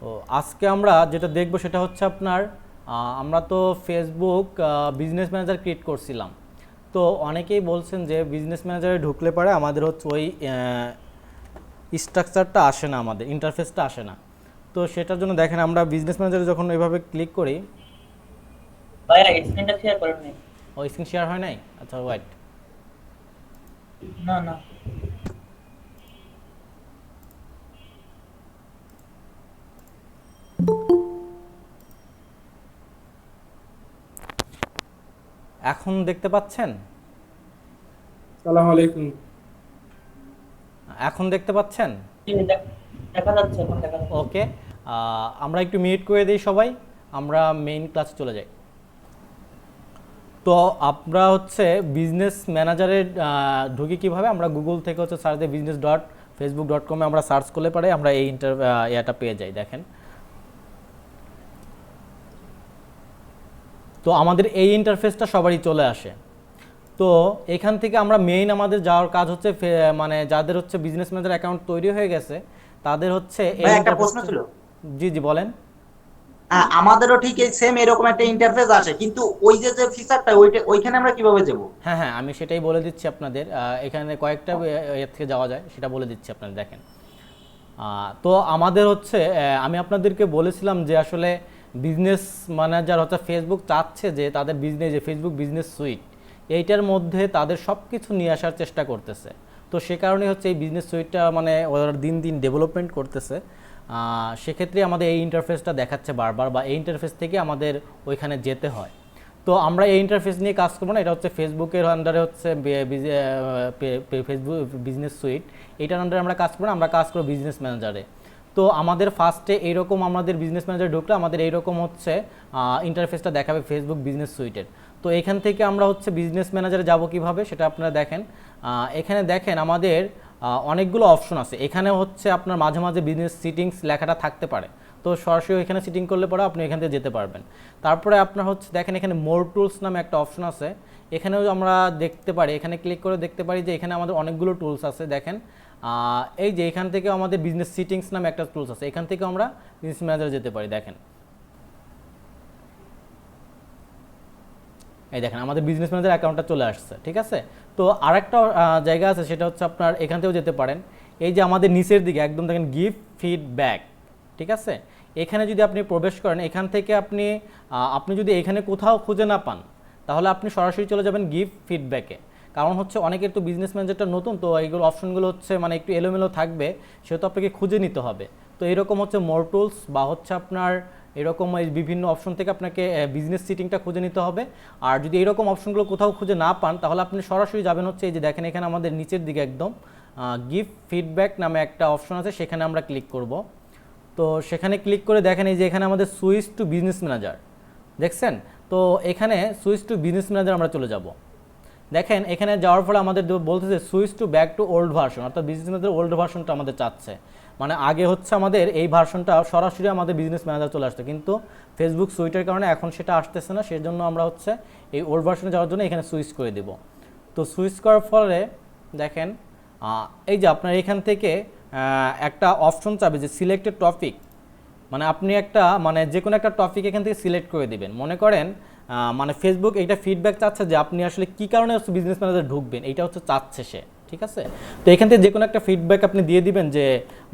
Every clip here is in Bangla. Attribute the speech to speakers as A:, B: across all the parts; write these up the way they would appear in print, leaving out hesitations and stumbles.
A: ও আজকে আমরা যেটা দেখব সেটা হচ্ছে আপনার আমরা তো ফেসবুক বিজনেস ম্যানেজার ক্রিয়েট করছিলাম। তো অনেকেই বলছেন যে বিজনেস ম্যানেজারে ঢুকলে পরে আমাদের হচ্ছে ওই স্ট্রাকচারটা আসে না, আমাদের ইন্টারফেসটা আসে না। তো সেটার জন্য দেখেন আমরা বিজনেস ম্যানেজারে যখন এভাবে ক্লিক করি।
B: ভাইয়া স্ক্রিনটা শেয়ার করেন নাই?
A: ও স্ক্রিন শেয়ার হয় নাই, আচ্ছা ওয়াইট।
B: না, না।
A: এখন দেখতে পাচ্ছেন?
C: সালাম আলাইকুম।
A: এখন দেখতে পাচ্ছেন?
B: জি, দেখা যাচ্ছে, এখন দেখা যাচ্ছে।
A: ওকে, আমরা একটু মিউট করে দিই সবাই, আমরা মেইন ক্লাসে চলে যাই। তো আমরা হচ্ছে বিজনেস ম্যানেজারে ঢুকি কীভাবে, আমরা গুগল থেকে হচ্ছে সার্চ দিয়ে business.facebook.com-এ আমরা সার্চ করলে পরে আমরা এই এটা পেয়ে যাই। দেখেন, তো আমাদের এই ইন্টারফেসটা সবারই চলে আসে। তো এখান থেকে আমরা মেইন আমাদের যাওয়ার কাজ হচ্ছে মানে যাদের হচ্ছে বিজনেস ম্যানেজার অ্যাকাউন্ট তৈরি হয়ে গেছে তাদের হচ্ছে এই
D: ভাই একটা প্রশ্ন
A: ইন্টারফেসটা।
D: ছিল।
A: জি জি বলেন।
D: আমাদেরও ঠিক এই সেম এরকম একটা ইন্টারফেস আসে, কিন্তু ওই যে যে ফিচারটা ওইখানে আমরা কিভাবে যাব?
A: হ্যাঁ হ্যাঁ, আমি সেটাই বলে দিচ্ছি আপনাদের। এখানে কয়েকটা এর থেকে যাওয়া যায়, সেটা বলে দিচ্ছি আপনাদের। দেখেন, তো আমাদের হচ্ছে আমি আপনাদেরকে বলেছিলাম যে আসলে বিজনেস ম্যানেজার হচ্ছে ফেসবুক চাচ্ছে যে তাদের বিজনেস, যে ফেসবুক বিজনেস সুইট, এইটার মধ্যে তাদের সব কিছু নিয়ে আসার চেষ্টা করতেছে। তো সে কারণে হচ্ছে এই বিজনেস সুইটটা মানে ওরা দিন দিন ডেভেলপমেন্ট করতেছে। সেক্ষেত্রে আমাদের এই ইন্টারফেসটা দেখাচ্ছে বারবার, বা এই ইন্টারফেস থেকে আমাদের ওইখানে যেতে হয়। তো আমরা এই ইন্টারফেস নিয়ে কাজ করবো না, এটা হচ্ছে ফেসবুকের আন্ডারে হচ্ছে ফেসবুক বিজনেস সুইট, এইটার আন্ডারে আমরা কাজ করবো না, আমরা কাজ করবো বিজনেস ম্যানেজারে। তো আমাদের ফার্স্টে এইরকম আমাদের বিজনেস ম্যানেজার ঢুকলে আমাদের এইরকম হচ্ছে ইন্টারফেসটা দেখাবে ফেসবুক বিজনেস সুইটের। তো এখান থেকে আমরা হচ্ছে বিজনেস ম্যানেজারে যাব কিভাবে সেটা আপনারা দেখেন। এখানে দেখেন আমাদের অনেকগুলো অপশন আছে। এখানে হচ্ছে আপনার মাঝে মাঝে বিজনেস সিটিংস লেখাটা থাকতে পারে, তো সরাসরি এখানে সিটিং করলে পরে আপনি এখান থেকে যেতে পারবেন। তারপরে আপনার হচ্ছে দেখেন এখানে মোর টুলস নামে একটা অপশন আছে, এখানেও আমরা দেখতে পারি, এখানে ক্লিক করে দেখতে পারি যে এখানে আমাদের অনেকগুলো টুলস আছে। দেখেন, এই যে এখান থেকে আমাদের বিজনেস সিটিংস নামে একটা টুলস আছে, এখান থেকে আমরা বিজনেস ম্যানেজারে যেতে পারি। দেখেন, এই দেখেন আমাদের বিজনেস ম্যানেজার অ্যাকাউন্টটা চলে আসছে, ঠিক আছে। তো আরেকটা জায়গা আছে, সেটা হচ্ছে আপনার এখান থেকেও যেতে পারেন। এই যে আমাদের নিচের দিকে একদম দেখেন গিভ ফিডব্যাক, ঠিক আছে। এখানে যদি আপনি প্রবেশ করেন, এখান থেকে আপনি আপনি যদি এখানে কোথাও খুঁজে না পান, তাহলে আপনি সরাসরি চলে যাবেন গিভ ফিডব্যাকে। কারণ হচ্ছে অনেকের তো বিজনেস ম্যানেজারটা নতুন, তো এইগুলো অপশনগুলো হচ্ছে মানে একটু এলোমেলো থাকবে, সেহেতু আপনাকে খুঁজে নিতে হবে। তো এরকম হচ্ছে মোর টুলস বা হচ্ছে আপনার এরকম এই বিভিন্ন অপশন থেকে আপনাকে বিজনেস সিটিংটা খুঁজে নিতে হবে। আর যদি এরকম অপশনগুলো কোথাও খুঁজে না পান, তাহলে আপনি সরাসরি যাবেন হচ্ছে এই যে দেখেন এখানে আমাদের নিচের দিকে একদম গিভ ফিডব্যাক নামে একটা অপশন আছে, সেখানে আমরা ক্লিক করব। তো সেখানে ক্লিক করে দেখেন এই যে এখানে আমাদের সুইচ টু বিজনেস ম্যানেজার দেখছেন। তো এখানে সুইচ টু বিজনেস ম্যানেজার আমরা চলে যাব। দেখেন এখানে যাওয়ার পরে আমাদের বলতেছে switch to back to old version, অর্থাৎ বিজনেস ম্যানেজার ওল্ড ভার্সনটা আমাদের চাচ্ছে। মানে আগে হচ্ছে আমাদের এই ভার্সনটা সরাসরি আমাদের বিজনেস ম্যানেজার চলে আসতো, কিন্তু ফেসবুক সুইটের কারণে এখন সেটা আসতেছে না, সেই জন্য আমরা হচ্ছে এই ওল্ড ভার্সনে যাওয়ার জন্য এখানে সুইচ করে দেব। তো সুইচ করার ফলে দেখেন এই যে আপনার এখান থেকে একটা অপশন চাবে যে সিলেক্টেড টপিক, মানে আপনি একটা মানে যে কোনো একটা টপিক এখান থেকে সিলেক্ট করে দিবেন। মনে করেন মানে ফেসবুক এইটা ফিডব্যাক চাচ্ছে যে আপনি আসলে কী কারণে হচ্ছে বিজনেস ম্যানেজার ঢুকবেন, এইটা হচ্ছে চাচ্ছে সে, ঠিক আছে। তো এখান থেকে যে কোনো একটা ফিডব্যাক আপনি দিয়ে দিবেন, যে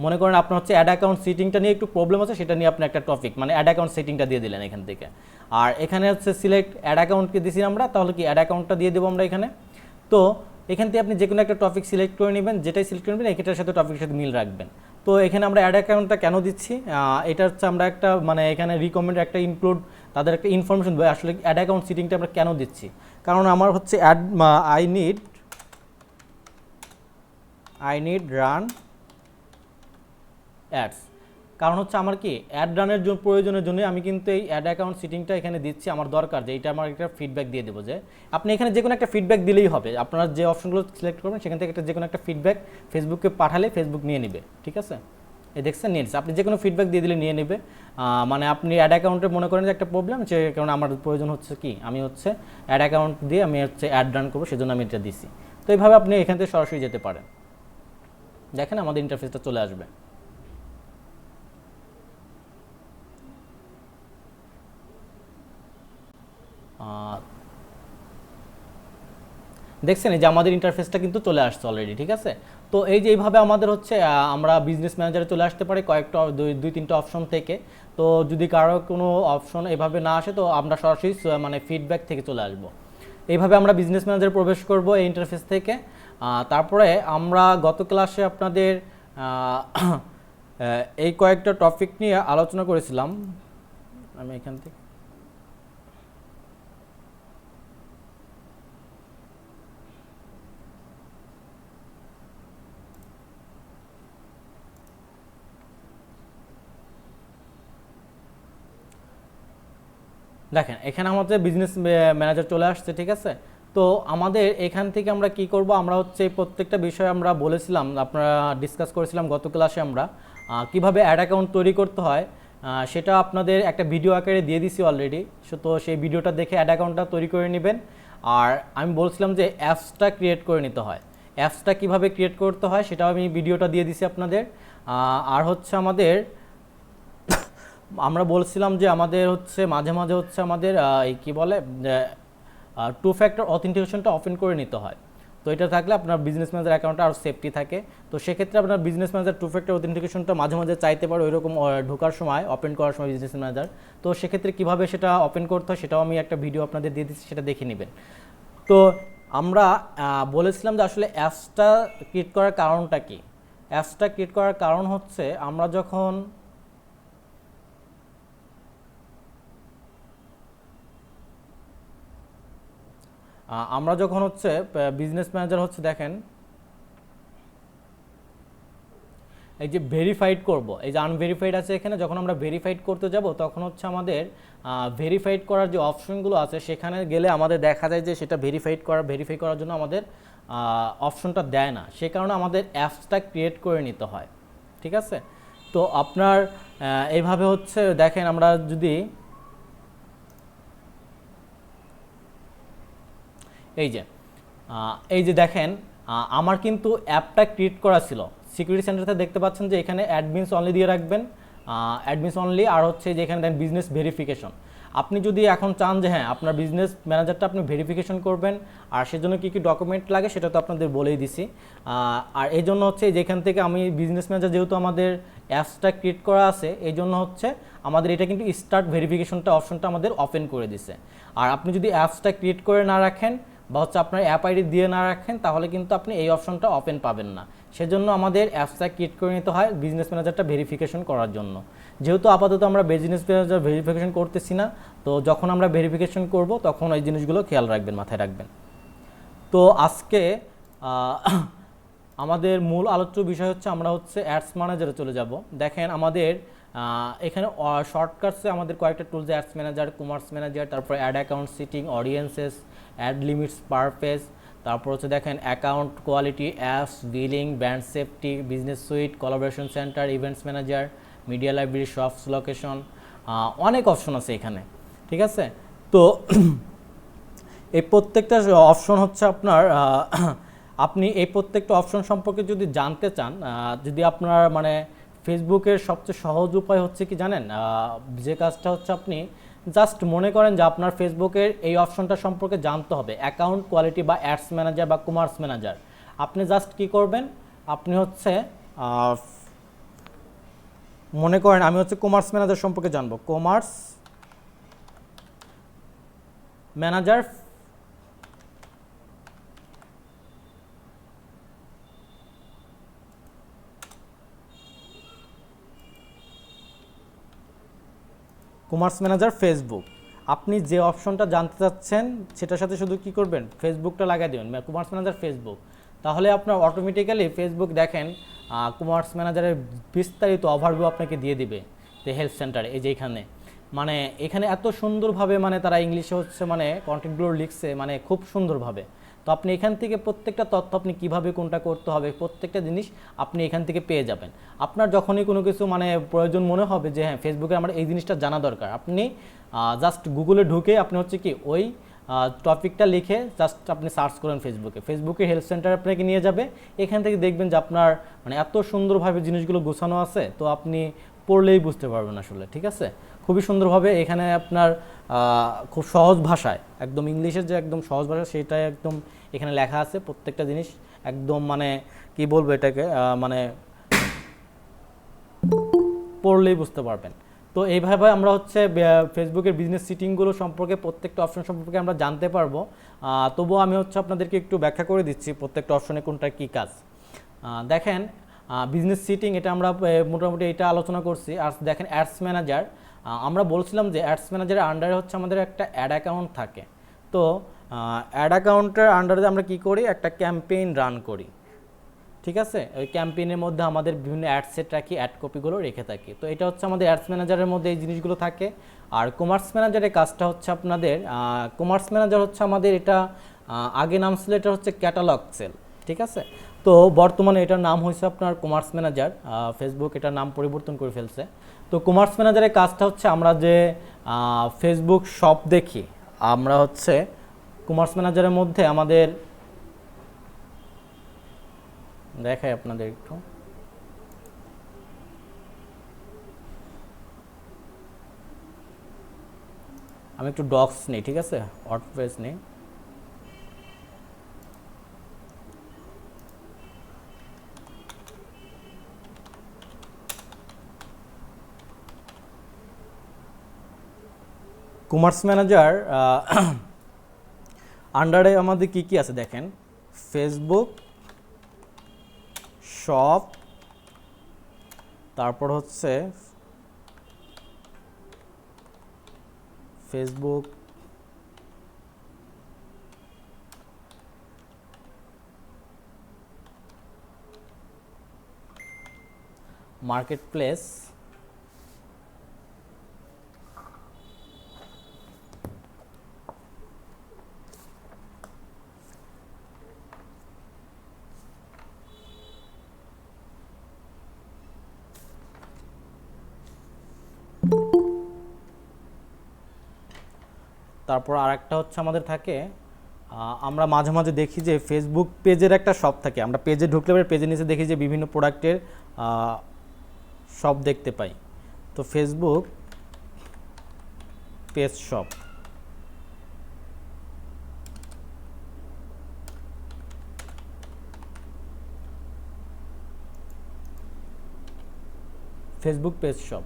A: মনে করেন আপনার হচ্ছে অ্যাড অ্যাকাউন্ট সেটিংটা নিয়ে একটু প্রবলেম আছে, সেটা নিয়ে আপনি একটা টপিক মানে অ্যাড অ্যাকাউন্ট সেটিংটা দিয়ে দিলেন এখান থেকে। আর এখানে হচ্ছে সিলেক্ট অ্যাড অ্যাকাউন্টকে দিয়েছি আমরা, তাহলে কি অ্যাড অ্যাকাউন্টটা দিয়ে দেবো আমরা এখানে। তো এখান থেকে আপনি যে কোনো একটা টপিক সিলেক্ট করে নেবেন, যেটাই সিলেক্ট করে নেবেন এটার সাথে টপিকের সাথে মিল রাখবেন। তো এখানে আমরা অ্যাড অ্যাকাউন্টটা কেন দিচ্ছি, এটা হচ্ছে আমরা একটা মানে এখানে রিকমেন্ড একটা ইনক্লুড তাদের একটা ইনফরমেশন দেয় আসলে অ্যাড অ্যাকাউন্ট সিটিংটা আমরা কেন দিচ্ছি। কারণ আমার হচ্ছে আই নিড রান অ্যাডস, কারণ হচ্ছে আমার কি অ্যাড রানের জন্য প্রয়োজনের জন্য আমি কিন্তু এই অ্যাড অ্যাকাউন্ট সিটিংটা এখানে দিচ্ছি। আমার দরকার যে এটা আমার একটা ফিডব্যাক দিয়ে দেবো, যে আপনি এখানে যে কোনো একটা ফিডব্যাক দিলেই হবে, আপনার যে অপশনগুলো সিলেক্ট করবেন সেখান থেকে একটা যে কোনো একটা ফিডব্যাক ফেসবুককে পাঠালে ফেসবুক নিয়ে নেবে, ঠিক আছে। এই দেখছেন নিয়ে নিচ্ছে, আপনি যে কোনো ফিডব্যাক দিয়ে দিলে নিয়ে নেবে। মানে আপনি অ্যাড অ্যাকাউন্টে মনে করেন যে একটা প্রবলেম, সে কারণে আমার প্রয়োজন হচ্ছে কি আমি হচ্ছে অ্যাড অ্যাকাউন্ট দিয়ে আমি হচ্ছে অ্যাড রান করবো, সেজন্য আমি এটা দিছি। তো এইভাবে আপনি এখান থেকে সরাসরি যেতে পারেন। দেখেন আমাদের ইন্টারফেসটা চলে আসবে। দেখছেন এই যে আমাদের ইন্টারফেসটা কিন্তু চলে আসছে অলরেডি, ঠিক আছে। তো এই যে এইভাবে আমাদের হচ্ছে আমরা বিজনেস ম্যানেজারে চলে আসতে পারি কয়েকটা দুই তিনটা অপশন থেকে। তো যদি কারো কোনো অপশন এভাবে না আসে তো আমরা সরাসরি মানে ফিডব্যাক থেকে চলে আসব। এইভাবে আমরা বিজনেস ম্যানেজারে প্রবেশ করব এই ইন্টারফেস থেকে। তারপরে আমরা গত ক্লাসে আপনাদের এই কয়েকটা টপিক নিয়ে আলোচনা করেছিলাম। আমি এখান থেকে দেখেন এখানে আমাদের বিজনেস ম্যানেজার চলে আসছে, ঠিক আছে। তো আমাদের এখান থেকে আমরা কি করব, আমরা হচ্ছে প্রত্যেকটা বিষয় আমরা বলেছিলাম, আপনারা ডিসকাস করেছিলাম গত ক্লাসে আমরা কিভাবে অ্যাড অ্যাকাউন্ট তৈরি করতে হয় সেটা আপনাদের একটা ভিডিও আকারে দিয়ে দিছি অলরেডি। তো সেই ভিডিওটা দেখে অ্যাড অ্যাকাউন্টটা তৈরি করে নেবেন। আর আমি বলছিলাম যে অ্যাপসটা ক্রিয়েট করে নিতে হয়, অ্যাপসটা কিভাবে ক্রিয়েট করতে হয় সেটাও আমি ভিডিওটা দিয়ে দিছি আপনাদের। আর হচ্ছে আমাদের আমরা বলছিলাম যে আমাদের হচ্ছে মাঝে মাঝে হচ্ছে আমাদের এই কী বলে 2 ফ্যাক্টর অথেন্টিকেশনটা ওপেন করে নিতে হয়। তো এটা থাকলে আপনার বিজনেস ম্যানেজার অ্যাকাউন্টটা আরও সেফটি থাকে। তো সেক্ষেত্রে আপনার বিজনেস ম্যানেজার 2 ফ্যাক্টর অথেন্টিকেশনটা মাঝে মাঝে চাইতে পারে ওইরকম ঢোকার সময়, ওপেন করার সময় বিজনেস ম্যানেজার। তো সেক্ষেত্রে কীভাবে সেটা ওপেন করতে হয় সেটাও আমি একটা ভিডিও আপনাদের দিয়ে দিচ্ছি, সেটা দেখে নেবেন। তো আমরা বলেছিলাম যে আসলে অ্যাপসটা ক্রিয়েট করার কারণটা কি। অ্যাপসটা ক্রিয়েট করার কারণ হচ্ছে আমরা যখন হচ্ছে বিজনেস ম্যানেজার হচ্ছে দেখেন এই যে ভেরিফাইড করব, এই যে আনভেরিফাইড আছে এখানে, যখন আমরা ভেরিফাইড করতে যাব তখন হচ্ছে আমাদের ভেরিফাইড করার যে অপশনগুলো আছে সেখানে গেলে আমাদের দেখা যায় যে সেটা ভেরিফাই করার জন্য আমাদের অপশনটা দেয় না। সে কারণে আমাদের অ্যাপসটা ক্রিয়েট করে নিতে হয়, ঠিক আছে। তো আপনার এইভাবে হচ্ছে দেখেন আমরা যদি এই যে দেখেন আমার কিন্তু অ্যাপটা ক্রিয়েট করা ছিল। সিকিউরিটি সেন্টারতে দেখতে পাচ্ছেন যে এখানে অ্যাডমিনস অনলি দিয়ে রাখবেন, অ্যাডমিনস অনলি। আর হচ্ছে যে এখানে দেন বিজনেস ভেরিফিকেশন। আপনি যদি এখন চান যে হ্যাঁ আপনার বিজনেস ম্যানেজারটা আপনি ভেরিফিকেশন করবেন আর সেজন্য কী কী ডকুমেন্ট লাগে সেটা তো আপনাদের বলেই দিছি। আর এই জন্য হচ্ছে যেখান থেকে আমি বিজনেস ম্যানেজার যেহেতু আমাদের অ্যাপসটা ক্রিয়েট করা আছে এই জন্য হচ্ছে আমাদের এটা কিন্তু স্টার্ট ভেরিফিকেশনটা অপশনটা আমাদের ওপেন করে দিছে। আর আপনি যদি অ্যাপসটা ক্রিয়েট করে না রাখেন বা হচ্ছে আপনার অ্যাপ আইডি দিয়ে না রাখেন তাহলে কিন্তু আপনি এই অপশনটা ওপেন পাবেন না। সেজন্য আমাদের অ্যাপসটা ক্রিয়েট করে নিতে হয় বিজনেস ম্যানেজারটা ভেরিফিকেশন করার জন্য। যেহেতু আপাতত আমরা বিজনেস ম্যানেজার ভেরিফিকেশন করতেছি না, তো যখন আমরা ভেরিফিকেশন করব তখন এই জিনিসগুলো খেয়াল রাখবেন, মাথায় রাখবেন। তো আজকে আমাদের মূল আলোচ্য বিষয় হচ্ছে আমরা হচ্ছে অ্যাডস ম্যানেজারে চলে যাব। দেখেন আমাদের এখানে শর্টকাটসে আমাদের কয়েকটা tools, ads manager, commerce manager, তারপর ad account setting, audiences, ad limits per page, তারপর হচ্ছে দেখেন account quality, apps, billing, brand safety, business suite, collaboration centre, events manager, media library, shops location, অনেক অপশন আছে এখানে, ঠিক আছে। তো এই প্রত্যেকটা অপশন হচ্ছে আপনার আপনি এই প্রত্যেকটা অপশন সম্পর্কে যদি জানতে চান, যদি আপনার মানে ফেসবুকের সবচেয়ে সহজ উপায় হচ্ছে কি জানেন, যে কাজটা হচ্ছে আপনি জাস্ট মনে করেন যে আপনার ফেসবুকের এই অপশনটা সম্পর্কে জানতে হবে, অ্যাকাউন্ট কোয়ালিটি বা অ্যাডস ম্যানেজার বা কমার্স ম্যানেজার। আপনি জাস্ট কি করবেন, আপনি হচ্ছে মনে করেন আমি হচ্ছে কমার্স ম্যানেজার সম্পর্কে জানবো, commerce manager commerce manager Facebook. আপনি যে অপশনটা জানতে চাচ্ছেন সেটার সাথে শুধু কি করবেন, ফেসবুকটা লাগাই দেবেন, কমার্স ম্যানেজার ফেসবুক। তাহলে আপনার অটোমেটিক্যালি ফেসবুক দেখেন কমার্স ম্যানেজারের বিস্তারিত ওভারভিউ আপনাকে দিয়ে দিবে যে হেল্প সেন্টার। এই যে এখানে মানে এখানে এত সুন্দরভাবে মানে তারা ইংলিশে হচ্ছে মানে কন্টেন্টগুলো লিখছে মানে খুব সুন্দরভাবে। তো আপনি এখান থেকে প্রত্যেকটা তথ্য আপনি কিভাবে কোনটা করতে হবে প্রত্যেকটা জিনিস আপনি এখান থেকে পেয়ে যাবেন। আপনার যখনই কোনো কিছু মানে প্রয়োজন মনে হবে যে হ্যাঁ ফেসবুকে আমার এই জিনিসটা জানা দরকার, আপনি জাস্ট গুগলে ঢুকে আপনি হচ্ছে কি ওই টপিকটা লিখে জাস্ট আপনি সার্চ করেন ফেসবুকের হেল্প সেন্টার আপনাকে নিয়ে যাবে। এখান থেকে দেখবেন যে আপনার মানে এত সুন্দরভাবে জিনিসগুলো গোছানো আছে, তো আপনি পড়লেই বুঝতে পারবেন আসলে, ঠিক আছে। খুবই সুন্দরভাবে এখানে আপনার খুব সহজ ভাষায়, একদম ইংলিশের যে একদম সহজ ভাষা সেটাই একদম এখানে লেখা আছে। প্রত্যেকটা জিনিস একদম মানে কি বলবো এটাকে, মানে পড়লেই বুঝতে পারবেন। তো এইভাবে আমরা হচ্ছে ফেসবুকের বিজনেস সিটিংগুলো সম্পর্কে, প্রত্যেকটা অপশন সম্পর্কে আমরা জানতে পারবো। তবুও আমি হচ্ছে আপনাদেরকে একটু ব্যাখ্যা করে দিচ্ছি প্রত্যেকটা অপশনে কোনটা কী কাজ। দেখেন বিজনেস সিটিং এটা আমরা মোটামুটি এটা আলোচনা করছি। আর দেখেন অ্যাডস ম্যানেজার, আমরা বলছিলাম যে অ্যাডস ম্যানেজারের আন্ডারে হচ্ছে আমাদের একটা অ্যাড অ্যাকাউন্ট থাকে। তো অ্যাড অ্যাকাউন্টের আন্ডারে আমরা কি করি, একটা ক্যাম্পেইন রান করি, ঠিক আছে। ওই ক্যাম্পেইনের মধ্যে আমাদের বিভিন্ন অ্যাডসেট রাখি, অ্যাড কপিগুলো রেখে থাকি। তো এটা হচ্ছে আমাদের অ্যাডস ম্যানেজারের মধ্যে এই জিনিসগুলো থাকে। আর কমার্স ম্যানেজারের কাজটা হচ্ছে আপনাদের, কমার্স ম্যানেজার হচ্ছে আমাদের এটা আগে নাম ছিল এটা হচ্ছে ক্যাটালগ সেল, ঠিক আছে। তো বর্তমানে এটার নাম হয়েছে আপনার কমার্স ম্যানেজার, ফেসবুক এটার নাম পরিবর্তন করে ফেলছে। তো কমার্স ম্যানেজারের কাজটা হচ্ছে আমরা যে ফেসবুক শপ দেখি, আমরা হচ্ছে কমার্স ম্যানেজারের মধ্যে আমাদের দেখাই আপনাদের একটু, আমি একটু ডক্স নেই, ঠিক আছে, ওয়ার্ডপ্রেস নেই। কমার্স ম্যানেজার আন্ডারে আমাদের কি কি আছে দেখেন, ফেসবুক শপ, তারপর হচ্ছে ফেসবুক মার্কেট প্লেস, তারপর আরেকটা হচ্ছে আমাদের থাকে, আমরা মাঝে মাঝে দেখি যে ফেসবুক পেজের একটা শপ থাকে, আমরা পেজে ঢুকলে পরে পেজের নিচে দেখি যে বিভিন্ন প্রোডাক্টের শপ দেখতে পাই। তো Facebook page shop, Facebook page shop.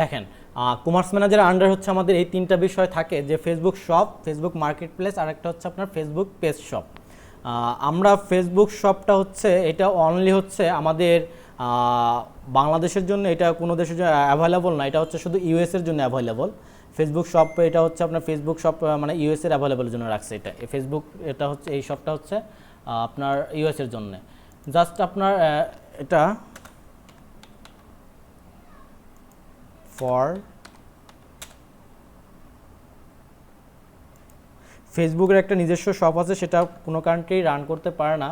A: দেখেন কমার্স ম্যানেজারের আন্ডার হচ্ছে আমাদের এই তিনটা বিষয় থাকে, যে Facebook shop, Facebook market place, আর একটা হচ্ছে আপনার ফেসবুক পেজ শপ। আমরা ফেসবুক শপটা হচ্ছে এটা অনলি হচ্ছে আমাদের বাংলাদেশের জন্য, এটা কোনো দেশের জন্য অ্যাভেলেবল না, এটা হচ্ছে শুধু ইউএসের জন্য অ্যাভেলেবল। ফেসবুক শপ এটা হচ্ছে আপনার ফেসবুক শপ মানে ইউএসের অ্যাভেলেবলের জন্য রাখছে এটা, ফেসবুক এটা হচ্ছে এই শপটা হচ্ছে আপনার ইউএসের জন্য। জাস্ট আপনার এটা ফর ফেসবুকের একটা নিজস্ব শপ আছে, সেটা কোনো কান্ট্রি রান করতে পারে না,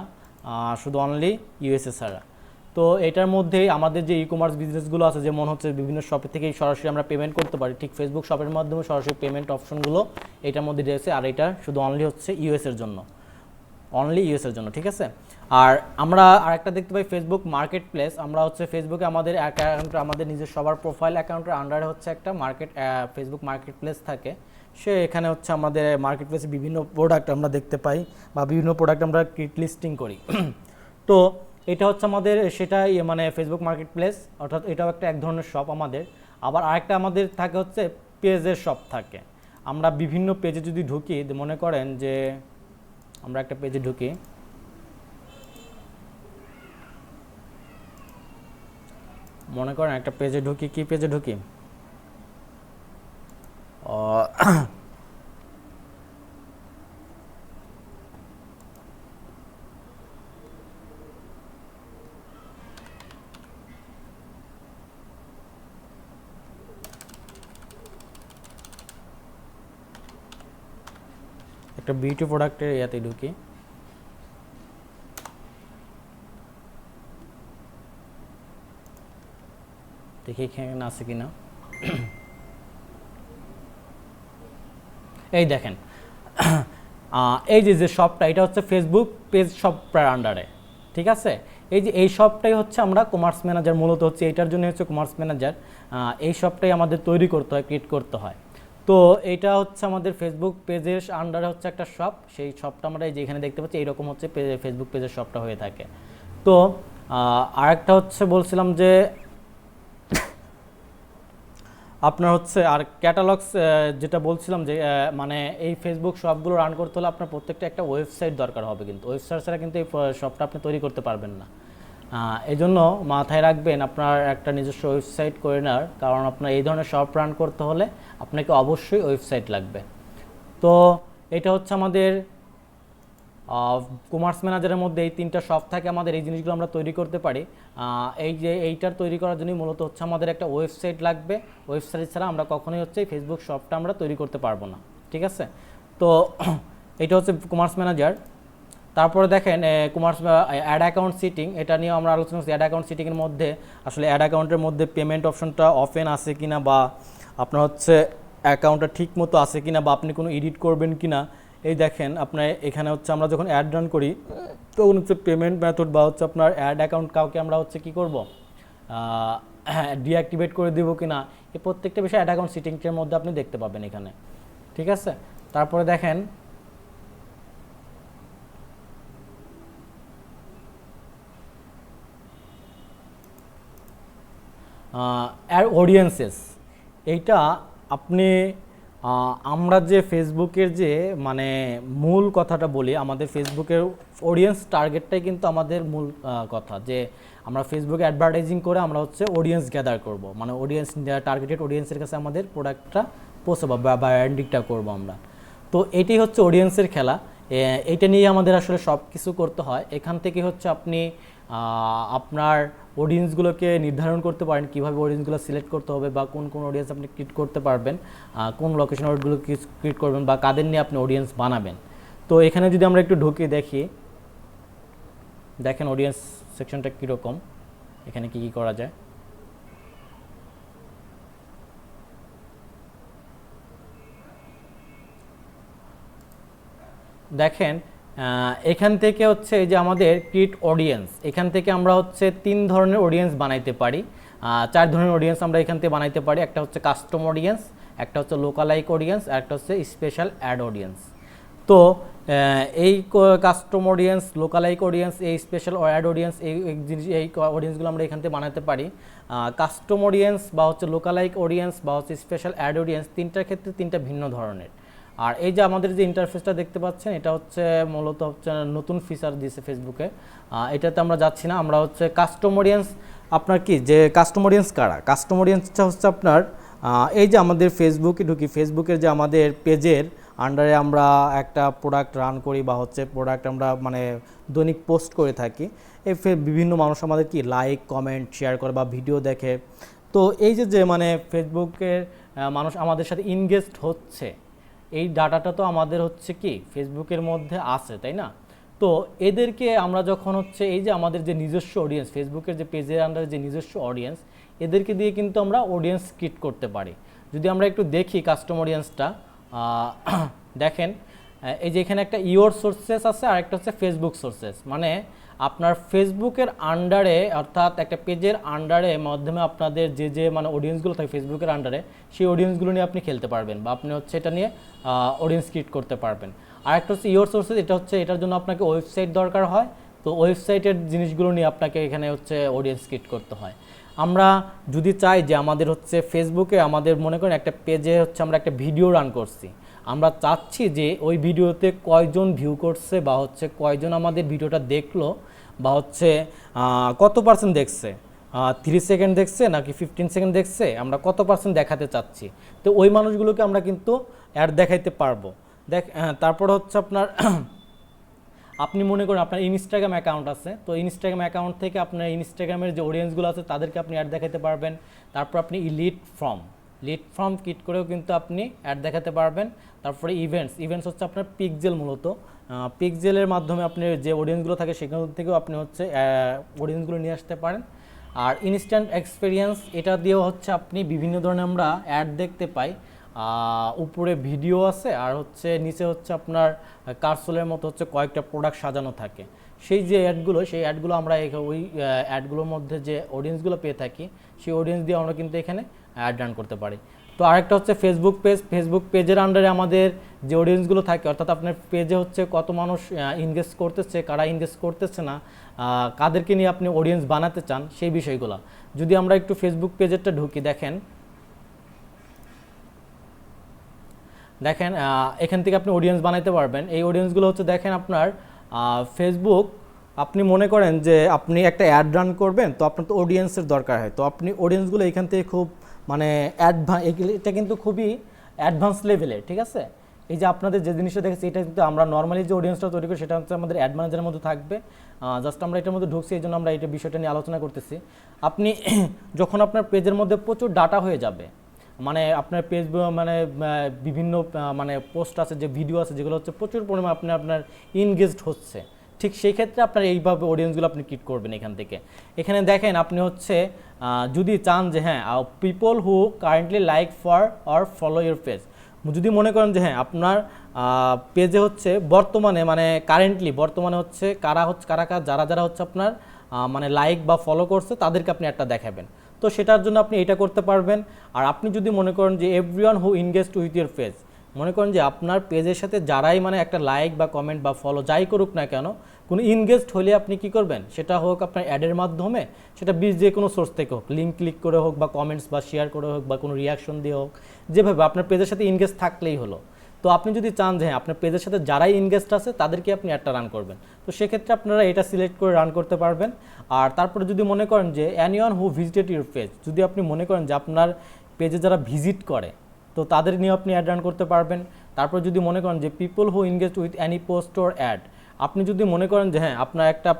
A: শুধু অনলি ইউএসএ ছাড়া। তো এটার মধ্যেই আমাদের যে ই কমার্স বিজনেসগুলো আছে, যেমন হচ্ছে বিভিন্ন শপের থেকেই সরাসরি আমরা পেমেন্ট করতে পারি, ঠিক ফেসবুক শপের মাধ্যমে সরাসরি পেমেন্ট অপশনগুলো এটার মধ্যে রয়েছে। আর এটা শুধু অনলি হচ্ছে ইউএসের জন্য, অনলি ইউএসের জন্য, ঠিক আছে। আর আমরা আরেকটা দেখতে পাই ফেসবুক মার্কেট প্লেস, আমরা হচ্ছে ফেসবুকে আমাদের অ্যাকাউন্ট, আমাদের নিজের সবার প্রোফাইল অ্যাকাউন্টের আন্ডারে হচ্ছে একটা ফেসবুক মার্কেট প্লেস থাকে। সে এখানে হচ্ছে আমাদের মার্কেট প্লেসে বিভিন্ন প্রোডাক্ট আমরা দেখতে পাই, বা বিভিন্ন প্রোডাক্ট আমরা ক্রিট লিস্টিং করি। তো এটা হচ্ছে আমাদের সেটা মানে ফেসবুক মার্কেট প্লেস, অর্থাৎ এটাও একটা এক ধরনের শপ আমাদের। আবার আরেকটা আমাদের থাকে হচ্ছে পেজের শপ থাকে, আমরা বিভিন্ন পেজে যদি ঢুকি, মনে করেন যে আমরা একটা পেজে ঢুকি, মনে করেন একটা পেজে ঢুকি, কি পেজে ঢুকি, একটা বিউটি প্রোডাক্টের ইয়াতে ঢুকি, দেখি এখানে আছে কিনা। এই দেখেন এই যে শপটা, এটা হচ্ছে ফেসবুক পেজ শপটার আন্ডারে, ঠিক আছে। এই যে এই শপটাই হচ্ছে আমরা কমার্স ম্যানেজার, মূলত হচ্ছে এইটার জন্য হচ্ছে কমার্স ম্যানেজার, এই শপটাই আমাদের তৈরি করতে হয়, ক্রিয়েট করতে হয়। তো এটা হচ্ছে আমাদের ফেসবুক পেজের আন্ডারে হচ্ছে একটা শপ, সেই শপটা আমরা এই যে এখানে দেখতে পাচ্ছি এইরকম হচ্ছে ফেসবুক পেজের শপটা হয়ে থাকে। তো আরেকটা হচ্ছে বলছিলাম যে আপনার হচ্ছে আর ক্যাটালগস, যেটা বলছিলাম যে মানে এই ফেসবুক শপগুলো রান করতে হলে আপনার প্রত্যেকটা একটা ওয়েবসাইট দরকার হবে, কিন্তু ওয়েবসাইট ছাড়া কিন্তু এই শপটা আপনি তৈরি করতে পারবেন না। এই জন্য মাথায় রাখবেন আপনার একটা নিজস্ব ওয়েবসাইট করে নেওয়ার, কারণ আপনার এই ধরনের শপ রান করতে হলে আপনাকে অবশ্যই ওয়েবসাইট লাগবে। তো এটা হচ্ছে আমাদের কমার্স ম্যানেজারের মধ্যে এই 3টা শপ থাকে আমাদের, এই জিনিসগুলো আমরা তৈরি করতে পারি। এই যে এইটার তৈরি করার জন্যই মূলত হচ্ছে আমাদের একটা ওয়েবসাইট লাগবে, ওয়েবসাইট ছাড়া আমরা কখনোই হচ্ছে ফেসবুক শপটা আমরা তৈরি করতে পারবো না, ঠিক আছে। তো এটা হচ্ছে কমার্স ম্যানেজার। তারপরে দেখেন কমার্স অ্যাড অ্যাকাউন্ট সিটিং, এটা নিয়ে আমরা আলোচনা করছি। অ্যাড অ্যাকাউন্ট সিটিংয়ের মধ্যে আসলে অ্যাড অ্যাকাউন্টের মধ্যে পেমেন্ট অপশনটা অফেন আছে কিনা, বা আপনার হচ্ছে অ্যাকাউন্টটা ঠিক মতো আছে কিনা, বা আপনি কোনো এডিট করবেন কিনা। এই দেখেন আপনার এখানে হচ্ছে আমরা যখন অ্যাড রান করি তখন হচ্ছে পেমেন্ট মেথড বা হচ্ছে আপনার অ্যাড অ্যাকাউন্ট কাউকে আমরা হচ্ছে কী করব, ডিঅ্যাক্টিভেট করে দেবো কিনা, এই প্রত্যেকটা বিষয় অ্যাড অ্যাকাউন্ট সিটিংসের মধ্যে আপনি দেখতে পাবেন এখানে, ঠিক আছে। তারপরে দেখেন অডিয়েন্সেস, এইটা আপনি আমরা যে ফেসবুকের যে মানে মূল কথাটা বলি, আমাদের ফেসবুকের অডিয়েন্স টার্গেটটাই কিন্তু আমাদের মূল কথা, যে আমরা ফেসবুকে অ্যাডভার্টাইজিং করে আমরা হচ্ছে অডিয়েন্স গ্যাদার করব, মানে অডিয়েন্স টার্গেটেড অডিয়েন্সের কাছে আমাদের প্রোডাক্টটা পৌঁছাবো বা ব্র্যান্ডিংটা করবো আমরা। তো এটাই হচ্ছে অডিয়েন্সের খেলা, এইটা নিয়ে আমাদের আসলে সব কিছু করতে হয়। এখান থেকে হচ্ছে আপনি আপনার অডিয়েন্সগুলোকে নির্ধারণ করতে পারেন, কীভাবে অডিয়েন্সগুলো সিলেক্ট করতে হবে, বা কোন কোন অডিয়েন্স আপনি ক্রিয়েট করতে পারবেন, কোন লোকেশন অডিয়েন্সগুলো ক্রিয়েট করবেন, বা কাদের নিয়ে আপনি অডিয়েন্স বানাবেন। তো এখানে যদি আমরা একটু ঢুকে দেখি, দেখেন অডিয়েন্স সেকশনটা কীরকম, এখানে কী কী করা যায়। দেখেন এখান থেকে হচ্ছে এই যে আমাদের ক্রিয়েট অডিয়েন্স, এখান থেকে আমরা হচ্ছে 3 ধরনের অডিয়েন্স বানাইতে পারি, 4 ধরনের অডিয়েন্স আমরা এখান থেকে বানাইতে পারি। একটা হচ্ছে কাস্টম অডিয়েন্স, একটা হচ্ছে লোকালাইক অডিয়েন্স, আর একটা হচ্ছে স্পেশাল অ্যাড অডিয়েন্স। তো এই কাস্টম অডিয়েন্স, লোকালাইক অডিয়েন্স, এই স্পেশাল অ্যাড অডিয়েন্স, এই জিনিস এই অডিয়েন্সগুলো আমরা এখান থেকে বানাতে পারি। কাস্টম অডিয়েন্স বা হচ্ছে লোকালাইক অডিয়েন্স বা হচ্ছে স্পেশাল অ্যাড অডিয়েন্স, 3টার ক্ষেত্রে 3টা ভিন্ন ধরনের। আর এই যে আমাদের যে ইন্টারফেসটা দেখতে পাচ্ছেন, এটা হচ্ছে মূলত হচ্ছে নতুন ফিচার দিয়েছে ফেসবুকে, এটাতে আমরা যাচ্ছি না। আমরা হচ্ছে কাস্টম অডিয়েন্স, আপনার কি যে কাস্টম অডিয়েন্স কারা, কাস্টম অডিয়েন্সটা হচ্ছে আপনার এই যে আমাদের ফেসবুকে ঢুকি, ফেসবুকের যে আমাদের পেজের আন্ডারে আমরা একটা প্রোডাক্ট রান করি, বা হচ্ছে প্রোডাক্ট আমরা মানে দৈনিক পোস্ট করে থাকি, এই বিভিন্ন মানুষ আমাদের কি লাইক কমেন্ট শেয়ার করে বা ভিডিও দেখে। তো এই যে মানে ফেসবুকের মানুষ আমাদের সাথে ইনগেজড হচ্ছে, এই ডাটাটা তো আমাদের হচ্ছে কি ফেসবুকের মধ্যে আছে, তাই না। তো এদেরকে আমরা যখন হচ্ছে এই যে আমাদের যে নিজস্ব অডিয়েন্স, ফেসবুকের যে পেজের আন্ডারে যে নিজস্ব অডিয়েন্স, এদেরকে দিয়ে কিন্তু আমরা অডিয়েন্স ক্রিয়েট করতে পারি। যদি আমরা একটু দেখি কাস্টম অডিয়েন্সটা, দেখেন এই যে এখানে একটা ইওর সোর্সেস আছে আর একটা হচ্ছে ফেসবুক সোর্সেস, মানে আপনার ফেসবুকের আন্ডারে অর্থাৎ একটা পেজের আন্ডারে মাধ্যমে আপনাদের যে মানে অডিয়েন্সগুলো থাকে ফেসবুকের আন্ডারে, সেই অডিয়েন্সগুলো নিয়ে আপনি খেলতে পারবেন, বা আপনি হচ্ছে এটা নিয়ে অডিয়েন্স ক্রিয়েট করতে পারবেন। আর একটা হচ্ছে ইওর সোর্সেস, এটা হচ্ছে এটার জন্য আপনাকে ওয়েবসাইট দরকার হয়, তো ওয়েবসাইটের জিনিসগুলো নিয়ে আপনাকে এখানে হচ্ছে অডিয়েন্স ক্রিয়েট করতে হয়। আমরা যদি চাই যে আমাদের হচ্ছে ফেসবুকে আমাদের মনে করেন একটা পেজে হচ্ছে আমরা একটা ভিডিও রান করছি, আমরা চাচ্ছি যে ওই ভিডিওতে কয়জন ভিউ করছে, বা হচ্ছে কয়জন আমাদের ভিডিওটা দেখলো, বা হচ্ছে কত পার্সেন্ট দেখছে, 3 সেকেন্ড দেখছে নাকি 15 সেকেন্ড দেখছে, আমরা কত পার্সেন্ট দেখাতে চাচ্ছি। তো ওই মানুষগুলোকে আমরা কিন্তু অ্যাড দেখাইতে পারবো। তারপর হচ্ছে আপনার আপনি মনে করেন আপনার ইনস্টাগ্রাম অ্যাকাউন্ট আছে, তো ইনস্টাগ্রাম অ্যাকাউন্ট থেকে আপনার ইনস্টাগ্রামের যে অডিয়েন্সগুলো আছে তাদেরকে আপনি অ্যাড দেখাতে পারবেন। তারপর আপনি লিড ফর্ম ক্রিয়েট করেও কিন্তু আপনি অ্যাড দেখাতে পারবেন। তারপরে ইভেন্টস হচ্ছে আপনার পিক্সেল, মূলত পিক্সেলের মাধ্যমে আপনি যে অডিয়েন্সগুলো থাকে সেখান থেকেও আপনি হচ্ছে অডিয়েন্সগুলো নিয়ে আসতে পারেন। আর ইনস্ট্যান্ট এক্সপিরিয়েন্স, এটা দিয়েও হচ্ছে আপনি বিভিন্ন ধরনের আমরা অ্যাড দেখতে পাই। উপরে ভিডিও আছে আর হচ্ছে নিচে হচ্ছে আপনার কার্সলের মতো হচ্ছে কয়েকটা প্রোডাক্ট সাজানো থাকে। সেই যে অ্যাডগুলো, সেই অ্যাডগুলো আমরা ওই অ্যাডগুলোর মধ্যে যে অডিয়েন্সগুলো পেয়ে থাকি, সেই অডিয়েন্স দিয়ে আমরা কিন্তু এখানে অ্যাড রান করতে পারি। তো আরেকটা হচ্ছে ফেসবুক পেজ। ফেসবুক পেজের আন্ডারে আমাদের যে অডিয়েন্সগুলো থাকে, অর্থাৎ আপনার পেজে হচ্ছে কত মানুষ ইনগেজ করতেছে, কারা ইনগেজ করতেছে না, কাদেরকে নিয়ে আপনি অডিয়েন্স বানাতে চান, সেই বিষয়গুলো। যদি আমরা একটু ফেসবুক পেজেরটা ঢুকি, দেখেন এখান থেকে আপনি অডিয়েন্স বানাইতে পারবেন। এই অডিয়েন্সগুলো হচ্ছে দেখেন আপনার ফেসবুক, আপনি মনে করেন যে আপনি একটা অ্যাড রান করবেন, তো আপনার তো অডিয়েন্সের দরকার হয়, তো আপনি অডিয়েন্সগুলো এখান থেকে খুব মানে এটা কিন্তু খুবই অ্যাডভান্স লেভেলের, ঠিক আছে। এই যে আপনাদের যে জিনিসটা দেখেছি, এটা কিন্তু আমরা নর্মালি যে অডিয়েন্সটা তৈরি করি সেটা হচ্ছে আমাদের অ্যাড ম্যানেজারের মধ্যে থাকবে। জাস্ট আমরা এটার মধ্যে ঢুকছি, এই জন্য আমরা এটা বিষয়টা নিয়ে আলোচনা করতেছি। আপনি যখন আপনার পেজের মধ্যে প্রচুর ডাটা হয়ে যাবে, মানে আপনার পেজ মানে বিভিন্ন মানে পোস্ট আছে, যে ভিডিও আছে, যেগুলো হচ্ছে প্রচুর পরিমাণে আপনার ইনগেজড হচ্ছে, ঠিক সেই ক্ষেত্রে আপনার এইভাবে অডিয়েন্সগুলো আপনি ক্রিয়েট করবেন এখান থেকে। এখানে দেখেন আপনি হচ্ছে যদি চান যে হ্যাঁ people who currently like for or follow your page, যদি মনে করেন যে হ্যাঁ আপনার পেজে হচ্ছে বর্তমানে মানে কারেন্টলি বর্তমানে হচ্ছে কারা যারা হচ্ছে আপনার মানে লাইক বা ফলো করছে, তাদেরকে আপনি একটা দেখাবেন। তো সেটার জন্য আপনি এটা করতে পারবেন। আর আপনি যদি মনে করেন যে everyone who engaged with your page, মনে করেন যে আপনার পেজের সাথে যারাই মানে একটা লাইক বা কমেন্ট বা ফলো যাই করুক না কেন, কোনো ইনগেজড হলে আপনি কি করবেন, সেটা হোক আপনার অ্যাডের মাধ্যমে, সেটা যে কোনো সোর্স থেকে হোক, লিঙ্ক ক্লিক করে হোক বা কমেন্টস বা শেয়ার করে হোক বা কোনো রিয়াকশন দিয়ে হোক, যেভাবে আপনার পেজের সাথে ইনগেজ থাকলেই হলো। তো আপনি যদি চান যে হ্যাঁ আপনার পেজের সাথে যারাই ইনগেজড আছে তাদেরকে আপনি একটা রান করবেন, তো সেক্ষেত্রে আপনারা এটা সিলেক্ট করে রান করতে পারবেন। আর তারপরে যদি মনে করেন যে anyone who visited your page, যদি আপনি মনে করেন যে আপনার পেজে যারা ভিজিট করে, তো তাদের নিয়ে আপনি অ্যাড রান করতে পারবেন। তারপর যদি মনে করেন যে people who engage with any post or ad, আপনি যদি মনে করেন যে হ্যাঁ আপনার একটা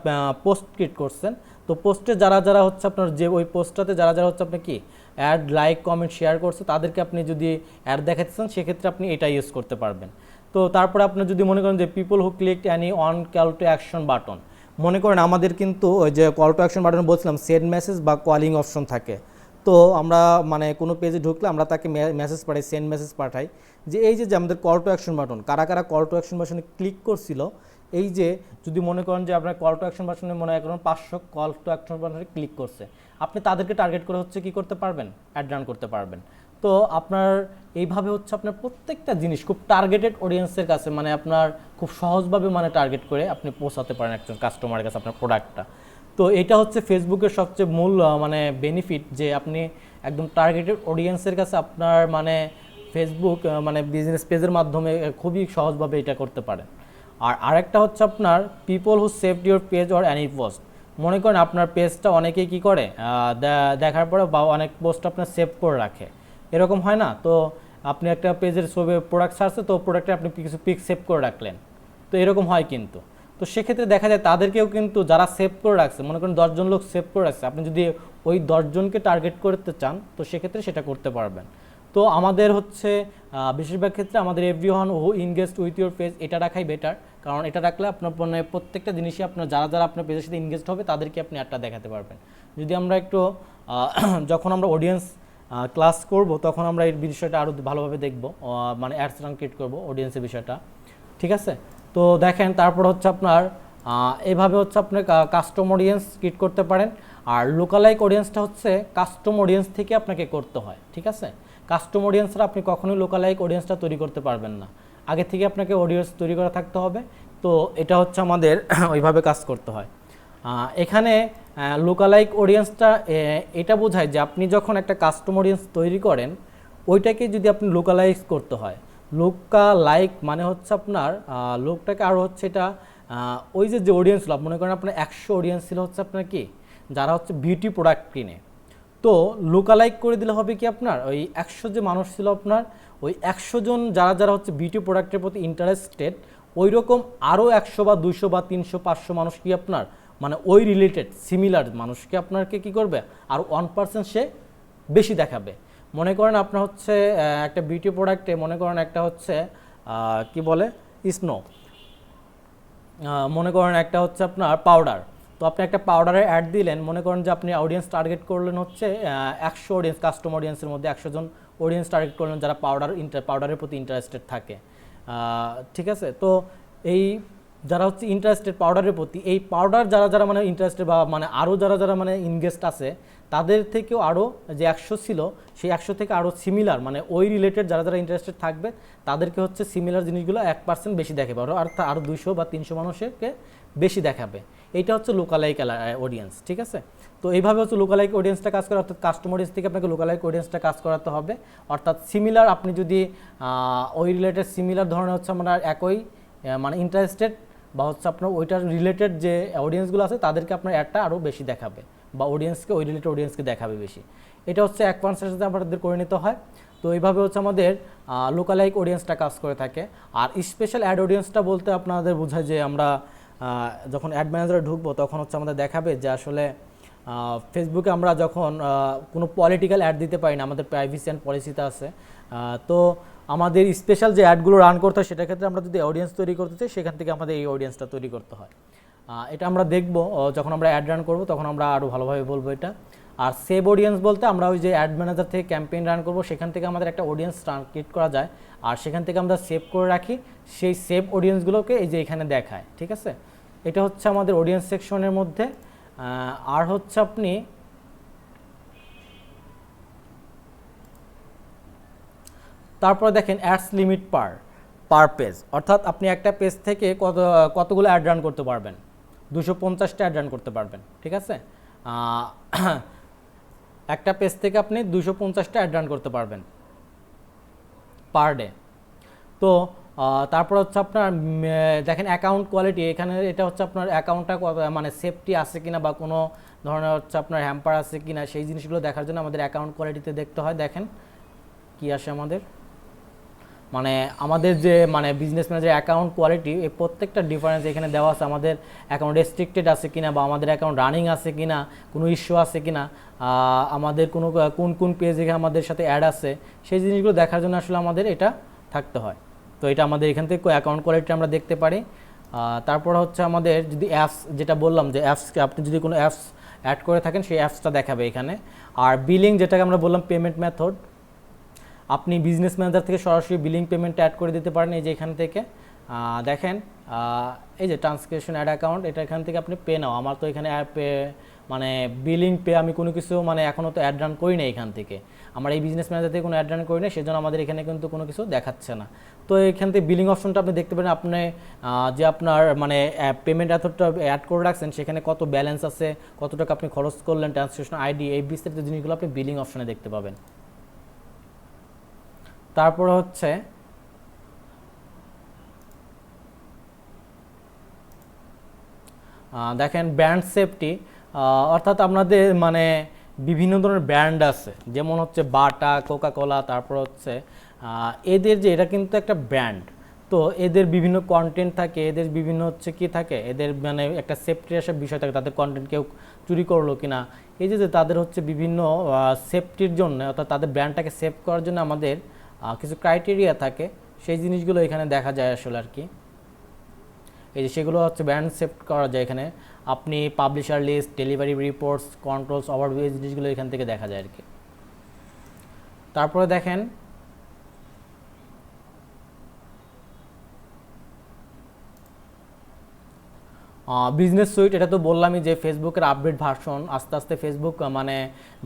A: পোস্ট ক্রিয়েট করছেন, তো পোস্টে যারা হচ্ছে আপনার যে ওই পোস্টটাতে যারা হচ্ছে আপনি কি অ্যাড লাইক কমেন্ট শেয়ার করছে, তাদেরকে আপনি যদি অ্যাড দেখাতে চান, সেক্ষেত্রে আপনি এটা ইউজ করতে পারবেন। তো তারপরে আপনি যদি মনে করেন যে people who click any on call to action button, মনে করেন আমাদের কিন্তু ওই যে কল টু অ্যাকশন বাটন বলছিলাম সেন্ড মেসেজ বা কলিং অপশন থাকে। তো আমরা মানে কোনো পেজে ঢুকলে আমরা তাকে মেসেজ পাঠাই, সেন্ড মেসেজ পাঠাই, যে এই যে আমাদের কল টু অ্যাকশন বাটন, কারা কল টু অ্যাকশন বাটনে ক্লিক করছিল, এই যে যদি মনে করেন যে আপনার কল টু অ্যাকশন বাটনে মনে করেন 500 কল টু অ্যাকশন বাটনে ক্লিক করছে, আপনি তাদেরকে টার্গেট করে হচ্ছে কি করতে পারবেন, অ্যাড রান করতে পারবেন। তো আপনার এইভাবে হচ্ছে আপনার প্রত্যেকটা জিনিস খুব টার্গেটেড অডিয়েন্সের কাছে, মানে আপনার খুব সহজভাবে মানে টার্গেট করে আপনি পৌঁছাতে পারেন একজন কাস্টমারের কাছে আপনার প্রোডাক্টটা। তো এটা হচ্ছে ফেসবুকের সবচেয়ে মূল মানে বেনিফিট, যে আপনি একদম টার্গেটেড অডিয়েন্সের কাছে আপনার মানে ফেসবুক মানে বিজনেস পেজের মাধ্যমে খুবই সহজভাবে এটা করতে পারেন। আর আরেকটা হচ্ছে আপনার people who saved your page or any post, মনে করেন আপনার পেজটা অনেকেই কি করে দেখার পরে বা অনেক পোস্ট আপনার সেভ করে রাখে, এরকম হয় না? তো আপনি একটা পেজের ছবি প্রোডাক্ট ছাড়ছে, তো প্রোডাক্টে আপনি কিছু পিক সেভ করে রাখলেন, তো এরকম হয় কিন্তু। তো সেক্ষেত্রে দেখা যায় তাদেরকেও কিন্তু যারা সেভ করে রাখছে, মনে করেন 10 জন লোক সেভ করে রাখছে, আপনি যদি ওই 10 জনকে টার্গেট করতে চান, তো সেক্ষেত্রে সেটা করতে পারবেন। তো আমাদের হচ্ছে বেশিরভাগ ক্ষেত্রে আমাদের everyone who engaged with your page এটা রাখাই বেটার, কারণ এটা রাখলে আপনার মানে প্রত্যেকটা জিনিসই আপনার যারা আপনার পেজের সাথে ইনগেজড হবে তাদেরকে আপনি একটা দেখাতে পারবেন। যদি আমরা একটু যখন আমরা অডিয়েন্স ক্লাস করব, তখন আমরা এই বিষয়টা আরও ভালোভাবে দেখব, মানে অ্যাডস রান ক্রিয়েট করবো অডিয়েন্সের বিষয়টা, ঠিক আছে। তো দেখেন তারপর হচ্ছে আপনার এইভাবে হচ্ছে আপনি কাস্টম অডিয়েন্স ক্রিয়েট করতে পারেন। আর লোকালাইক অডিয়েন্সটা হচ্ছে কাস্টম অডিয়েন্স থেকে আপনাকে করতে হয়, ঠিক আছে। কাস্টম অডিয়েন্সরা আপনি কখনোই লোকালাইক অডিয়েন্সটা তৈরি করতে পারবেন না, আগে থেকে আপনাকে অডিয়েন্স তৈরি করা থাকতে হবে। তো এটা হচ্ছে আমাদের ওইভাবে কাজ করতে হয়। এখানে লোকালাইক অডিয়েন্সটা এটা বোঝায় যে আপনি যখন একটা কাস্টম অডিয়েন্স তৈরি করেন, ওইটাকে যদি আপনি লোকালাইজ করতে হয়, লোকালাইক মানে হচ্ছে আপনার লোকটাকে আরও হচ্ছে এটা ওই যে অডিয়েন্স ছিল, মনে করেন আপনার 100 অডিয়েন্স ছিল হচ্ছে আপনার কি যারা হচ্ছে বিউটি প্রোডাক্ট কিনে, তো লোকালাইক করে দিলে হবে কি আপনার ওই 100 যে মানুষ ছিল আপনার, ওই 100 জন যারা হচ্ছে বিউটি প্রোডাক্টের প্রতি ইন্টারেস্টেড, ওই রকম আরও 100 বা 200 বা 300 500 মানুষ কি আপনার মানে ওই রিলেটেড সিমিলার মানুষকে আপনাকে কি করবে, আর 1% সে বেশি দেখাবে। মনে করেন আপনার হচ্ছে একটা বিউটি প্রোডাক্টে মনে করেন একটা হচ্ছে কি বলে স্নো, মনে করেন একটা হচ্ছে আপনার পাউডার, তো আপনি একটা পাউডারের অ্যাড দিলেন, মনে করেন যে আপনি অডিয়েন্স টার্গেট করলেন হচ্ছে 100 অডিয়েন্স, কাস্টম অডিয়েন্সের মধ্যে 100 জন অডিয়েন্স টার্গেট করলেন যারা পাউডারের প্রতি ইন্টারেস্টেড থাকে, ঠিক আছে। তো এই যারা হচ্ছে ইন্টারেস্টেড পাউডারের প্রতি, এই পাউডার যারা যারা মানে ইন্টারেস্টেড বা মানে আরও যারা যারা মানে ইনগেস্ট আছে, তাদের থেকেও আরও যে 100 ছিল সেই 100 থেকে আরও সিমিলার মানে ওই রিলেটেড যারা যারা ইন্টারেস্টেড থাকবে তাদেরকে হচ্ছে সিমিলার জিনিসগুলো 1% বেশি দেখাবে, আর আরও 200 বা 300 মানুষকে বেশি দেখাবে। এইটা হচ্ছে লোকালাইক অডিয়েন্স, ঠিক আছে। তো এইভাবে হচ্ছে লোকালাইক অডিয়েন্সটা কাজ করে, অর্থাৎ কাস্টম অডিয়েন্স থেকে আপনাকে লোকালাইক অডিয়েন্সটা কাজ করাতে হবে। অর্থাৎ সিমিলার, আপনি যদি ওই রিলেটেড সিমিলার ধরনের হচ্ছে আমরা একই মানে ইন্টারেস্টেড বা হচ্ছে আপনার ওইটার রিলেটেড যে অডিয়েন্সগুলো আছে তাদেরকে আপনার অ্যাডটা আরও বেশি দেখাবে বা অডিয়েন্সকে ওই রিলেটেড অডিয়েন্সকে দেখাবে বেশি। এটা হচ্ছে 1% সাথে আমাদের করে নিতে হয়। তো এইভাবে হচ্ছে আমাদের লোকালাইক অডিয়েন্সটা কাজ করে থাকে। আর স্পেশাল অ্যাড অডিয়েন্সটা বলতে আপনাদের বোঝায় যে আমরা যখন অ্যাড ম্যানেজারে ঢুকবো তখন হচ্ছে আমাদের দেখাবে যে আসলে ফেসবুকে আমরা যখন কোনো পলিটিক্যাল অ্যাড দিতে পারি না, আমাদের প্রাইভেসি অ্যান্ড পলিসিতে আছে। তো আমাদের স্পেশাল যে অ্যাডগুলো রান করতে হয় সেটার ক্ষেত্রে আমরা যদি অডিয়েন্স তৈরি করতে চাই, সেখান থেকে আমাদের এই অডিয়েন্সটা তৈরি করতে হয়। এটা আমরা দেখব যখন আমরা অ্যাড রান করব, তখন আমরা আরও ভালোভাবে বলবো এটা। আর সেভ অডিয়েন্স বলতে আমরা ওই যে অ্যাড ম্যানেজার থেকে ক্যাম্পেইন রান করব, সেখান থেকে আমাদের একটা অডিয়েন্স ক্রিয়েট করা যায়, আর সেখান থেকে আমরা সেভ করে রাখি, সেই সেভ অডিয়েন্সগুলোকে এই যে এখানে দেখায়, ঠিক আছে। এটা হচ্ছে আমাদের অডিয়েন্স সেকশনের মধ্যে। আর হচ্ছে আপনি তারপরে দেখেন অ্যাডস লিমিট পার পেজ, অর্থাৎ আপনি একটা পেজ থেকে কতগুলো অ্যাড রান করতে পারবেন, 250টা অ্যাড রান করতে পারবেন, ঠিক আছে। একটা পেজ থেকে আপনি 250টা অ্যাড রান করতে পারবেন পার ডে। তো তারপর হচ্ছে আপনার দেখেন অ্যাকাউন্ট কোয়ালিটি, এখানে এটা হচ্ছে আপনার অ্যাকাউন্টটা মানে সেফটি আছে কিনা বা কোনো ধরনের হচ্ছে আপনার হ্যাম্পার আছে কিনা, সেই জিনিসগুলো দেখার জন্য আমাদের অ্যাকাউন্ট কোয়ালিটিতে দেখতে হয়। দেখেন কি আসে আমাদের, মানে আমাদের যে মানে বিজনেস ম্যানেজার অ্যাকাউন্ট কোয়ালিটি, এই প্রত্যেকটা ডিফারেন্স এখানে দেওয়া আছে। আমাদের অ্যাকাউন্ট রেস্ট্রিক্টেড আছে কিনা বা আমাদের অ্যাকাউন্ট রানিং আছে কিনা, কোনো ইস্যু আছে কিনা, আমাদের কোনো কোন পেজে আমাদের সাথে অ্যাড আছে, সেই জিনিসগুলো দেখার জন্য আসলে আমাদের এটা থাকতে হয়। তো এটা আমাদের এখান থেকে অ্যাকাউন্ট কোয়ালিটি আমরা দেখতে পারি। তারপর হচ্ছে আমাদের যদি অ্যাপস, যেটা বললাম যে অ্যাপসকে আপনি যদি কোনো অ্যাপস অ্যাড করে থাকেন সেই অ্যাপসটা দেখাবে এখানে। আর বিলিং, যেটাকে আমরা বললাম পেমেন্ট মেথড, আপনি বিজনেস ম্যানেজার থেকে সরাসরি বিলিং পেমেন্ট অ্যাড করে দিতে পারেন এই যে এখান থেকে। দেখেন এই যে ট্রান্সক্রিপশন অ্যাড অ্যাকাউন্ট, এটা এখান থেকে আপনি পে নাও। আমার তো এখানে পে মানে বিলিং পে আমি কোনো কিছু মানে এখনও তো অ্যাড রান করি না এখান থেকে, আমার এই বিজনেস ম্যানেজার থেকে কোনো অ্যাড রান করি না, সেজন্য আমাদের এখানে কিন্তু কোনো কিছু দেখাচ্ছে না। তো এখান থেকে বিলিং অপশনটা আপনি দেখতে পারেন, আপনি যে আপনার মানে পেমেন্ট মেথডটা অ্যাড করে রাখছেন সেখানে কত ব্যালেন্স আছে, কত টাকা আপনি খরচ করলেন, ট্রান্সক্রিপশন আইডি, এই বিস্তারিত জিনিসগুলো আপনি বিলিং অপশনে দেখতে পাবেন। তারপর হচ্ছে দেখেন ব্র্যান্ড সেফটি, অর্থাৎ আপনাদের মানে বিভিন্ন ধরনের ব্র্যান্ড আছে, যেমন হচ্ছে বাটা, কোকাকোলা, তারপর হচ্ছে এদের যে এটা কিন্তু একটা ব্র্যান্ড, তো এদের বিভিন্ন কন্টেন্ট থাকে, এদের বিভিন্ন হচ্ছে কি থাকে, এদের মানে একটা সেফটি আসার বিষয় থাকে, তাদের কন্টেন্ট কেউ চুরি করলো কিনা, এই যে তাদের হচ্ছে বিভিন্ন সেফটির জন্য, অর্থাৎ তাদের ব্র্যান্ডটাকে সেভ করার জন্য আমাদের কিছু ক্রাইটেরিয়া থাকে, সেই জিনিসগুলো এখানে দেখা যায় আসলে আর কি। এই যে সেগুলো হচ্ছে ব্র্যান্ড সেভ করা যায় এখানে, আপনি publisher list, delivery reports, controls, overview, এই জিনিসগুলো এখান থেকে দেখা যায় আর কি। তারপরে দেখেন বিজনেস সুইট, এটা তো বললামই যে ফেসবুকের আপডেট ভার্সন, আস্তে আস্তে ফেসবুক মানে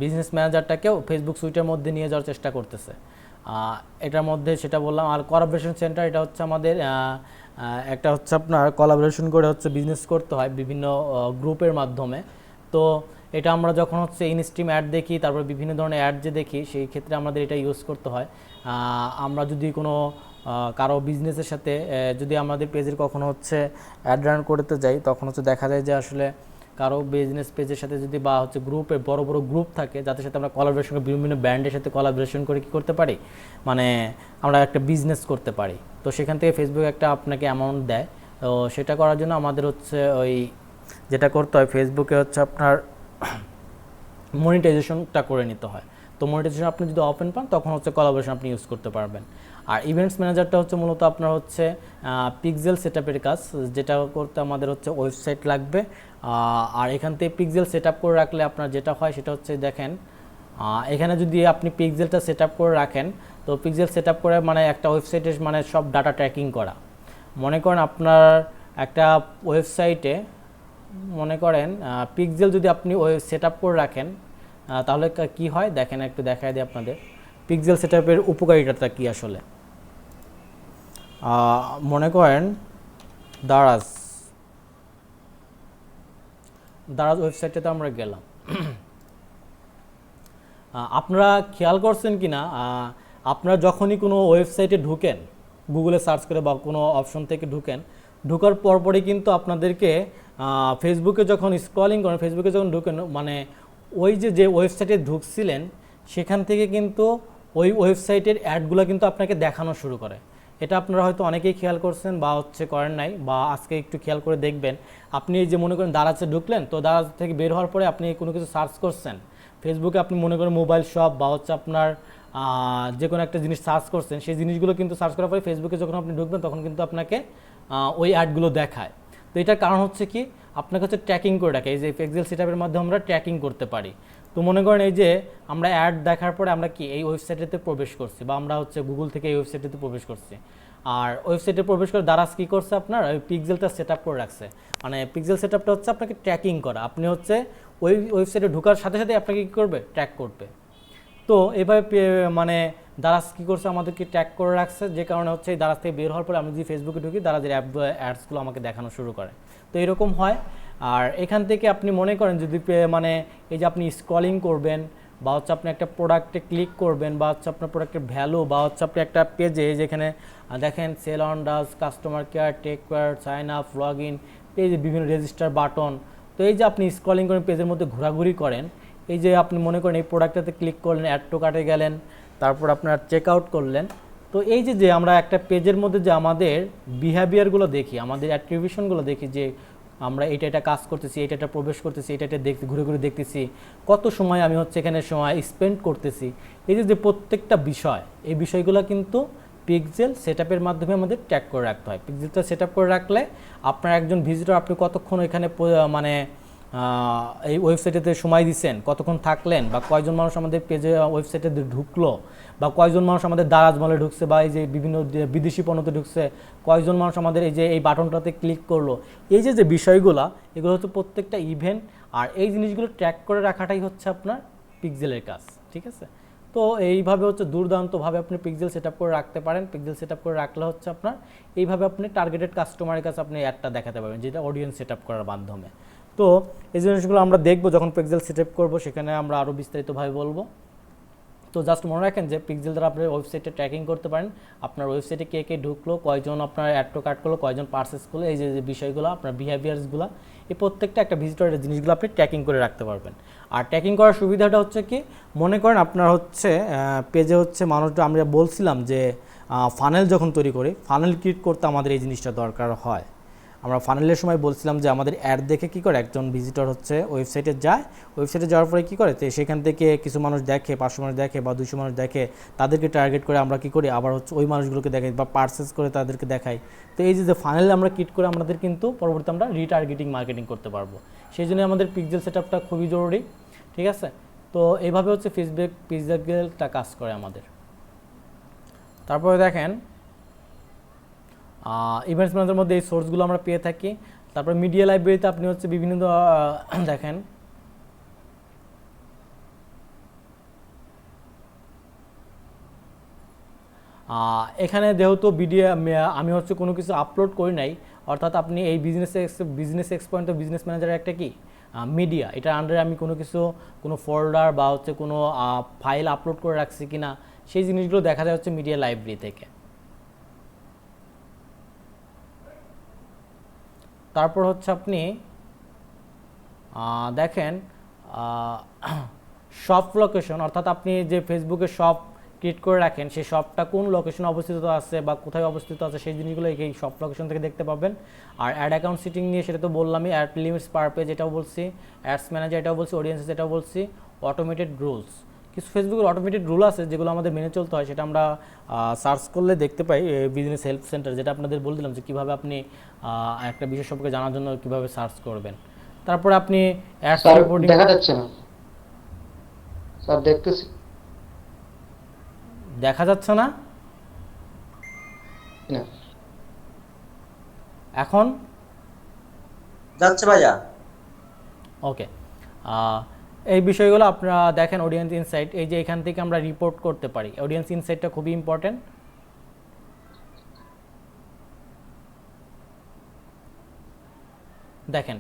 A: বিজনেস ম্যানেজারটাকেও ফেসবুক সুইটের মধ্যে নিয়ে যাওয়ার চেষ্টা করতেছে, এটার মধ্যে সেটা বললাম। আর কোলাবোরেশন সেন্টার, এটা হচ্ছে আমাদের একটা হচ্ছে আপনার কোলাবোরেশন করে হচ্ছে বিজনেস করতে হয় বিভিন্ন গ্রুপের মাধ্যমে। তো এটা আমরা যখন হচ্ছে ইনস্ট্রিম অ্যাড দেখি, তারপর বিভিন্ন ধরনের অ্যাড যে দেখি, সেই ক্ষেত্রে আমাদের এটা ইউজ করতে হয়। আমরা যদি কোনো কারো বিজনেসের সাথে যদি আমাদের পেজের কখনো হচ্ছে অ্যাড রান করতে যাই, তখন হচ্ছে দেখা যায় যে আসলে কারো বিজনেস পেজের সাথে যদি বা হচ্ছে গ্রুপে বড় বড় গ্রুপ থাকে, যাদের সাথে আমরা কোলাবোরেশন করে বিভিন্ন ব্র্যান্ডের সাথে কোলাবোরেশন করে কী করতে পারি, মানে আমরা একটা বিজনেস করতে পারি। তো সেখান থেকে ফেসবুক একটা আপনাকে অ্যামাউন্ট দেয়, তো সেটা করার জন্য আমাদের হচ্ছে ওই যেটা করতে হয়, ফেসবুকে হচ্ছে আপনার মনিটাইজেশনটা করে নিতে হয়। তো মনিটাইজেশন আপনি যদি ওপেন পান তখন হচ্ছে কোলাবোরেশন আপনি ইউজ করতে পারবেন। আর ইভেন্টস ম্যানেজারটা হচ্ছে মূলত আপনার হচ্ছে পিক্সেল সেটআপের কাজ, যেটা করতে আমাদের হচ্ছে ওয়েবসাইট লাগবে। আর এখান থেকে পিক্সেল সেটআপ করে রাখলে আপনার যেটা হয় সেটা হচ্ছে দেখেন এখানে যদি আপনি পিক্সেলটা সেটআপ করে রাখেন, তো পিক্সেল সেটআপ করে মানে একটা ওয়েবসাইটের মানে সব ডাটা ট্র্যাকিং করা। মনে করেন আপনার একটা ওয়েবসাইটে মনে করেন পিক্সেল যদি আপনি সেটআপ করে রাখেন তাহলে কি হয় দেখেন, একটু দেখাই দিই আপনাদের পিক্সেল সেটআপের উপকারিতাটা কি আসলে। মনে করেন দারাজ ওয়েবসাইটটাতে আমরা গেলাম। আপনারা খেয়াল করছেন কি না, আপনারা যখনই কোনো ওয়েবসাইটে ঢুকেন, গুগলে সার্চ করে বা কোনো অপশন থেকে ঢুকার পরপরই কিন্তু আপনাদেরকে ফেসবুকে যখন স্ক্রলিং করেন, ফেসবুকে যখন ঢুকেন মানে ওই যে ওয়েবসাইটে ঢুকছিলেন সেখান থেকে কিন্তু ওই ওয়েবসাইটের অ্যাডগুলো কিন্তু আপনাকে দেখানো শুরু করে। এটা আপনারা হয়তো অনেকেই খেয়াল করছেন বা হচ্ছে করেন নাই, বা আজকে একটু খেয়াল করে দেখবেন। আপনি যে মনে করেন দারাজে ঢুকলেন, তো দারাজ থেকে বের হওয়ার পরে আপনি কোনো কিছু সার্চ করছেন ফেসবুকে, আপনি মনে করেন মোবাইল শপ বা হচ্ছে আপনার যে কোনো একটা জিনিস সার্চ করছেন, সেই জিনিসগুলো কিন্তু সার্চ করার পরে ফেসবুকে যখন আপনি ঢুকবেন তখন কিন্তু আপনাকে ওই অ্যাডগুলো দেখায়। তো এটার কারণ হচ্ছে কি, আপনাকে হচ্ছে ট্র্যাকিং করে রাখে। এই যে পিক্সেল সেটআপের মাধ্যমে আমরা ট্র্যাকিং করতে পারি। তো মনে করেন এই যে আমরা অ্যাড দেখার পরে আমরা কি এই ওয়েবসাইটেতে প্রবেশ করছি, বা আমরা হচ্ছে গুগল থেকে এই ওয়েবসাইটেতে প্রবেশ করছি, আর ওয়েবসাইটে প্রবেশ করে দারাজ কী করছে আপনার ওই পিক্সেলটা সেটআপ করে রাখছে। মানে পিক্সেল সেটআপটা হচ্ছে আপনাকে ট্র্যাকিং করা, আপনি হচ্ছে ওই ওয়েবসাইটে ঢোকার সাথে সাথে আপনাকে কী করবে, ট্র্যাক করবে। তো এভাবে মানে দারাজ কী করছে, আমাদেরকে ট্র্যাক করে রাখছে, যে কারণে হচ্ছে এই দারাজ থেকে বের হওয়ার পরে আমি যদি ফেসবুকে ঢুকি দারাজের অ্যাডসগুলো আমাকে দেখানো শুরু করে। তো এরকম হয়। আর এখান থেকে আপনি মনে করেন যদি মানে এই যে আপনি স্ক্রলিং করবেন বা হচ্ছে আপনি একটা প্রোডাক্টে ক্লিক করবেন, বা হচ্ছে আপনার প্রোডাক্টের ভ্যালু, বা হচ্ছে আপনি একটা পেজে যেখানে দেখেন সেল অন ডাজ, customer care, take care, sign up, log in, এই যে বিভিন্ন রেজিস্টার বাটন। তো এই যে আপনি স্ক্রলিং করেন পেজের মধ্যে ঘোরাঘুরি করেন, এই যে আপনি মনে করেন এই প্রোডাক্টটাতে ক্লিক করলেন, অ্যাড টু কার্টে গেলেন, তারপর আপনার চেক আউট করলেন। তো এই যে আমরা একটা পেজের মধ্যে যে আমাদের বিহেভিয়ারগুলো দেখি, আমাদের অ্যাট্রিবিউশনগুলো দেখি, যে আমরা এটা কাজ করতেছি, এটা প্রবেশ করতেছি, এটা দেখতে ঘুরে ঘুরে দেখতেছি, কত সময় আমি হচ্ছে এখানে সময় স্পেন্ড করতেছি, এই যে প্রত্যেকটা বিষয়, এই বিষয়গুলো কিন্তু পিক্সেল সেটআপের মাধ্যমে আমাদের ট্র্যাক করে রাখতে হয়। পিক্সেলটা সেটআপ করে রাখলে আপনার একজন ভিজিটর আপনি কতক্ষণ এখানে মানে এই ওয়েবসাইটেতে সময় দিচ্ছেন, কতক্ষণ থাকলেন, বা কয়জন মানুষ আমাদের পেজে ওয়েবসাইটে ঢুকলো, বা কয়জন মানুষ আমাদের দারাজ মলে ঢুকছে, বা এই যে বিভিন্ন বিদেশি পণ্যতে ঢুকছে, কয়জন মানুষ আমাদের এই যে এই বাটনটাতে ক্লিক করলো, এই যে বিষয়গুলো, এগুলো হচ্ছে প্রত্যেকটা ইভেন্ট। আর এই জিনিসগুলো ট্র্যাক করে রাখাটাই হচ্ছে আপনার পিক্সেলের কাজ, ঠিক আছে। তো এইভাবে হচ্ছে দুর্দান্তভাবে আপনি পিক্সেল সেটআপ করে রাখতে পারেন। পিক্সেল সেটআপ করে রাখলে হচ্ছে আপনার এইভাবে আপনি টার্গেটেড কাস্টমারের কাছে আপনি অ্যাডটা দেখাতে পারবেন, যেটা অডিয়েন্স সেটআপ করার মাধ্যমে। তো এই জিনিসগুলো আমরা দেখবো যখন পিক্সেল সেটআপ করবো, সেখানে আমরা আরও বিস্তারিতভাবে বলবো। তো জাস্ট মনে রাখেন যে পিক্সেল দ্বারা আপনি ওয়েবসাইটে ট্র্যাকিং করতে পারেন, আপনার ওয়েবসাইটে কে ঢুকলো, কয়জন আপনার অ্যাড টু কার্ট করলো, কয়জন পারচেস করলো, এই যে বিষয়গুলো আপনার বিহেভিয়ার্সগুলো, এই প্রত্যেকটা একটা ভিজিটরের জিনিসগুলো আপনি ট্র্যাকিং করে রাখতে পারবেন। আর ট্র্যাকিং করার সুবিধাটা হচ্ছে কি, মনে করেন আপনার হচ্ছে পেজে হচ্ছে মানুষটা, আমরা বলছিলাম যে ফানেল যখন তৈরি করি, ফানেল ক্রিয়েট করতে আমাদের এই জিনিসটা দরকার হয়। আমরা ফানেলের সময় বলছিলাম যে আমাদের অ্যাড দেখে কী করে একজন ভিজিটর হচ্ছে ওয়েবসাইটে যায়, ওয়েবসাইটে যাওয়ার পরে কী করে, তো সেখান থেকে কিছু মানুষ দেখে, 500 মানুষ দেখে বা 200 মানুষ দেখে, তাদেরকে টার্গেট করে আমরা কী করি, আবার হচ্ছে ওই মানুষগুলোকে দেখাই বা পারচেস করে তাদেরকে দেখাই। তো এই যে ফানেল আমরা ক্রিয়েট করে আমাদের কিন্তু পরবর্তীতে আমরা রিটার্গেটিং মার্কেটিং করতে পারবো। সেই জন্য আমাদের পিক্সেল সেটআপটা খুবই জরুরি, ঠিক আছে। তো এইভাবে হচ্ছে পিক্সেলটা কাজ করে আমাদের। তারপরে দেখেন ইভেন্টস ম্যানেজারের মধ্যে এই সোর্সগুলো আমরা পেয়ে থাকি। তারপর মিডিয়া লাইব্রেরিতে আপনি হচ্ছে বিভিন্ন দেখেন এখানে যেহেতু ভিডিও আমি হচ্ছে কোনো কিছু আপলোড করি নাই, অর্থাৎ আপনি এই বিজনেস এক্সপয়েন্ট তো বিজনেস ম্যানেজারের একটা কি মিডিয়া, এটার আন্ডারে আমি কোনো ফোল্ডার বা হচ্ছে কোনো ফাইল আপলোড করে রাখছি কিনা, সেই জিনিসগুলো দেখা যায় হচ্ছে মিডিয়া লাইব্রেরি থেকে। তারপর হচ্ছে আপনি দেখেন শপ লোকেশন, অর্থাৎ আপনি যে ফেসবুকে শপ ক্রিয়েট করে রাখেন, সেই শপটা কোন লোকেশনে অবস্থিত আছে বা কোথায় অবস্থিত আছে, সেই জিনিসগুলো এই শপ লোকেশন থেকে দেখতে পাবেন। আর অ্যাড অ্যাকাউন্ট সেটিং নিয়ে সেটা তো বললামই, অ্যাড লিমিটস পার পেজ এটাও বলছি, অ্যাডস ম্যানেজার এটাও বলছি, অডিয়েন্সেস এটাও বলছি, অটোমেটেড রুলস। কিছু ফেসবুকের অটোমেটেড রুল আছে যেগুলো আমাদের মেনে চলতে হয়, সেটা আমরা সার্চ করলে দেখতে পাই বিজনেস হেল্প সেন্টার, যেটা আপনাদের বলে দিলাম যে কীভাবে আপনি একটা বিষয় সম্পর্কে জানার জন্য কীভাবে সার্চ করবেন। তারপরে আপনি অ্যাডস
E: স্যার
A: রিপোর্টিং
E: দেখা যাচ্ছে না, স্যার দেখতেছি
A: দেখা যাচ্ছে না
E: না।
A: এখন।
D: যাচ্ছে ভাইয়া।
A: ওকে, এই বিষয়গুলো আপনারা দেখেন অডিয়েন্স ইনসাইট, এই যে এখান থেকে আমরা রিপোর্ট করতে পারি। অডিয়েন্স ইনসাইটটা খুবই ইম্পর্টেন্ট। দেখেন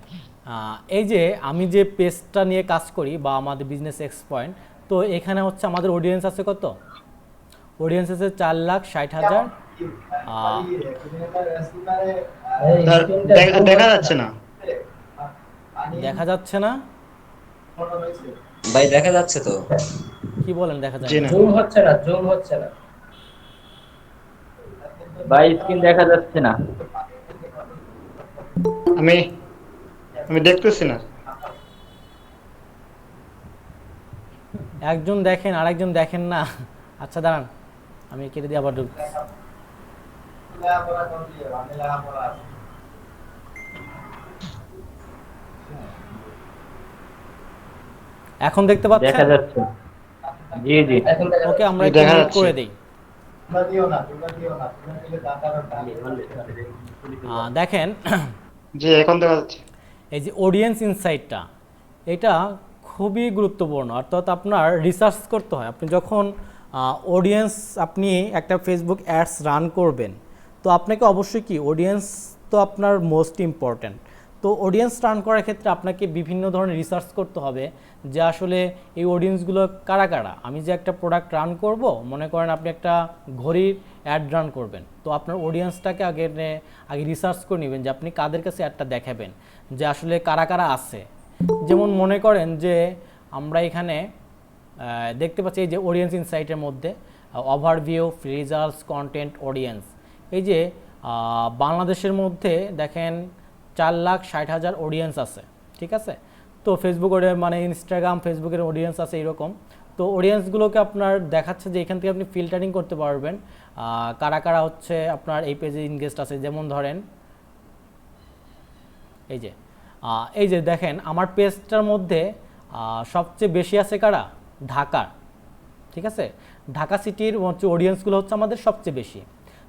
A: এই যে আমি যে পেজটা নিয়ে কাজ করি বা আমাদের বিজনেস এক্স পয়েন্ট, তো এখানে হচ্ছে আমাদের অডিয়েন্স আছে কত? অডিয়েন্স আছে 4,60,000।
E: দেখা যাচ্ছে না
A: দেখা যাচ্ছে না?
F: ভাই দেখা যাচ্ছে তো।
A: কি বলেন দেখা যায়
E: জি
A: না?
E: না,
G: জুম হচ্ছে না, জুম হচ্ছে না।
F: ভাই স্ক্রিন দেখা যাচ্ছে না।
E: আমি আমি দেখতেছি না।
A: একজন দেখেন আর একজন দেখেন না। আচ্ছা দাঁড়ান, আমি কেটে দিয়ে আবার ঢুকছি। এখন দেখতে
F: দেখা
A: পাচ্ছেন?
F: যাচ্ছে। জি জি।
G: এখন দেখা
A: ওকে, আমরা
E: জি,
A: একটু
E: দেখা
A: মিউট
E: যাচ্ছে।
A: করে দেই। দেখেন
E: জি এখন দেখা যাচ্ছে।
A: এই যে অডিয়েন্স ইনসাইটটা, এটা খুবই গুরুত্বপূর্ণ। অর্থাৎ আপনার রিসার্চ করতে হয়। আপনি যখন অডিয়েন্স, আপনি একটা ফেসবুক অ্যাডস রান করবেন, তো আপনাকে অবশ্যই কি অডিয়েন্স তো আপনার মোস্ট ইম্পর্ট্যান্ট। তো অডিয়েন্স রান করার ক্ষেত্রে আপনাকে বিভিন্ন ধরনের রিসার্চ করতে হবে যে আসলে এই অডিয়েন্সগুলো কারা কারা। আমি যে একটা প্রোডাক্ট রান করব, মনে করেন আপনি একটা ঘড়ির অ্যাড রান করবেন, তো আপনার অডিয়েন্সটাকে আগে রিসার্চ করে নেবেন যে আপনি কাদের কাছে অ্যাডটা দেখাবেন, যে আসলে কারা কারা আছে। যেমন মনে করেন যে আমরা এখানে দেখতে পাচ্ছি এই যে অডিয়েন্স ইনসাইটের মধ্যে ওভারভিউ, রেজাল্টস, কন্টেন্ট, অডিয়েন্স। এই যে বাংলাদেশের মধ্যে দেখেন 4,60,000 অডিয়েন্স আছে, ঠিক আছে। তো ফেসবুক মানে ইনস্টাগ্রাম, ফেসবুকের অডিয়েন্স আছে এরকম। তো অডিয়েন্সগুলোকে আপনার দেখাচ্ছে যে এখান থেকে আপনি ফিল্টারিং করতে পারবেন কারা কারা হচ্ছে আপনার এই পেজে ইনগেজড আছে। যেমন ধরেন এই যে দেখেন আমার পেজটার মধ্যে সবচেয়ে বেশি আছে কারা? ঢাকার, ঠিক আছে। ঢাকা সিটির হচ্ছে অডিয়েন্সগুলো হচ্ছে আমাদের সবচেয়ে বেশি।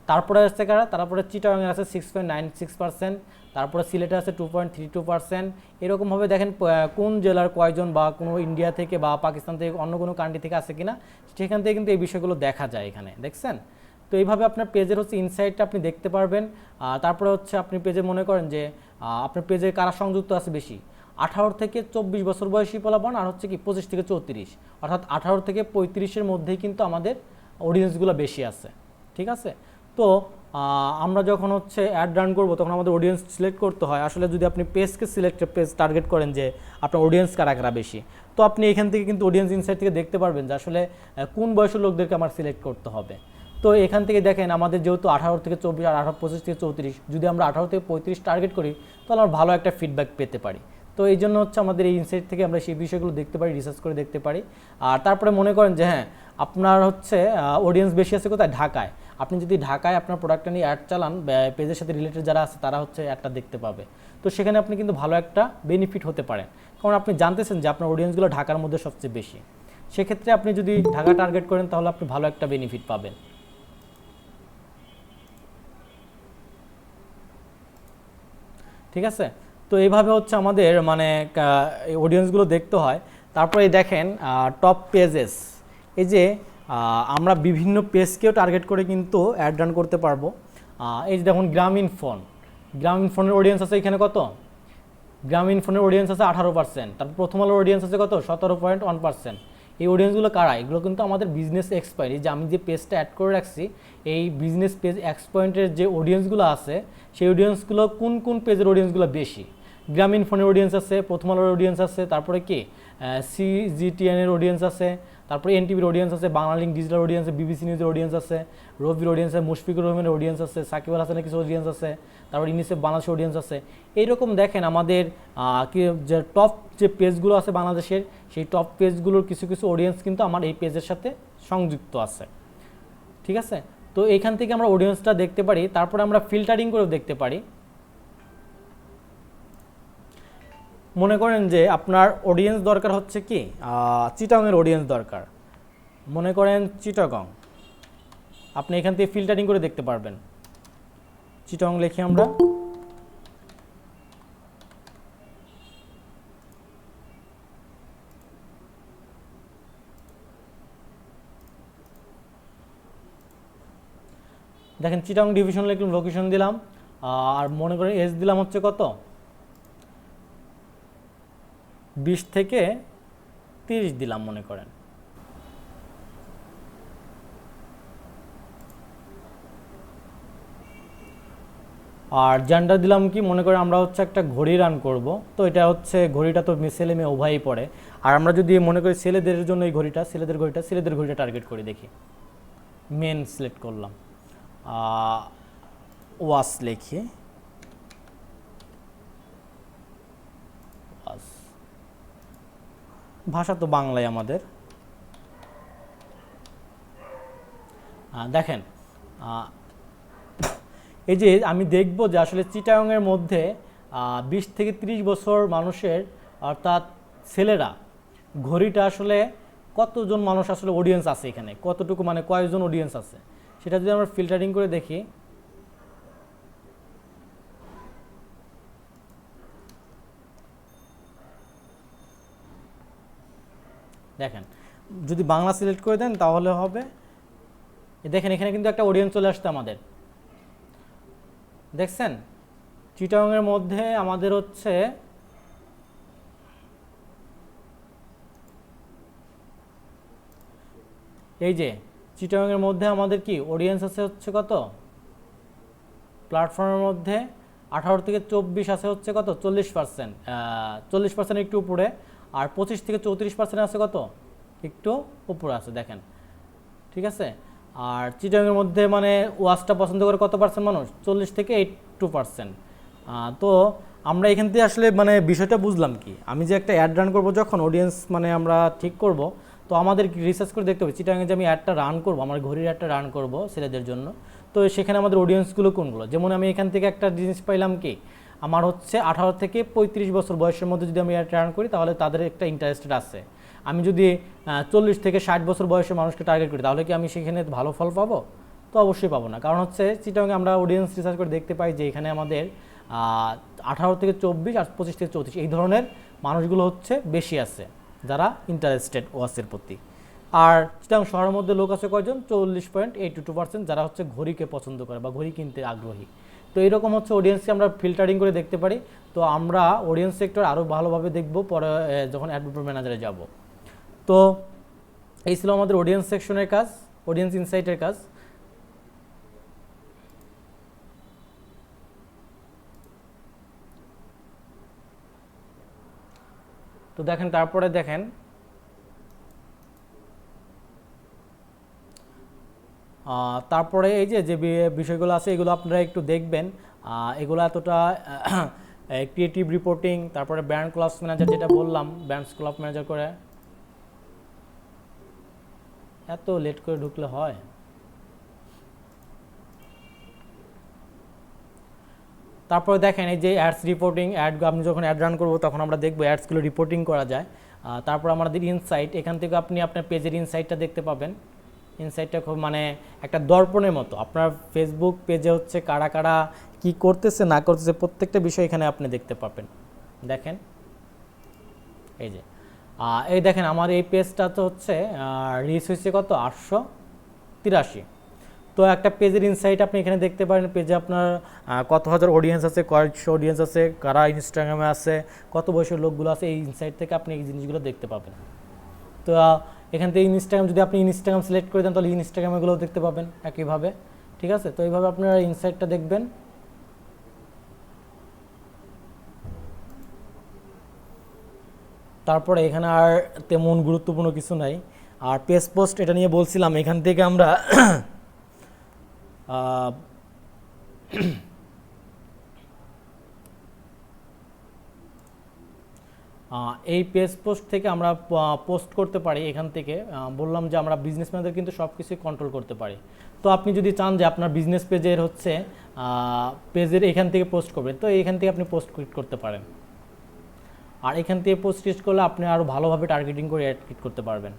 A: তারপরে আছে কারা? তারপরে চিটাগাংয়ের আছে 6.96%, তারপরে সিলেটে আছে 2.32%। এরকমভাবে দেখেন কোন জেলার কয়জন বা কোনো ইন্ডিয়া থেকে বা পাকিস্তান থেকে অন্য কোনো কান্ট্রি থেকে আছে কিনা, সেখান থেকে কিন্তু এই বিষয়গুলো দেখা যায় এখানে, দেখছেন। তো এইভাবে আপনার পেজের হচ্ছে ইনসাইটটা আপনি দেখতে পারবেন। তারপরে হচ্ছে আপনি পেজে মনে করেন যে আপনার পেজে কারা সংযুক্ত আছে বেশি, 18 থেকে 24 বছর বয়সী পোলাপান, আর হচ্ছে কি 25 থেকে 34, অর্থাৎ 18 থেকে 35-এর মধ্যেই কিন্তু আমাদের অডিয়েন্সগুলো বেশি আছে, ঠিক আছে। তো আমরা যখন হচ্ছে অ্যাড রান করব তখন আমাদের অডিয়েন্স সিলেক্ট করতে হয়। আসলে যদি আপনি পেজ টার্গেট করেন যে আপনার অডিয়েন্স কারা কারা বেশি, তো আপনি এখান থেকে কিন্তু অডিয়েন্স ইনসাইট থেকে দেখতে পারবেন যে আসলে কোন বয়সের লোকদেরকে আমার সিলেক্ট করতে হবে। তো এখান থেকে দেখেন আমাদের যেহেতু 18 থেকে 24 আর 25 থেকে 34, যদি আমরা 18 থেকে 35 টার্গেট করি তাহলে আমরা ভালো একটা ফিডব্যাক পেতে পারি। তো এই জন্য হচ্ছে আমাদের এই ইনসাইট থেকে আমরা সেই বিষয়গুলো দেখতে পারি, রিসার্চ করে দেখতে পারি। আর তারপরে মনে করেন যে হ্যাঁ আপনার হচ্ছে অডিয়েন্স বেশি আছে কোথায়? ঢাকায়। আপনি যদি ঢাকায় আপনার প্রোডাক্টটা নিয়ে অ্যাড চালান, পেজের সাথে রিলেটেড যারা আছে তারা হচ্ছে অ্যাডটা দেখতে পাবে। তো সেখানে আপনি কিন্তু ভালো একটা বেনিফিট হতে পারেন, কারণ আপনি জানতেছেন যে আপনার অডিয়েন্সগুলো ঢাকার মধ্যে সবচেয়ে বেশি। সেক্ষেত্রে আপনি যদি ঢাকা টার্গেট করেন তাহলে আপনি ভালো একটা বেনিফিট পাবেন, ঠিক আছে। তো এইভাবে হচ্ছে আমাদের মানে অডিয়েন্সগুলো দেখতে হয়। তারপরে দেখেন টপ পেজেস, এই যে আমরা বিভিন্ন পেজকেও টার্গেট করে কিন্তু অ্যাড রান করতে পারবো। এই যে দেখুন গ্রামীণ ফোনের অডিয়েন্স আছে এখানে কত? গ্রামীণ ফোনের অডিয়েন্স আছে 18%। তারপর প্রথম আলোর অডিয়েন্স আছে কত? 17.1%। এই অডিয়েন্সগুলো কারা? এগুলো কিন্তু আমাদের বিজনেস এক্সপায়ার। এই যে আমি যে পেজটা অ্যাড করে রাখছি, এই বিজনেস পেজ এক্সপয়েন্টের যে অডিয়েন্সগুলো আছে, সেই অডিয়েন্সগুলো কোন কোন পেজের অডিয়েন্সগুলো বেশি? গ্রামীণ ফোনের অডিয়েন্স আছে, প্রথম আলোর অডিয়েন্স আছে, তারপরে কি CGTN এর অডিয়েন্স আছে, তারপরে এনটিভির অডিয়েন্স আছে, বাংলালিংক ডিজিটাল অডিয়েন্স আছে, বিবিসি নিউজের অডিয়েন্স আছে, রবির অডিয়েন্স আছে, মুশফিকুর রহমানের অডিয়েন্স আছে, সাকিব আল হাসানের কিছু অডিয়েন্স আছে, তারপর ইউনিসেফ বাংলাদেশের অডিয়েন্স আছে। এইরকম দেখেন আমাদের কি যে টপ যে পেজগুলো আছে বাংলাদেশের, সেই টপ পেজগুলোর কিছু কিছু অডিয়েন্স কিন্তু আমার এই পেজের সাথে সংযুক্ত আছে, ঠিক আছে। তো এইখান থেকে আমরা অডিয়েন্সটা দেখতে পারি, তারপরে আমরা ফিল্টারিং করেও দেখতে পারি। মনে করেন যে আপনার অডিয়েন্স দরকার হচ্ছে কি চিটাগংয়ের অডিয়েন্স দরকার, মনে করেন চিটাগং, আপনি এখান থেকে ফিল্টারিং করে দেখতে পারবেন। চিটাগং লিখি আমরা, দেখেন চিটাগং ডিভিশন লিখলাম, লোকেশন দিলাম, আর মনে করেন এজ দিলাম হচ্ছে কত 20 থেকে 30 দিলাম মনে করেন। আর জেন্ডার দিলাম কি, মনে করেন আমরা হচ্ছে একটা ঘড়ি রান করব, তো এটা হচ্ছে ঘড়িটা তো ছেলে মেয়ে উভয়ই পড়ে। আর আমরা যদি মনে করি ছেলেদের জন্য এই ঘড়িটা, ছেলেদের ঘড়িটা টার্গেট করে দেখি, মেন সিলেক্ট করলাম, ওয়াস লিখি, ভাষা তো বাংলায় আমাদের। দেখেন এই যে আমি দেখব যে আসলে চিটাগংয়ের মধ্যে 20 থেকে 30 বছর মানুষের, অর্থাৎ ছেলেরা, ঘড়িটা আসলে কতজন মানুষ আসলে অডিয়েন্স আছে এখানে, কতটুকু মানে কয়জন অডিয়েন্স আছে, সেটা যদি আমরা ফিল্টারিং করে দেখি, দেখেন যদি বাংলা সিলেক্ট করে দেন তাহলে হবে, দেখেন এখানে কিন্তু একটা অডিয়েন্স চলে আসছে আমাদের, দেখছেন চিটাগংয়ের মধ্যে আমাদের হচ্ছে এই যে চিটাগংয়ের মধ্যে আমাদের কি অডিয়েন্স আছে হচ্ছে কত, প্ল্যাটফর্মের মধ্যে 18 থেকে 24 আছে হচ্ছে কত 40%, 40% একটু উপরে, আর 25 থেকে 34% আছে কত একটু উপরে আছে, দেখেন ঠিক আছে। আর চিটাগংয়ের মধ্যে মানে ওয়াচটা পছন্দ করে কত পার্সেন্ট মানুষ, 40 থেকে 82%। তো আমরা এখান থেকে আসলে মানে বিষয়টা বুঝলাম কি, আমি যে একটা অ্যাড রান করব যখন অডিয়েন্স মানে আমরা ঠিক করব, তো আমাদের রিসার্চ করে দেখতে হবে চিটাগংয়ে যে আমি অ্যাডটা রান করব, আমার ঘড়ির অ্যাডটা রান করব ছেলেদের জন্য, তো সেখানে আমাদের অডিয়েন্সগুলো কোনগুলো। যেমন আমি এখান থেকে একটা জিনিস পাইলাম কি, আমার হচ্ছে 18 থেকে 35 বছর বয়সের মধ্যে যদি আমি অ্যাড রান করি তাহলে তাদের একটা ইন্টারেস্টেড আছে। আমি যদি 40 থেকে 60 বছর বয়সের মানুষকে টার্গেট করি তাহলে কি আমি সেখানে ভালো ফল পাবো? তো অবশ্যই পাবো না, কারণ হচ্ছে চিটাগংয়ে আমরা অডিয়েন্স রিসার্চ করে দেখতে পাই যে এখানে আমাদের 18 থেকে 24 আর 25 থেকে 34 এই ধরনের মানুষগুলো হচ্ছে বেশি আছে যারা ইন্টারেস্টেড ওয়াচের প্রতি। আর চিটাগং শহরের মধ্যে লোক আছে কয়জন, 40.82% যারা হচ্ছে ঘড়িকে পছন্দ করে বা ঘড়ি কিনতে আগ্রহী। তো এইরকম হচ্ছে অডিয়েন্সকে আমরা ফিল্টারিং করে দেখতে পারি। তো আমরা অডিয়েন্স সেক্টর আরও ভালোভাবে দেখব পরে যখন অ্যাডভার্টাইজ ম্যানেজারে যাব। তো এই ছিল আমাদের অডিয়েন্স সেকশনের কাজ, অডিয়েন্স ইনসাইটের কাজ। তো দেখেন তারপরে দেখেন তারপরে এই যে যে বিষয়গুলো আছে এগুলো আপনারা একটু দেখবেন, এগুলো এতটা ক্রিয়েটিভ রিপোর্টিং, তারপরে ব্র্যান্ড ক্লাস ম্যানেজার যেটা বললাম, ব্র্যান্ড ক্লাব ম্যানেজার করে এত লেট করে ঢুকলে হয়। তারপরে দেখেন এই যে অ্যাডস রিপোর্টিং, আমি যখন অ্যাড রান করবো তখন আমরা দেখবো অ্যাডসগুলো রিপোর্টিং করা যায়। তারপর আমাদের ইনসাইট, এখান থেকে আপনি আপনার পেজের ইনসাইটটা দেখতে পাবেন। ইনসাইটটা খুব মানে একটা দর্পণের মতো, আপনার ফেসবুক পেজে হচ্ছে কারা কারা কি করতেছে না করতেছে প্রত্যেকটা বিষয় এখানে আপনি দেখতে পাবেন। দেখেন এই যে এই দেখেন আমার এই পেজটা তো হচ্ছে রিচ হয়েছে কত 883। তো একটা পেজের ইনসাইট আপনি এখানে দেখতে পারেন, পেজে আপনার কত হাজার অডিয়েন্স আছে, কয়েকশো অডিয়েন্স আছে, কারা ইনস্টাগ্রামে আছে, কত বয়সের লোকগুলো আছে, এই ইনসাইট থেকে আপনি এই জিনিসগুলো দেখতে পাবেন। তো এখান থেকে ইনস্টাগ্রাম যদি আপনি ইনস্টাগ্রাম সিলেক্ট করে দেন তাহলে ইনস্টাগ্রামগুলোও দেখতে পাবেন একইভাবে, ঠিক আছে। তো এইভাবে আপনারা ইনসাইটটা দেখবেন। তারপরে এখানে আর তেমন গুরুত্বপূর্ণ কিছু নাই, আর পেজ পোস্ট এটা নিয়ে বলছিলাম, এখান থেকে আমরা আহ, এই পেজ পোস্ট থেকে আমরা পোস্ট করতে পারি। এখান থেকে বললাম যে আমরা বিজনেস ম্যানেজার কিন্তু সব কিছুই কন্ট্রোল করতে পারি। তো আপনি যদি চান যে আপনার বিজনেস পেজের হচ্ছে পেজের এখান থেকে পোস্ট করবেন, তো এখান থেকে আপনি পোস্ট করতে পারেন। আর এখান থেকে পোস্ট ক্রিয়েট করলে আপনি আরও ভালোভাবে টার্গেটিং করে অ্যাড করতে পারবেন।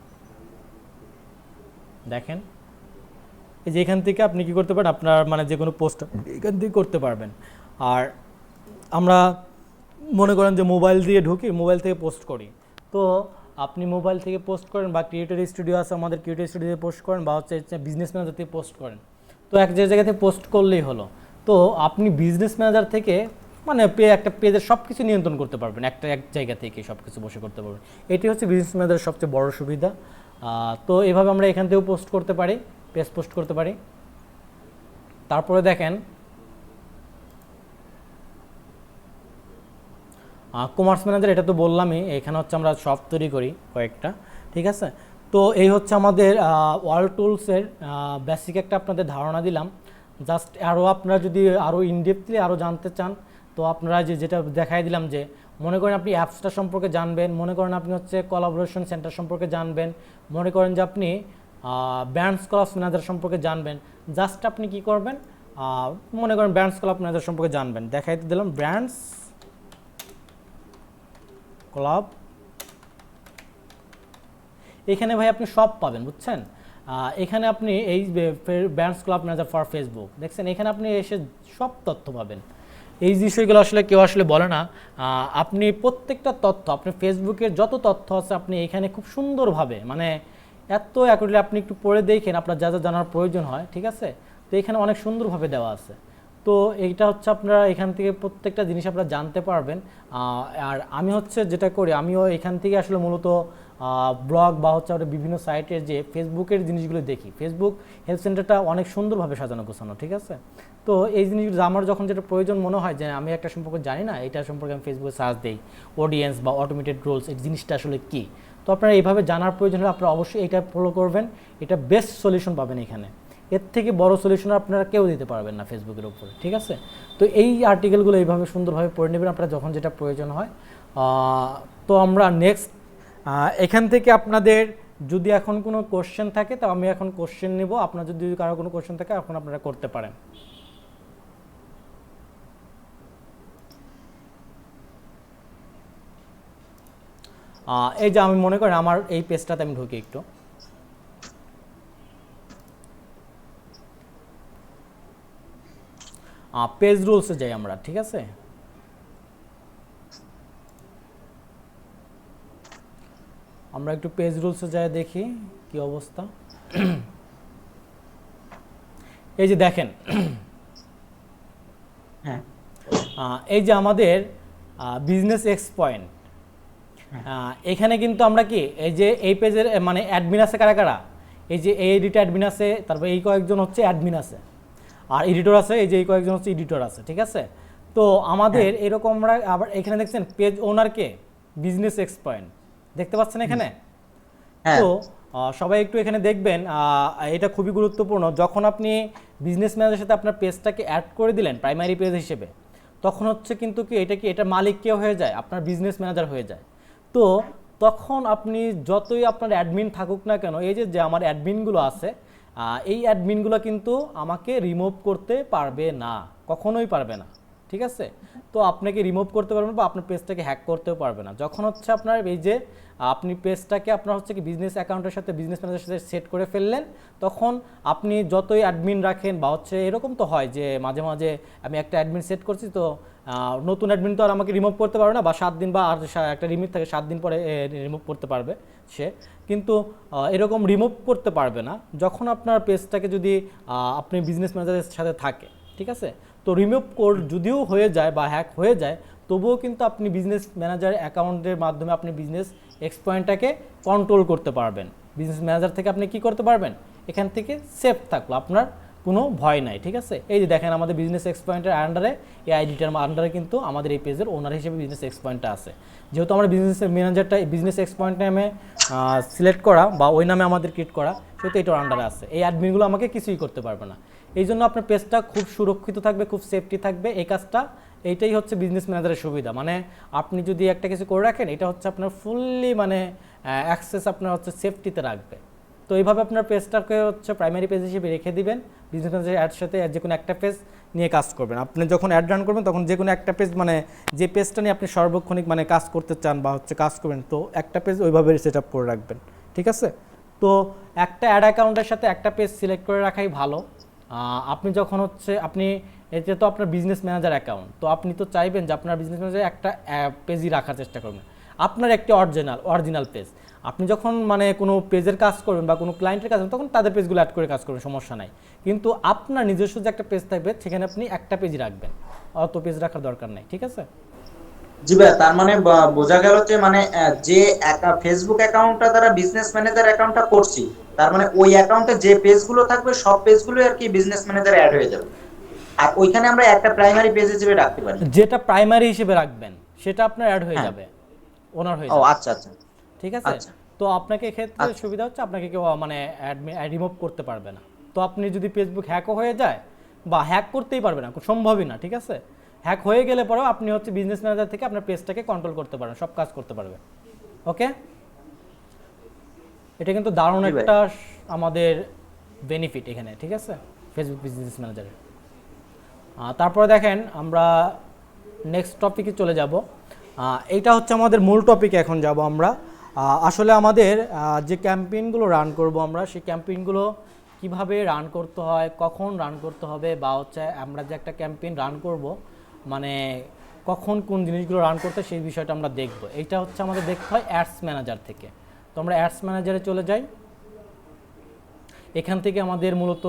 A: দেখেন এই যে এখান থেকে আপনি কি করতে পারেন, আপনার মানে যে কোনো পোস্ট এখান থেকে করতে পারবেন। আর আমরা মনে করেন যে মোবাইল দিয়ে ঢুকি, মোবাইল থেকে পোস্ট করি, তো আপনি মোবাইল থেকে পোস্ট করেন বা ক্রিয়েটর স্টুডিও আছে আমাদের, ক্রিয়েটর স্টুডিওতে পোস্ট করেন বা হচ্ছে বিজনেস ম্যানেজার থেকে পোস্ট করেন। তো এক জায়গাতে পোস্ট করলেই হলো। তো আপনি বিজনেস ম্যানেজার থেকে মানে একটা পেজের সব কিছু নিয়ন্ত্রণ করতে পারবেন, এক জায়গা থেকে সব কিছু বসে করতে পারবেন। এটি হচ্ছে বিজনেস ম্যানেজারের সবচেয়ে বড় সুবিধা। তো এভাবে আমরা এখান থেকেও পোস্ট করতে পারি, পেজ পোস্ট করতে পারি। তারপরে দেখেন কমার্স ম্যানেজার, এটা তো বললামই, এখানে হচ্ছে আমরা সব তৈরি করি কয়েকটা, ঠিক আছে। তো এই হচ্ছে আমাদের ওয়ার্ল্ড টুলসের বেসিক একটা আপনাদের ধারণা দিলাম। জাস্ট আরও আপনারা যদি আরও ইনডেপথলি আরও জানতে চান, তো আপনারা যেটা দেখাই দিলাম যে মনে করেন আপনি অ্যাপসটা সম্পর্কে জানবেন, মনে করেন আপনি হচ্ছে কোলাবোরেশন সেন্টার সম্পর্কে জানবেন, মনে করেন যে আপনি ব্র্যান্ডস কলাপ ম্যানেজার সম্পর্কে জানবেন। জাস্ট আপনি কি করবেন, মনে করেন ব্র্যান্ডস কলাপ ম্যানেজার সম্পর্কে জানবেন, দেখাইতে দিলাম ব্র্যান্ডস ক্লাব। এখানে ভাই আপনি সব পাবেন, বুঝছেন। এখানে আপনি এই brands club manager for Facebook দেখছেন, এখানে আপনি এসে সব তথ্য পাবেন। এই বিষয়গুলো আসলে কেউ আসলে বলে না। আপনি প্রত্যেকটা তথ্য, আপনি ফেসবুকের যত তথ্য আছে আপনি এখানে খুব সুন্দরভাবে, মানে এত অ্যাকুরেটলি আপনি একটু পড়ে দেখেন আপনার যা যা জানার প্রয়োজন হয়, ঠিক আছে। তো এখানে অনেক সুন্দরভাবে দেওয়া আছে। তো এইটা হচ্ছে আপনারা এখান থেকে প্রত্যেকটা জিনিস আপনারা জানতে পারবেন। আর আমি হচ্ছে যেটা করি, আমিও এখান থেকে আসলে মূলত ব্লগ বা হচ্ছে আমরা বিভিন্ন সাইটের যে ফেসবুকের জিনিসগুলো দেখি। ফেসবুক হেল্প সেন্টারটা অনেক সুন্দরভাবে সাজানো গোছানো, ঠিক আছে। তো এই জিনিসগুলো আমার যখন যেটা প্রয়োজন মনে হয় যে আমি একটা সম্পর্কে জানি না, এটা সম্পর্কে আমি ফেসবুকে সার্চ দিই, অডিয়েন্স বা অটোমেটেড রোলস, এই জিনিসটা আসলে কী। তো আপনারা এইভাবে জানার প্রয়োজন হলে আপনারা অবশ্যই এটা ফলো করবেন, এটা বেস্ট সলিউশন পাবেন এখানে। এর থেকে বড় সলিউশন আপনারা কেউ দিতে পারবেন না ফেসবুকের উপরে, ঠিক আছে। তো এই আর্টিকেলগুলো এইভাবে সুন্দরভাবে পড়ে নেবেন আপনারা যখন যেটা প্রয়োজন হয়। তো আমরা নেক্সট এখান থেকে আপনাদের যদি এখন কোনো কোশ্চেন থাকে তো আমি এখন কোশ্চেন নেব। আপনার যদি কারো কোনো কোশ্চেন থাকে এখন আপনারা করতে পারেন। এই যে আমি মনে করেন আমার এই পেজটাতে আমি ঢুকি একটু, পেজ রুলসে যাই আমরা, ঠিক আছে। আমরা একটু পেজ রুলসে যাই, দেখি কি অবস্থা। এই যে দেখেন,
D: হ্যাঁ
A: এই যে আমাদের বিজনেস এক্স পয়েন্ট, এখানে কিন্তু আমরা কি এই যে এই পেজের মানে অ্যাডমিন আছে কারা কারা, এই যে এই এডিটর অ্যাডমিন আছে, তারপর এই কয়েকজন হচ্ছে অ্যাডমিন আছে, আর এডিটর আছে, এই যে এই কয়েকজন হচ্ছে এডিটর আছে, ঠিক আছে। তো আমাদের এরকম আমরা আবার এখানে দেখছেন পেজ ওনারকে বিজনেস এক্স পয়েন্ট দেখতে পাচ্ছেন এখানে। তো সবাই একটু এখানে দেখবেন, এটা খুবই গুরুত্বপূর্ণ। যখন আপনি বিজনেস ম্যানেজারের সাথে আপনার পেজটাকে অ্যাড করে দিলেন প্রাইমারি পেজ হিসেবে, তখন হচ্ছে কিন্তু কি এটা মালিক কে হয়ে যায়, আপনার বিজনেস ম্যানেজার হয়ে যায়। তো তখন আপনি যতই আপনার অ্যাডমিন থাকুক না কেন, এই যে আমার অ্যাডমিনগুলো আছে, এই অ্যাডমিনগুলো কিন্তু আমাকে রিমুভ করতে পারবে না, কখনোই পারবে না, ঠিক আছে। তো আপনাকে রিমুভ করতে পারবেন বা আপনার পেজটাকে হ্যাক করতেও পারবে না। যখন হচ্ছে আপনার এই যে আপনি পেজটাকে আপনার হচ্ছে কি বিজনেস অ্যাকাউন্টের সাথে বিজনেস ম্যানেজারের সাথে সেট করে ফেললেন, তখন আপনি যতই অ্যাডমিন রাখেন বা হচ্ছে এরকম তো হয় যে মাঝে মাঝে আমি একটা অ্যাডমিন সেট করছি, তো নতুন অ্যাডমিন তো আর আমাকে রিমুভ করতে পারবে না, বা 7 দিন বা আর একটা লিমিট থাকে 7 দিন পরে রিমুভ করতে পারবে সে, কিন্তু এরকম রিমুভ করতে পারবে না যখন আপনার পেজটাকে যদি আপনি বিজনেস ম্যানেজারের সাথে থাকে, ঠিক আছে। তো রিমুভ যদিও হয়ে যায় বা হ্যাক হয়ে যায়, তবুও কিন্তু আপনি বিজনেস ম্যানেজার অ্যাকাউন্টের মাধ্যমে আপনি বিজনেস এক্স পয়েন্টটাকে কন্ট্রোল করতে পারবেন। বিজনেস ম্যানেজার থেকে আপনি কি করতে পারবেন, এখান থেকে সেফ থাকলো আপনার কোনো ভয় নাই, ঠিক আছে। এই যে দেখেন আমাদের বিজনেস এক্স পয়েন্টের আন্ডারে, এই আইডিটার আন্ডারে কিন্তু আমাদের এই পেজের ওনার হিসেবে বিজনেস এক্স পয়েন্টটা আছে। যেহেতু আমরা বিজনেস ম্যানেজারটা বিজনেস এক্স পয়েন্ট নামে সিলেক্ট করা বা ওই নামে আমাদের ক্রিয়েট করা, সেহেতু এটার আন্ডারে আছে। এই অ্যাডমিনগুলো আমাকে কিছুই করতে পারবে না। এই জন্য আপনার পেজটা খুব সুরক্ষিত থাকবে, খুব সেফটি থাকবে। এই কাজটা এইটাই হচ্ছে বিজনেস ম্যানেজারের সুবিধা। মানে আপনি যদি একটা কিছু করে রাখেন, এটা হচ্ছে আপনার ফুললি মানে অ্যাক্সেস আপনার হচ্ছে সেফটিতে রাখবে। তো এইভাবে আপনার পেজটাকে হচ্ছে প্রাইমারি পেজ হিসেবে রেখে দিবেন। বিজনেস ম্যানেজার অ্যাডের সাথে যে কোনো একটা পেজ নিয়ে কাজ করবেন। আপনি যখন অ্যাড রান করবেন তখন যে কোনো একটা পেজ, মানে যে পেজটা নিয়ে আপনি সর্বক্ষণিক মানে কাজ করতে চান বা হচ্ছে কাজ করবেন, তো একটা পেজ ওইভাবে সেট আপ করে রাখবেন, ঠিক আছে। তো একটা অ্যাড অ্যাকাউন্টের সাথে একটা পেজ সিলেক্ট করে রাখাই ভালো। আপনি যখন হচ্ছে আপনি এতে তো আপনার বিজনেস ম্যানেজার অ্যাকাউন্ট, তো আপনি তো চাইবেন যে আপনার বিজনেস ম্যানেজার একটা পেজই রাখার চেষ্টা করবেন, আপনার একটি অরিজিনাল পেজ। আপনি যখন মানে কোনো পেজের কাজ করবেন বা কোনো ক্লায়েন্টের কাজ করবেন, তখন তাদের পেজগুলো অ্যাড করে কাজ করবেন, সমস্যা নাই। কিন্তু আপনার নিজস্ব যে একটা পেজ থাকবে, সেখানে আপনি একটা পেজই রাখবেন, অত পেজ রাখার দরকার নাই, ঠিক আছে।
D: জি ভাই, তার মানে বোঝা গেল যে মানে যে ফেসবুক অ্যাকাউন্টটা তারা বিজনেস ম্যানেজার অ্যাকাউন্টটা করছি, তার মানে ওই অ্যাকাউন্টে যে পেজগুলো থাকবে সব পেজগুলো আর কি বিজনেস ম্যানেজার অ্যাড হয়ে যাবে, আর ওইখানে আমরা একটা প্রাইমারি পেজ হিসেবে রাখতে পারি।
A: যেটা প্রাইমারি হিসেবে রাখবেন সেটা আপনার অ্যাড হয়ে
D: হ্যাঁ।
A: যাবে, ওনার হয়ে
D: ও
A: যাবে,
D: আচ্ছা আচ্ছা
A: ঠিক আছে।
D: আচ্ছা।
A: তো আপনাকে এক্ষেত্রে
D: আচ্ছা।
A: সুবিধা হচ্ছে আপনাকে কেউ মানে রিমুভ করতে পারবে না। তো আপনি যদি ফেসবুক হ্যাকও হয়ে যায় বা হ্যাক করতেই পারবে না, সম্ভবই না, ঠিক আছে। হ্যাক হয়ে গেলে পরেও আপনি হচ্ছে বিজনেস ম্যানেজার থেকে আপনার পেজটাকে কন্ট্রোল করতে পারবেন, সব কাজ করতে পারবেন, ওকে। এটা কিন্তু দারুণ
D: জি ভাই।
A: একটা আমাদের বেনিফিট এখানে, ঠিক আছে, ফেসবুক বিজনেস ম্যানেজারের। তারপরে দেখেন আমরা নেক্সট টপিকে চলে যাব। এইটা হচ্ছে আমাদের মূল টপিকে এখন যাব আমরা। আসলে আমাদের যে ক্যাম্পেইনগুলো রান করব আমরা, সেই ক্যাম্পেইনগুলো কিভাবে রান করতে হয়, কখন রান করতে হবে, বা হচ্ছে আমরা যে একটা ক্যাম্পেইন রান করব মানে কখন কোন জিনিসগুলো রান করতে হয়, সেই বিষয়টা আমরা দেখব। এইটা হচ্ছে আমাদের দেখতে হয় অ্যাডস ম্যানেজার থেকে। তো আমরা অ্যাডস ম্যানেজারে চলে যাই। এখান থেকে আমাদের মূলত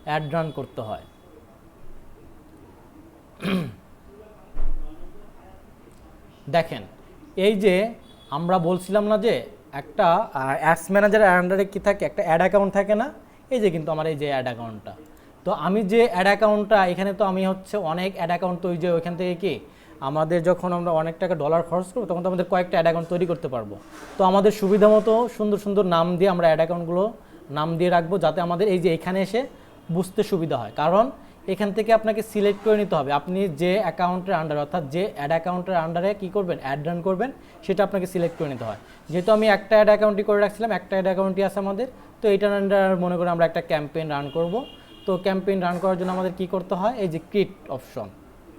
A: অ্যাড রান করতে হয়। দেখেন, এই যে আমরা বলছিলাম না যে একটা অ্যাডস ম্যানেজারের আন্ডারে কি থাকে, একটা অ্যাড অ্যাকাউন্ট থাকে না। এই যে কিন্তু আমার এই যে অ্যাড অ্যাকাউন্টটা, তো আমি যে অ্যাড অ্যাকাউন্টটা এখানে, তো আমি হচ্ছে অনেক অ্যাড অ্যাকাউন্ট তৈরি, যে ওইখান থেকে কি আমাদের যখন আমরা অনেক টাকা ডলার খরচ করবো, তখন তো আমাদের কয়েকটা অ্যাড অ্যাকাউন্ট তৈরি করতে পারবো। তো আমাদের সুবিধা মতো সুন্দর সুন্দর নাম দিয়ে আমরা অ্যাড অ্যাকাউন্টগুলো নাম দিয়ে রাখবো, যাতে আমাদের এই যে এখানে এসে বুঝতে সুবিধা হয়। কারণ এখান থেকে আপনাকে সিলেক্ট করে নিতে হবে আপনি যে অ্যাকাউন্টের আন্ডারে, অর্থাৎ যে অ্যাড অ্যাকাউন্টের আন্ডারে কী করবেন, অ্যাড রান করবেন, সেটা আপনাকে সিলেক্ট করে নিতে হয়। যেহেতু আমি একটা অ্যাড অ্যাকাউন্টই করে রাখছিলাম, একটা অ্যাড অ্যাকাউন্টই আছে আমাদের, তো এইটার আন্ডার মনে করে আমরা একটা ক্যাম্পেইন রান করব। তো ক্যাম্পেইন রান করার জন্য আমাদের কি করতে হয়, এই যে ক্রিয়েট অপশন,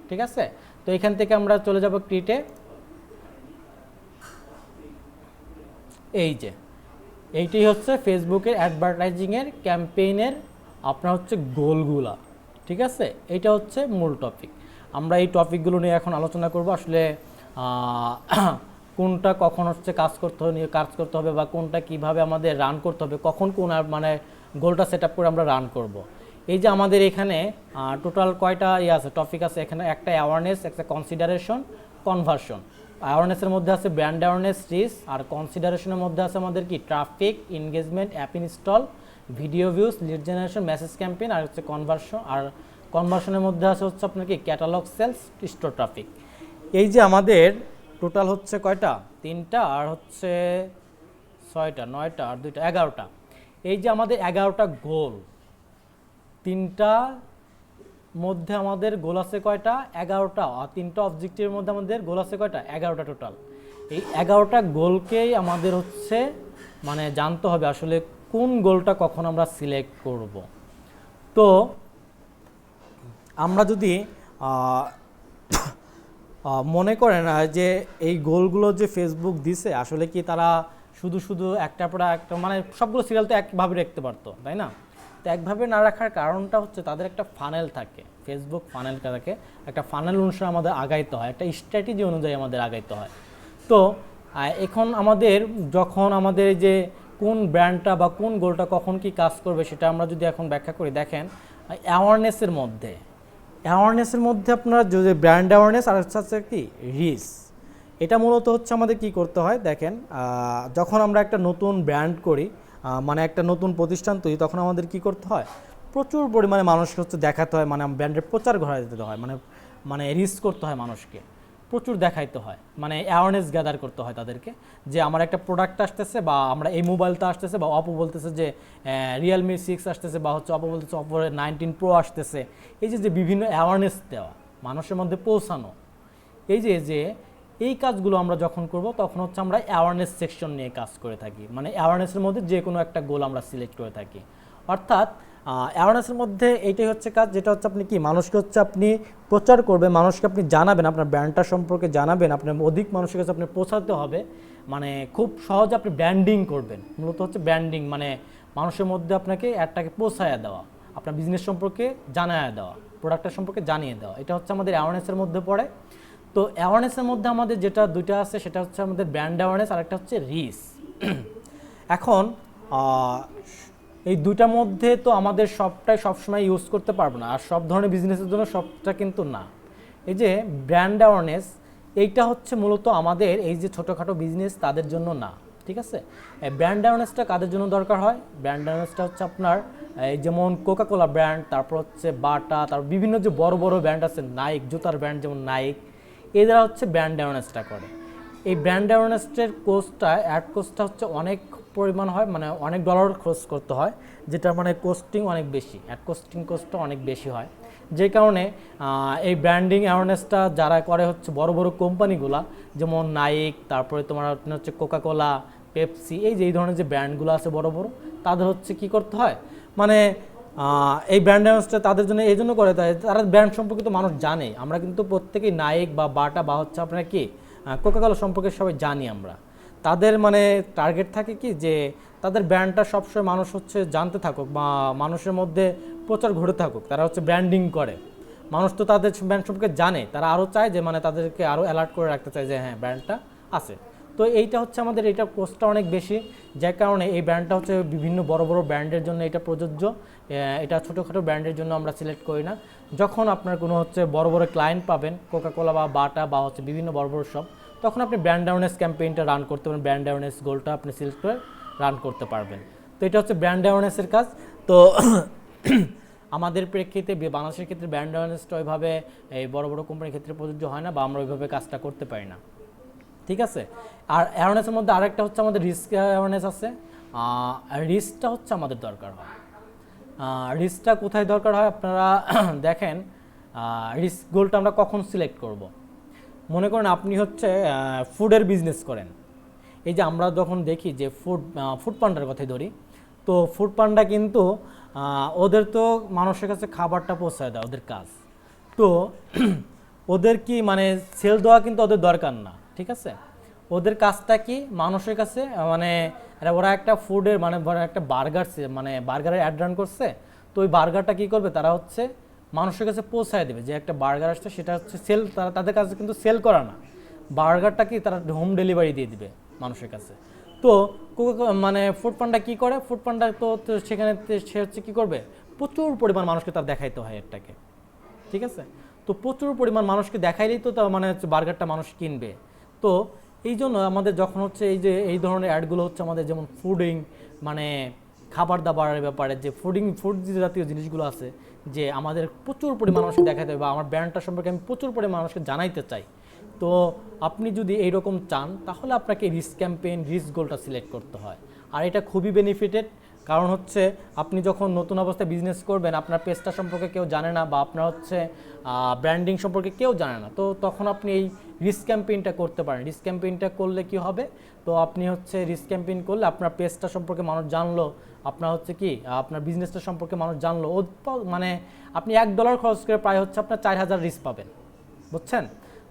A: ঠিক আছে। তো এখান থেকে আমরা চলে যাব ক্রিয়েটে। এই যে এইটাই হচ্ছে ফেসবুকের অ্যাডভার্টাইজিংয়ের ক্যাম্পেইনের আপনার হচ্ছে গোলগুলা, ঠিক আছে। এইটা হচ্ছে মূল টপিক। আমরা এই টপিকগুলো নিয়ে এখন আলোচনা করব। আসলে কোনটা কখন হচ্ছে কাজ করতে হবে বা কোনটা কিভাবে আমাদের রান করতে হবে, কখন কোন মানে গোলটা সেট আপ করে আমরা রান করব। এই যে আমাদের এখানে টোটাল কয়টা আছে, টপিক আছে এখানে। একটা অ্যাওয়ারনেস, একটা কনসিডারেশন, কনভার্সন। অ্যাওয়ারনেসের মধ্যে আছে ব্র্যান্ড অ্যাওয়ারনেস, রিচ, আর কনসিডারেশনের মধ্যে আছে আমাদের কি traffic, engagement, app install, video views, lead generation, message campaign, আর হচ্ছে কনভার্সন। আর কনভার্সনের মধ্যে আছে হচ্ছে আপনার কি ক্যাটালগ সেলস, স্টোর ট্রাফিক। এই যে আমাদের টোটাল হচ্ছে কয়টা, 3টা, আর হচ্ছে 6টা, 9টা, আর 2টা, 11টা। এই যে আমাদের 11টা গোল, 3টা মধ্যে আমাদের গোল আছে কয়টা, 11টা, আর 3টা অবজেক্টিভের মধ্যে আমাদের গোল আছে কয়টা, 11টা টোটাল। এই 11টা গোলকেই আমাদের হচ্ছে মানে জানতে হবে আসলে কোন গোলটা কখন আমরা সিলেক্ট করব। তো আমরা যদি মনে করেন যে এই গোলগুলো যে ফেসবুক দিছে, আসলে কি তারা শুধু একটা পর একটা মানে সবগুলো সিরিয়াল তো একভাবে রাখতে পারতো, তাই না। তো একভাবে না রাখার কারণটা হচ্ছে তাদের একটা ফানেল থাকে, ফেসবুক ফানেল থাকে, একটা ফানেল অনুসারে আমাদের আগাইতে হয়, একটা স্ট্র্যাটেজি অনুযায়ী আমাদের আগাইতে হয়। তো এখন আমাদের যখন আমাদের যে কোন ব্র্যান্ডটা বা কোন গোলটা কখন কি কাজ করবে, সেটা আমরা যদি এখন ব্যাখ্যা করি। দেখেন, অ্যাওয়ারনেসের মধ্যে আপনার যদি ব্র্যান্ড অ্যাওয়ারনেস আর হচ্ছে কি রিচ, এটা মূলত হচ্ছে আমাদের কি করতে হয়। দেখেন, যখন আমরা একটা নতুন ব্র্যান্ড করি, মানে একটা নতুন প্রতিষ্ঠান তৈরি, তখন আমাদের কি করতে হয়, প্রচুর পরিমাণে মানুষকে হচ্ছে দেখাতে হয়, মানে ব্র্যান্ডের প্রচার ঘটাতে দিতে হয়, মানে মানে রিচ করতে হয় মানুষকে, প্রচুর দেখাইতে হয়, মানে অ্যাওয়ারনেস গ্যাদার করতে হয় তাদেরকে যে আমার একটা প্রোডাক্ট আসতেছে, বা আমরা এই মোবাইলটা আসতেছে, বা অপো বলতেছে যে রিয়েলমি 6 আসতেছে, বা হচ্ছে অপো বলতেছে অপো 19 প্রো আসতেছে। এই যে বিভিন্ন অ্যাওয়ারনেস দেওয়া, মানুষের মধ্যে পৌঁছানো, এই যে এই কাজগুলো আমরা যখন করব তখন হচ্ছে আমরা অ্যাওয়ারনেস সেকশন নিয়ে কাজ করে থাকি, মানে অ্যাওয়ারনেসের মধ্যে যে কোনো একটা গোল আমরা সিলেক্ট করে থাকি। অর্থাৎ অ্যাওয়ারনেসের মধ্যে এইটাই হচ্ছে কাজ, যেটা হচ্ছে আপনি কি মানুষকে হচ্ছে আপনি প্রচার করবেন, মানুষকে আপনি জানাবেন, আপনার ব্র্যান্ডটা সম্পর্কে জানাবেন, আপনার অধিক মানুষের কাছে আপনি পৌঁছাতে হবে, মানে খুব সহজে আপনি ব্র্যান্ডিং করবেন। মূলত হচ্ছে ব্র্যান্ডিং মানে মানুষের মধ্যে আপনাকে অ্যাডটাকে পৌঁছায়া দেওয়া, আপনার বিজনেস সম্পর্কে জানায়া দেওয়া, প্রোডাক্টের সম্পর্কে জানিয়ে দেওয়া, এটা হচ্ছে আমাদের অ্যাওয়ারনেসের মধ্যে পড়ে। তো অ্যাওয়ারনেসের মধ্যে আমাদের যেটা দুইটা আছে, সেটা হচ্ছে আমাদের ব্র্যান্ড অ্যাওয়ারনেস, আর একটা হচ্ছে রিচ। এখন এই দুইটার মধ্যে তো আমাদের সবটাই সবসময় ইউজ করতে পারবো না, আর সব ধরনের বিজনেসের জন্য সবটা কিন্তু না। এই যে ব্র্যান্ড অ্যাওয়ারনেস, এইটা হচ্ছে মূলত আমাদের এই যে ছোটোখাটো বিজনেস তাদের জন্য না, ঠিক আছে। এই ব্র্যান্ড অ্যাওয়ারনেসটা কাদের জন্য দরকার হয়? ব্র্যান্ড অ্যাওয়ারনেসটা হচ্ছে আপনার এই যেমন কোকাকোলা ব্র্যান্ড, তারপর হচ্ছে বাটা, তারপর বিভিন্ন যে বড় বড় ব্র্যান্ড আছে, নাইক জুতার ব্র্যান্ড যেমন নাইক, এরা হচ্ছে ব্র্যান্ড অ্যাওয়ারনেসটা করে। এই ব্র্যান্ড অ্যাওয়ারনেসের কোস্টটা, অ্যাড কোস্টটা হচ্ছে অনেক পরিমাণ হয়, মানে অনেক ডলার খরচ করতে হয়, যেটা মানে কোস্টিং অনেক বেশি, অ্যাড কোস্টটা অনেক বেশি হয়। যে কারণে এই ব্র্যান্ডিং অ্যাওয়ারনেসটা যারা করে হচ্ছে বড় বড় কোম্পানিগুলা, যেমন নাইক, তারপরে তোমার হচ্ছে কোকাকোলা, পেপসি, এই যে এই ধরনের যে ব্র্যান্ডগুলো আছে বড় বড়, তাদের হচ্ছে কি করতে হয়, মানে এই ব্র্যান্ড অ্যাওয়ারনেসটা তাদের জন্য এই জন্য করে, তারা ব্র্যান্ড সম্পর্কে তো মানুষ জানে। আমরা কিন্তু প্রত্যেকেই নাইক বা বাটা বা হচ্ছে আপনার কি কোকাকোলা সম্পর্কে সবাই জানি আমরা। তাদের মানে টার্গেট থাকে কি যে তাদের ব্র্যান্ডটা সবসময় মানুষ হচ্ছে জানতে থাকুক, বা মানুষের মধ্যে প্রচার ঘটে থাকুক, তারা হচ্ছে ব্র্যান্ডিং করে। মানুষ তো তাদের ব্র্যান্ড সম্পর্কে জানে, তারা আরও চায় যে মানে তাদেরকে আরও অ্যালার্ট করে রাখতে চায় যে হ্যাঁ ব্র্যান্ডটা আছে। তো এইটা হচ্ছে আমাদের এটা কোস্টটা অনেক বেশি, যার কারণে এই ব্র্যান্ডটা হচ্ছে বিভিন্ন বড় বড় ব্র্যান্ডের জন্য এটা প্রযোজ্য, এটা ছোটোখাটো ব্র্যান্ডের জন্য আমরা সিলেক্ট করি না। যখন আপনার কোনো হচ্ছে বড় বড় ক্লায়েন্ট পাবেন, কোকাকোলা বা বাটা বা হচ্ছে বিভিন্ন বড় বড় সব, তখন আপনি ব্র্যান্ড অ্যাওয়ারনেস ক্যাম্পেইনটা রান করতে পারেন, ব্র্যান্ড অ্যাওয়ারনেস গোলটা আপনি সিলেক্ট করে রান করতে পারবেন। তো এটা হচ্ছে ব্র্যান্ড অ্যাওয়ারনেসের কাজ। তো আমাদের প্রেক্ষিতে বাংলাদেশের ক্ষেত্রে ব্র্যান্ড অ্যাওয়ারনেসটা ওইভাবে এই বড় বড় কোম্পানির ক্ষেত্রে প্রযোজ্য হয় না, বা আমরা ওইভাবে কাজটা করতে পারি না, ঠিক আছে। আর অ্যাওয়ারনেসের মধ্যে আরেকটা হচ্ছে আমাদের রিস্ক অ্যাওয়ারনেস আছে। রিস্কটা হচ্ছে আমাদের দরকার হয়। রিস্কটা কোথায় দরকার হয় আপনারা দেখেন, রিস্ক গোলটা আমরা কখন সিলেক্ট করব। মনে করেন আপনি হচ্ছে ফুডের বিজনেস করেন, এই যে আমরা যখন দেখি যে ফুড পান্ডার কথাই ধরি, তো ফুড পান্ডা কিন্তু ওদের তো মানুষের কাছে খাবারটা পৌঁছায় দেয় ওদের কাজ। তো ওদের কি মানে সেল দেওয়া কিন্তু ওদের দরকার না, ঠিক আছে। ওদের কাজটা কি মানুষের কাছে মানে ওরা একটা ফুডের মানে একটা বার্গার, মানে বার্গারের অ্যাড রান করছে, তো ওই বার্গারটা কী করবে, তারা হচ্ছে মানুষের কাছে পৌঁছায় দেবে। যে একটা বার্গার আসছে সেটা হচ্ছে সেল, তাদের কাছে কিন্তু সেল করা না, বার্গারটা কি তারা হোম ডেলিভারি দিয়ে দিবে মানুষের কাছে। তো মানে ফুড পান্ডা কী করে, ফুড পান্ডা তো সেখানে সে হচ্ছে কী করবে, প্রচুর পরিমাণ মানুষকে তার দেখাইতে হয় এটাকে, ঠিক আছে। তো প্রচুর পরিমাণ মানুষকে দেখাইলেই তো মানে হচ্ছে বার্গারটা মানুষ কিনবে। তো এই জন্য আমাদের যখন হচ্ছে এই যে এই ধরনের অ্যাডগুলো হচ্ছে আমাদের, যেমন ফুডিং মানে খাবার দাবারের ব্যাপারে, যে ফুড জাতীয় জিনিসগুলো আছে, যে আমাদের প্রচুর পরিমাণ মানুষকে দেখাতে হবে, বা আমার ব্র্যান্ডটা সম্পর্কে আমি প্রচুর পরিমাণ মানুষকে জানাইতে চাই। তো আপনি যদি এইরকম চান, তাহলে আপনাকে রিস্ক ক্যাম্পেইন, রিস্ক গোলটা সিলেক্ট করতে হয়। আর এটা খুবই বেনিফিটেড, কারণ হচ্ছে আপনি যখন নতুন অবস্থায় বিজনেস করবেন, আপনার পেজটা সম্পর্কে কেউ জানে না, বা আপনার হচ্ছে ব্র্যান্ডিং সম্পর্কে কেউ জানে না, তো তখন আপনি এই রিস্ক ক্যাম্পেইনটা করতে পারেন। রিস্ক ক্যাম্পেইনটা করলে কি হবে, তো আপনি হচ্ছে রিস্ক ক্যাম্পেইন করলে আপনার পেজটা সম্পর্কে মানুষ জানলো, আপনার হচ্ছে কি আপনার বিজনেসটা সম্পর্কে মানুষ জানলো, মানে আপনি $1 খরচ করে প্রায় হচ্ছে আপনার 4000 রিস্ক পাবেন, বুঝছেন।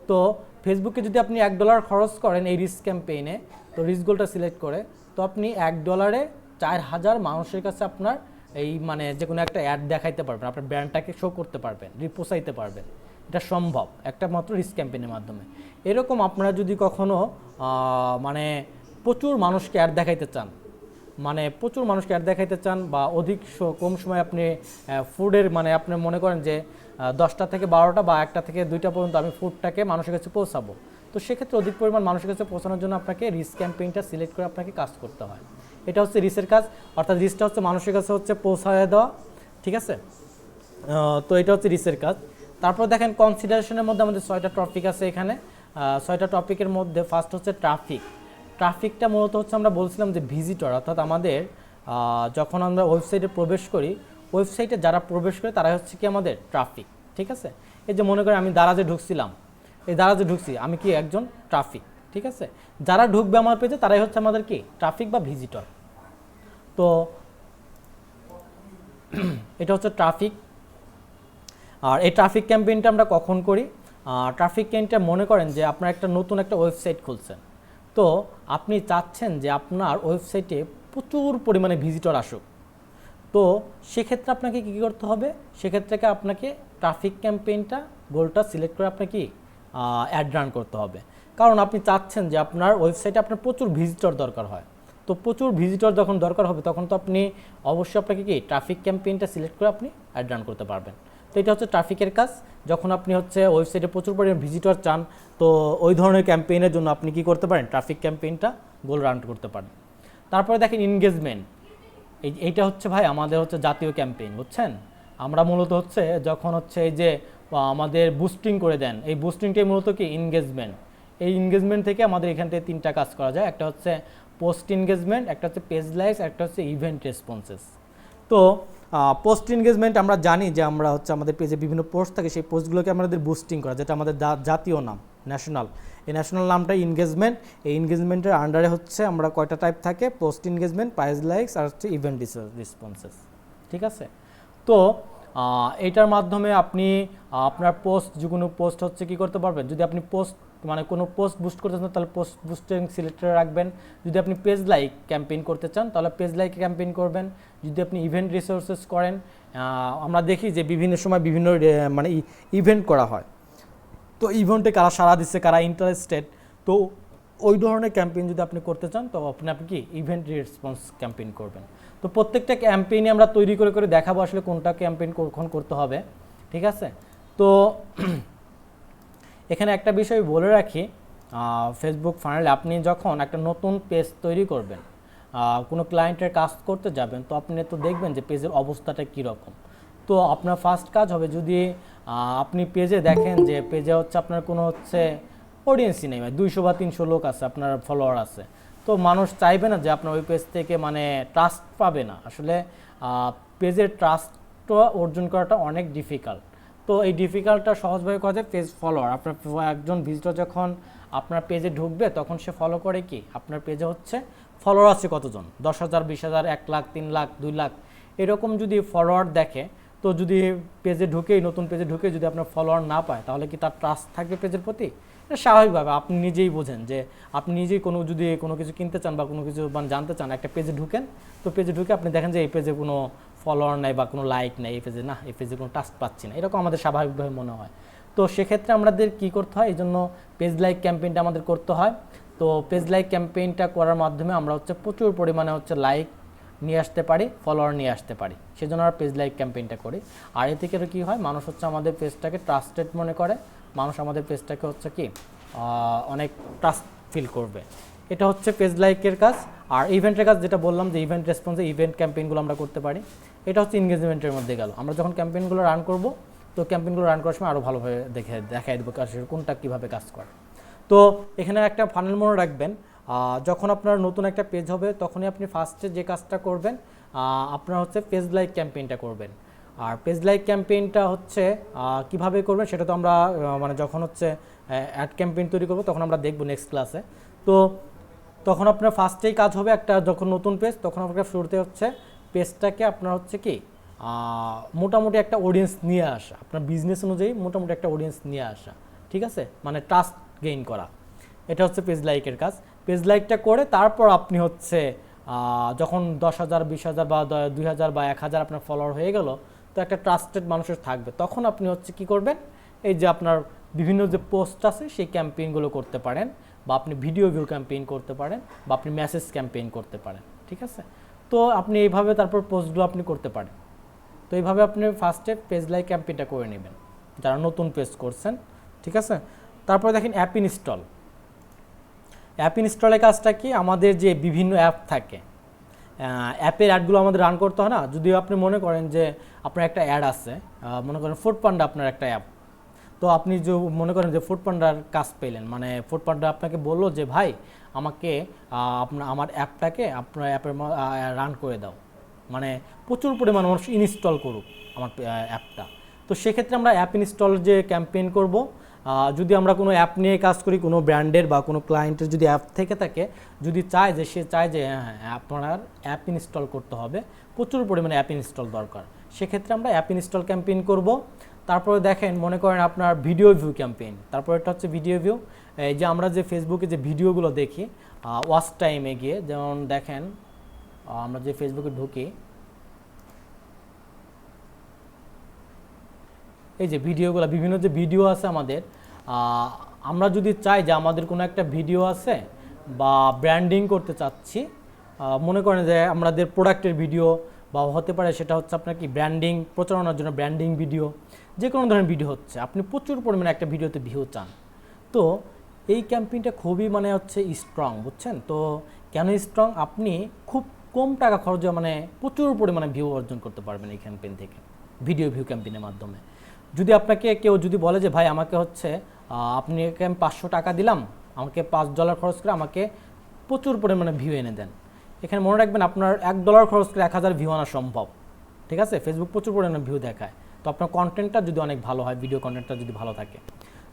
A: তো ফেসবুকে যদি আপনি $1 খরচ করেন এই রিস্ক ক্যাম্পেইনে, তো রিস্ক গোলটা সিলেক্ট করে, তো আপনি $1 4000 মানুষের কাছে আপনার এই মানে যে কোনো একটা অ্যাড দেখাইতে পারবেন, আপনার ব্র্যান্ডটাকে শো করতে পারবেন, রিপোসাইতে পারবেন। এটা সম্ভব একটা মাত্র রিস্ক ক্যাম্পেইনের মাধ্যমে। এরকম আপনারা যদি কখনো মানে প্রচুর মানুষকে অ্যাড দেখাইতে চান, মানে প্রচুর মানুষকে অ্যাড দেখাইতে চান, বা অধিক কম সময় আপনি ফুডের মানে আপনি মনে করেন যে 10টা থেকে 12টা বা 1টা থেকে 2টা পর্যন্ত আমি ফুডটাকে মানুষের কাছে পৌঁছাবো, তো সেক্ষেত্রে অধিক পরিমাণ মানুষের কাছে পৌঁছানোর জন্য আপনাকে রিস্ক ক্যাম্পেইনটা সিলেক্ট করে আপনাকে কাজ করতে হয়। এটা হচ্ছে রিস্কের কাজ, অর্থাৎ রিস্কটা হচ্ছে মানুষের কাছে হচ্ছে পৌঁছায় দেওয়া, ঠিক আছে। তো এটা হচ্ছে রিসের কাজ। তারপর দেখেন কনসিডারেশনের মধ্যে আমাদের 6টা টপিক আছে এখানে। 6টা টপিকের মধ্যে ফার্স্ট হচ্ছে ট্রাফিক। ট্রাফিকটা মূলত হচ্ছে আমরা বলছিলাম যে ভিজিটর, অর্থাৎ আমাদের যখন আমরা ওয়েবসাইটে প্রবেশ করি, ওয়েবসাইটে যারা প্রবেশ করে তারাই হচ্ছে কি আমাদের ট্রাফিক। ঠিক আছে, এই যে মনে করেন আমি দারাজে ঢুকছিলাম, এই দারাজে ঢুকছি, আমি কি একজন ট্রাফিক। ঠিক আছে, যারা ঢুকবে আমার পেজে তারাই হচ্ছে আমাদের কি ট্রাফিক বা ভিজিটর। তো এটা হচ্ছে ট্রাফিক। আর এই ট্রাফিক ক্যাম্পেইনটা আমরা কখন করি? ট্রাফিক ক্যাম্পেইনটা মনে করেন যে আপনার একটা নতুন একটা ওয়েবসাইট খুলছেন, তো আপনি চাচ্ছেন যে আপনার ওয়েবসাইটে প্রচুর পরিমাণে ভিজিটর আসুক। তো সেক্ষেত্রে আপনাকে কী করতে হবে? সেক্ষেত্রে আপনাকে ট্রাফিক ক্যাম্পেইনটা গোলটা সিলেক্ট করে আপনাকে কি অ্যাড রান করতে হবে। কারণ আপনি চাচ্ছেন যে আপনার ওয়েবসাইটে আপনার প্রচুর ভিজিটর দরকার হয়। তো প্রচুর ভিজিটর যখন দরকার হবে তখন তো আপনি অবশ্যই আপনাকে কি ট্রাফিক ক্যাম্পেইনটা সিলেক্ট করে আপনি অ্যাড রান করতে পারবেন। তো এটা হচ্ছে ট্রাফিকের কাজ। যখন আপনি হচ্ছে ওয়েবসাইটে প্রচুর পরিমাণে ভিজিটর চান, তো ওই ধরনের ক্যাম্পেইনের জন্য আপনি কি করতে পারেন? ট্রাফিক ক্যাম্পেইনটা গোল রান করতে পারেন। তারপরে দেখেন এনগেজমেন্ট। এইটা হচ্ছে ভাই আমাদের হচ্ছে জাতীয় ক্যাম্পেইন, বুঝছেন? আমরা মূলত হচ্ছে যখন হচ্ছে এই যে আমাদের বুস্টিং করে দেন, এই বুস্টিংটাই মূলত কি এনগেজমেন্ট। এই এনগেজমেন্ট থেকে আমাদের এখান থেকে 3টা কাজ করা যায়। একটা হচ্ছে পোস্ট এনগেজমেন্ট, একটা হচ্ছে পেজ লাইকস, একটা হচ্ছে ইভেন্ট রেসপন্সেস। তো পোস্ট এনগেজমেন্ট আমরা জানি যে আমরা হচ্ছে আমাদের পেজে বিভিন্ন পোস্ট থাকে, সেই পোস্টগুলোকে আমাদের বুস্টিং করা, যেটা আমাদের জাতীয় নাম ন্যাশনাল। এই ন্যাশনাল নামটাই এনগেজমেন্ট। এই এনগেজমেন্টের আন্ডারে হচ্ছে আমরা কয়টা টাইপ থাকে? পোস্ট এনগেজমেন্ট, পেজ লাইকস আর হচ্ছে ইভেন্ট রেসপন্সেস। ঠিক আছে, তো এইটার মাধ্যমে আপনি আপনার পোস্ট, যে কোনো পোস্ট হচ্ছে কি করতে পারবেন? যদি আপনি পোস্ট মানে কোনো পোস্ট বুস্ট করতে চান তাহলে পোস্ট বুস্টিং সিলেক্টরে রাখবেন। যদি আপনি পেজ লাইক ক্যাম্পেইন করতে চান তাহলে পেজ লাইক ক্যাম্পেইন করবেন। যদি আপনি ইভেন্ট রিসোর্সেস করেন, আমরা দেখি যে বিভিন্ন সময় বিভিন্ন মানে ইভেন্ট করা হয়, তো ইভেন্টে কারা সাড়া দিচ্ছে, কারা ইন্টারেস্টেড, তো ওই ধরনের ক্যাম্পেইন যদি আপনি করতে চান তো আপনি কি ইভেন্ট রেসপন্স ক্যাম্পেইন করবেন। তো প্রত্যেকটা ক্যাম্পেইনে আমরা তৈরি করে করে দেখাবো আসলে কোনটা ক্যাম্পেইন কখন করতে হবে। ঠিক আছে, তো এখানে একটা বিষয় বলে রাখি, ফেসবুক ফানেলে আপনি যখন একটা নতুন পেজ তৈরি করবেন, কোনো ক্লায়েন্টের কাজ করতে যাবেন, তো আপনি তো দেখবেন যে পেজের অবস্থাটা কীরকম। তো আপনার ফার্স্ট কাজ হবে, যদি আপনি পেজে দেখেন যে পেজে হচ্ছে আপনার কোনো হচ্ছে অডিয়েন্সই নেই, 200 বা 300 লোক আছে, আপনার ফলোয়ার আছে, তো মানুষ চাইবে না যে আপনার ওই পেজ থেকে মানে ট্রাস্ট পাবে না। আসলে পেজের ট্রাস্টটা অর্জন করাটা অনেক ডিফিকাল্ট। তো এই ডিফিকাল্টটা সহজভাবে করা যায় পেজ ফলোয়ার। আপনার একজন ভিজিটর যখন আপনার পেজে ঢুকবে তখন সে ফলো করে কি আপনার পেজে হচ্ছে ফলোয়ার আছে কতজন, 10,000, 20,000, 1 লাখ, 3 লাখ, 2 লাখ, এরকম যদি ফলোয়ার দেখে, তো যদি পেজে ঢুকেই নতুন পেজে ঢুকে যদি আপনার ফলোয়ার না পায় তাহলে কি তার ট্রাস্ট থাকবে পেজের প্রতি? এটা স্বাভাবিকভাবে আপনি নিজেই বোঝেন যে আপনি নিজেই যদি কোনো কিছু কিনতে চান বা কোনো কিছু জানতে চান, একটা পেজে ঢুকেন, তো পেজে ঢুকে আপনি দেখেন যে এই পেজে কোনো ফলোয়ার নাই বা কোনো লাইক নাই, এই পেজে না, এই পেজে কোনো ট্রাস্ট পাচ্ছি না, এরকম আমাদের স্বাভাবিকভাবে মনে হয়। তো সেক্ষেত্রে আমাদের কি করতে হয়? এই জন্য পেজ লাইক ক্যাম্পেইনটা আমাদের করতে হয়। তো পেজ লাইক ক্যাম্পেইনটা করার মাধ্যমে আমরা হচ্ছে প্রচুর পরিমাণে হচ্ছে লাইক নিয়ে আসতে পারি, ফলোয়ার নিয়ে আসতে পারি, সেজন্য আমরা পেজ লাইক ক্যাম্পেইনটা করি। আর এ থেকে কী হয়, মানুষ হচ্ছে আমাদের পেজটাকে ট্রাস্টেড মনে করে, মানুষ আমাদের পেজটাকে হচ্ছে কি অনেক ট্রাস্ট ফিল করবে। এটা হচ্ছে পেজ লাইকের কাজ। আর ইভেন্টের কাজ যেটা বললাম যে ইভেন্ট রেসপন্সে ইভেন্ট ক্যাম্পেইনগুলো আমরা করতে পারি, এটা হচ্ছে এনগেজমেন্টের মধ্যে গেল। আমরা যখন ক্যাম্পেইনগুলো রান করব, তো ক্যাম্পেইনগুলো রান করার সময় আরও ভালোভাবে দেখাই দেবো কোনটা কীভাবে কাজ করে। তো এখানে একটা ফানেল মনে রাখবেন, যখন আপনার নতুন একটা পেজ হবে তখনই আপনি ফার্স্টে যে কাজটা করবেন আপনার হচ্ছে পেজ লাইক ক্যাম্পেইনটা করবেন। আর পেজ লাইক ক্যাম্পেইনটা হচ্ছে কিভাবে করবেন সেটা তো আমরা মানে যখন হচ্ছে অ্যাড ক্যাম্পেইন তৈরি করব তখন আমরা দেখব নেক্সট ক্লাসে। তো তখন আপনার ফার্স্টেই কাজ হবে, একটা যখন নতুন পেজ তখন আপনার শুরুতে হচ্ছে পেজটাকে আপনার হচ্ছে কি মোটামুটি একটা অডিয়েন্স নিয়ে আসা, আপনার বিজনেস অনুযায়ী মোটামুটি একটা অডিয়েন্স নিয়ে আসা, ঠিক আছে, মানে ট্রাস্ট গেইন করা। এটা হচ্ছে পেজ লাইকের কাজ। পেজ লাইকটা করে তারপর আপনি হচ্ছে যখন 10,000, 20,000 বা 2,000 বা 1,000 আপনার ফলোয়ার হয়ে গেল, তো একটা ট্রাস্টেড মানুষের থাকবে, তখন আপনি হচ্ছে কি করবেন, এই যে আপনার বিভিন্ন যে পোস্ট আছে সেই ক্যাম্পেইনগুলো করতে পারেন, বা আপনি ভিডিও ভিউ ক্যাম্পেইন করতে পারেন, বা আপনি মেসেজ ক্যাম্পেইন করতে পারেন, ঠিক আছে। তো আপনি এইভাবে তারপর পোস্টগুলো আপনি করতে পারেন। তো এইভাবে আপনি ফার্স্টে পেজ লাইক ক্যাম্পেইনটা করে নেবেন যারা নতুন পেজ করছেন, ঠিক আছে। তারপরে দেখেন অ্যাপ ইনস্টল। অ্যাপ ইনস্টলের কাজটা কি, আমাদের যে বিভিন্ন অ্যাপ থাকে অ্যাপের অ্যাডগুলো আমাদের রান করতে হয় না। যদি আপনি মনে করেন যে আপনার একটা অ্যাড আছে, মনে করেন ফুড পান্ডা আপনার একটা অ্যাপ, তো আপনি যে মনে করেন যে ফুড পান্ডার কাজ পেলেন, মানে ফুড পান্ডা আপনাকে বললো যে ভাই আমাকে আমার অ্যাপটাকে আপনার অ্যাপের রান করে দাও, মানে প্রচুর পরিমাণ মানুষ ইনস্টল করুক আমার অ্যাপটা। তো সেক্ষেত্রে আমরা অ্যাপ ইনস্টল যে ক্যাম্পেইন করব, যদি আমরা কোনো অ্যাপ নিয়ে কাজ করি, কোনো ব্র্যান্ডের বা কোনো ক্লায়েন্টের যদি অ্যাপ থেকে থাকে, যদি সে চায় যে হ্যাঁ আপনার অ্যাপ ইনস্টল করতে হবে, প্রচুর পরিমাণে অ্যাপ ইনস্টল দরকার, সেক্ষেত্রে আমরা অ্যাপ ইনস্টল ক্যাম্পেইন করব। তারপরে দেখেন মনে করেন আপনার ভিডিও ভিউ ক্যাম্পেইন, তারপর এটা হচ্ছে ভিডিও ভিউ। এই যে আমরা যে ফেসবুকে যে ভিডিওগুলো দেখি ওয়াচ টাইমে গিয়ে, যেমন দেখেন আমরা যে ফেসবুকে ঢুকি, এই যে ভিডিওগুলো, বিভিন্ন যে ভিডিও আছে আমাদের, আমরা যদি চাই যে আমাদের কোনো একটা ভিডিও আছে বা ব্র্যান্ডিং করতে চাচ্ছি, মনে করেন যে আমাদের প্রোডাক্টের ভিডিও বা হতে পারে সেটা হচ্ছে আপনার কি ব্র্যান্ডিং প্রচারণার জন্য ব্র্যান্ডিং ভিডিও, যে কোনো ধরনের ভিডিও হচ্ছে, আপনি প্রচুর পরিমাণে একটা ভিডিওতে ভিউ চান, তো এই ক্যাম্পেইনটা খুবই মানে হচ্ছে স্ট্রং, বুঝছেন? তো কেন স্ট্রং? আপনি খুব কম টাকা খরচে মানে প্রচুর পরিমাণে ভিউ অর্জন করতে পারবেন এই ক্যাম্পেইন থেকে, ভিডিও ভিউ ক্যাম্পেইনের মাধ্যমে। যদি আপনাকে কেউ যদি বলে যে ভাই আমাকে হচ্ছে আপনি আমি 500 টাকা দিলাম, আমাকে $5 খরচ করে আমাকে প্রচুর পরিমাণে ভিউ এনে দেন, এখানে মনে রাখবেন আপনার $1 খরচ করে 1000 ভিউ আনা সম্ভব, ঠিক আছে? ফেসবুক প্রচুর পরিমাণে ভিউ দেখায়, তো আপনার কন্টেন্টটা যদি অনেক ভালো হয়, ভিডিও কন্টেন্টটা যদি ভালো থাকে,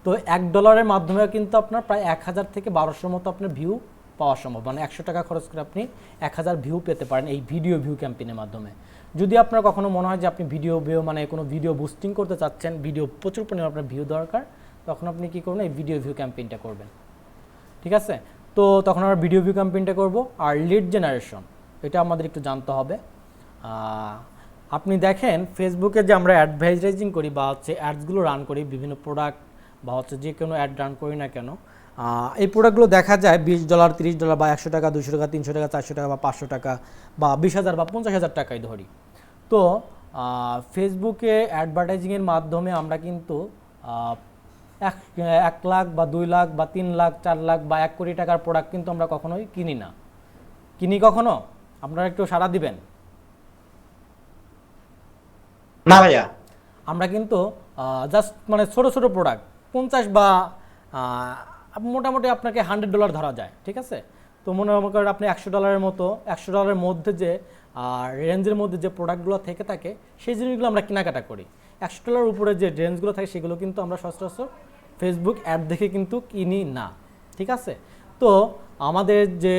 A: তো $1 মাধ্যমে কিন্তু আপনার প্রায় 1000 থেকে 1200 মতো আপনার ভিউ পাওয়া সম্ভব, মানে 100 টাকা খরচ করে আপনি 1000 ভিউ পেতে পারেন এই ভিডিও ভিউ ক্যাম্পেইনের মাধ্যমে। যদি আপনার কখনো মনে হয় যে আপনি ভিডিও মানে কোনো ভিডিও বুস্টিং করতে চাচ্ছেন, ভিডিও প্রচুর পরিমাণে আপনার ভিউ দরকার, তখন আপনি কী করবেন, এই ভিডিও ভিউ ক্যাম্পেইনটা করবেন, ঠিক আছে? তো তখন আমরা ভিডিও ভিউ ক্যাম্পেইনটা করব। আর লিড জেনারেশন, এটা আমাদের একটু জানতে হবে। আপনি দেখেন ফেসবুকে যে আমরা অ্যাডভার্টাইজিং করি বা হচ্ছে অ্যাডসগুলো রান করি, বিভিন্ন প্রোডাক্ট বা হচ্ছে যে কোনো অ্যাড রান করি না কেন, এই প্রোডাক্টগুলো দেখা যায় $20, $30 বা 100 টাকা, 200 টাকা, 300 টাকা, 400 টাকা বা 500 টাকা বা 20,000 বা 50,000 টাকায় ধরি। তো ফেসবুকে অ্যাডভার্টাইজিংয়ের মাধ্যমে আমরা কিন্তু 1 লাখ বা 2 লাখ বা 3 লাখ 4 লাখ বা 1 কোটি টাকার প্রোডাক্ট কিন্তু আমরা কখনোই কিনি না। কিনি কখনো? আপনারা একটু সাড়া দিবেন।
D: না ভাইয়া,
A: আমরা কিন্তু জাস্ট মানে ছোট ছোট প্রোডাক্ট 50 বা মোটামুটি আপনাকে $100 ধরা যায়, ঠিক আছে? তো মনে করেন আপনি $100 মতো, $100 মধ্যে যে রেঞ্জের মধ্যে যে প্রোডাক্টগুলো থেকে থাকে সেই জিনিসগুলো আমরা কেনাকাটা করি। $100 উপরে যে রেঞ্জগুলো থাকে সেগুলো কিন্তু আমরা সচরাচর ফেসবুক অ্যাড দেখে কিন্তু কিনি না, ঠিক আছে? তো আমাদের যে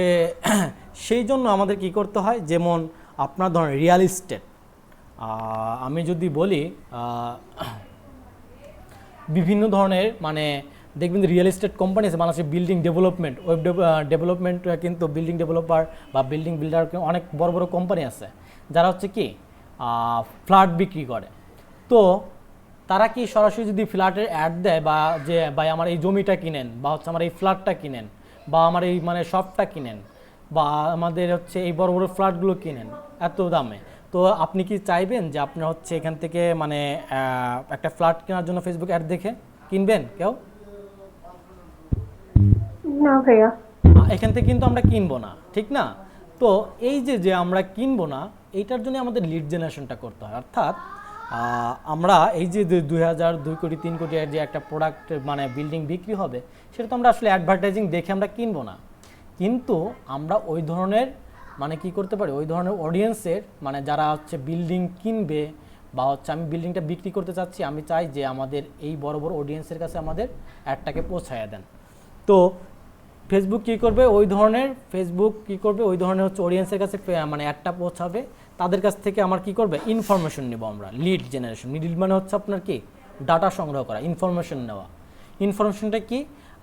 A: সেই জন্য আমাদের কি করতে হয়, যেমন আপনার ধরেন রিয়েল এস্টেট, আমি যদি বলি বিভিন্ন ধরনের মানে দেখবেন রিয়েল এস্টেট কোম্পানি আছে বাংলাদেশে, বিল্ডিং ডেভেলপমেন্ট, ওয়েব ডেভেলপমেন্ট, কিন্তু বিল্ডিং ডেভেলপার বা বিল্ডিং বিল্ডার অনেক বড় বড় কোম্পানি আছে যারা হচ্ছে কি ফ্ল্যাট বিক্রি করে। তো তারা কি সরাসরি যদি ফ্ল্যাটের অ্যাড দেয় বা যে ভাই আমার এই জমিটা কিনেন বা হচ্ছে আমার এই ফ্ল্যাটটা কিনেন বা আমার এই মানে শপটা কিনেন বা আমাদের হচ্ছে এই বড় বড় ফ্ল্যাটগুলো কিনেন এত দামে, তো আপনি কি চাইবেন যে আপনার হচ্ছে এখান থেকে মানে একটা ফ্ল্যাট কেনার জন্য ফেসবুক অ্যাড দেখে কিনবেন কেউ?
G: না ভাইয়া,
A: এখান থেকে কিন্তু আমরা কিনবো না, ঠিক না? তো এই যে আমরা কিনবো না, এইটার জন্য আমাদের লিড জেনারেশনটা করতে হয়। অর্থাৎ আমরা এই যে 2000, 2 কোটি, 3 কোটি যে একটা প্রোডাক্ট মানে বিল্ডিং বিক্রি হবে, সেটা তো আমরা আসলে অ্যাডভার্টাইজিং দেখে আমরা কিনবো না, কিন্তু আমরা ওই ধরনের মানে কি করতে পারি, ওই ধরনের অডিয়েন্সের মানে যারা হচ্ছে বিল্ডিং কিনবে বা হচ্ছে আমি বিল্ডিংটা বিক্রি করতে চাচ্ছি, আমি চাই যে আমাদের এই বড় বড় অডিয়েন্সের কাছে আমাদের অ্যাডটাকে পৌঁছায় দেন। তো ফেসবুক কী করবে, ওই ধরনের হচ্ছে অডিয়েন্সের কাছে মানে অ্যাডটা পৌঁছাবে, তাদের কাছ থেকে আমার কি করবে, ইনফরমেশন নেব আমরা, লিড জেনারেশন। লিড মানে হচ্ছে আপনার কি ডাটা সংগ্রহ করা, ইনফরমেশন নেওয়া। ইনফরমেশনটা কি,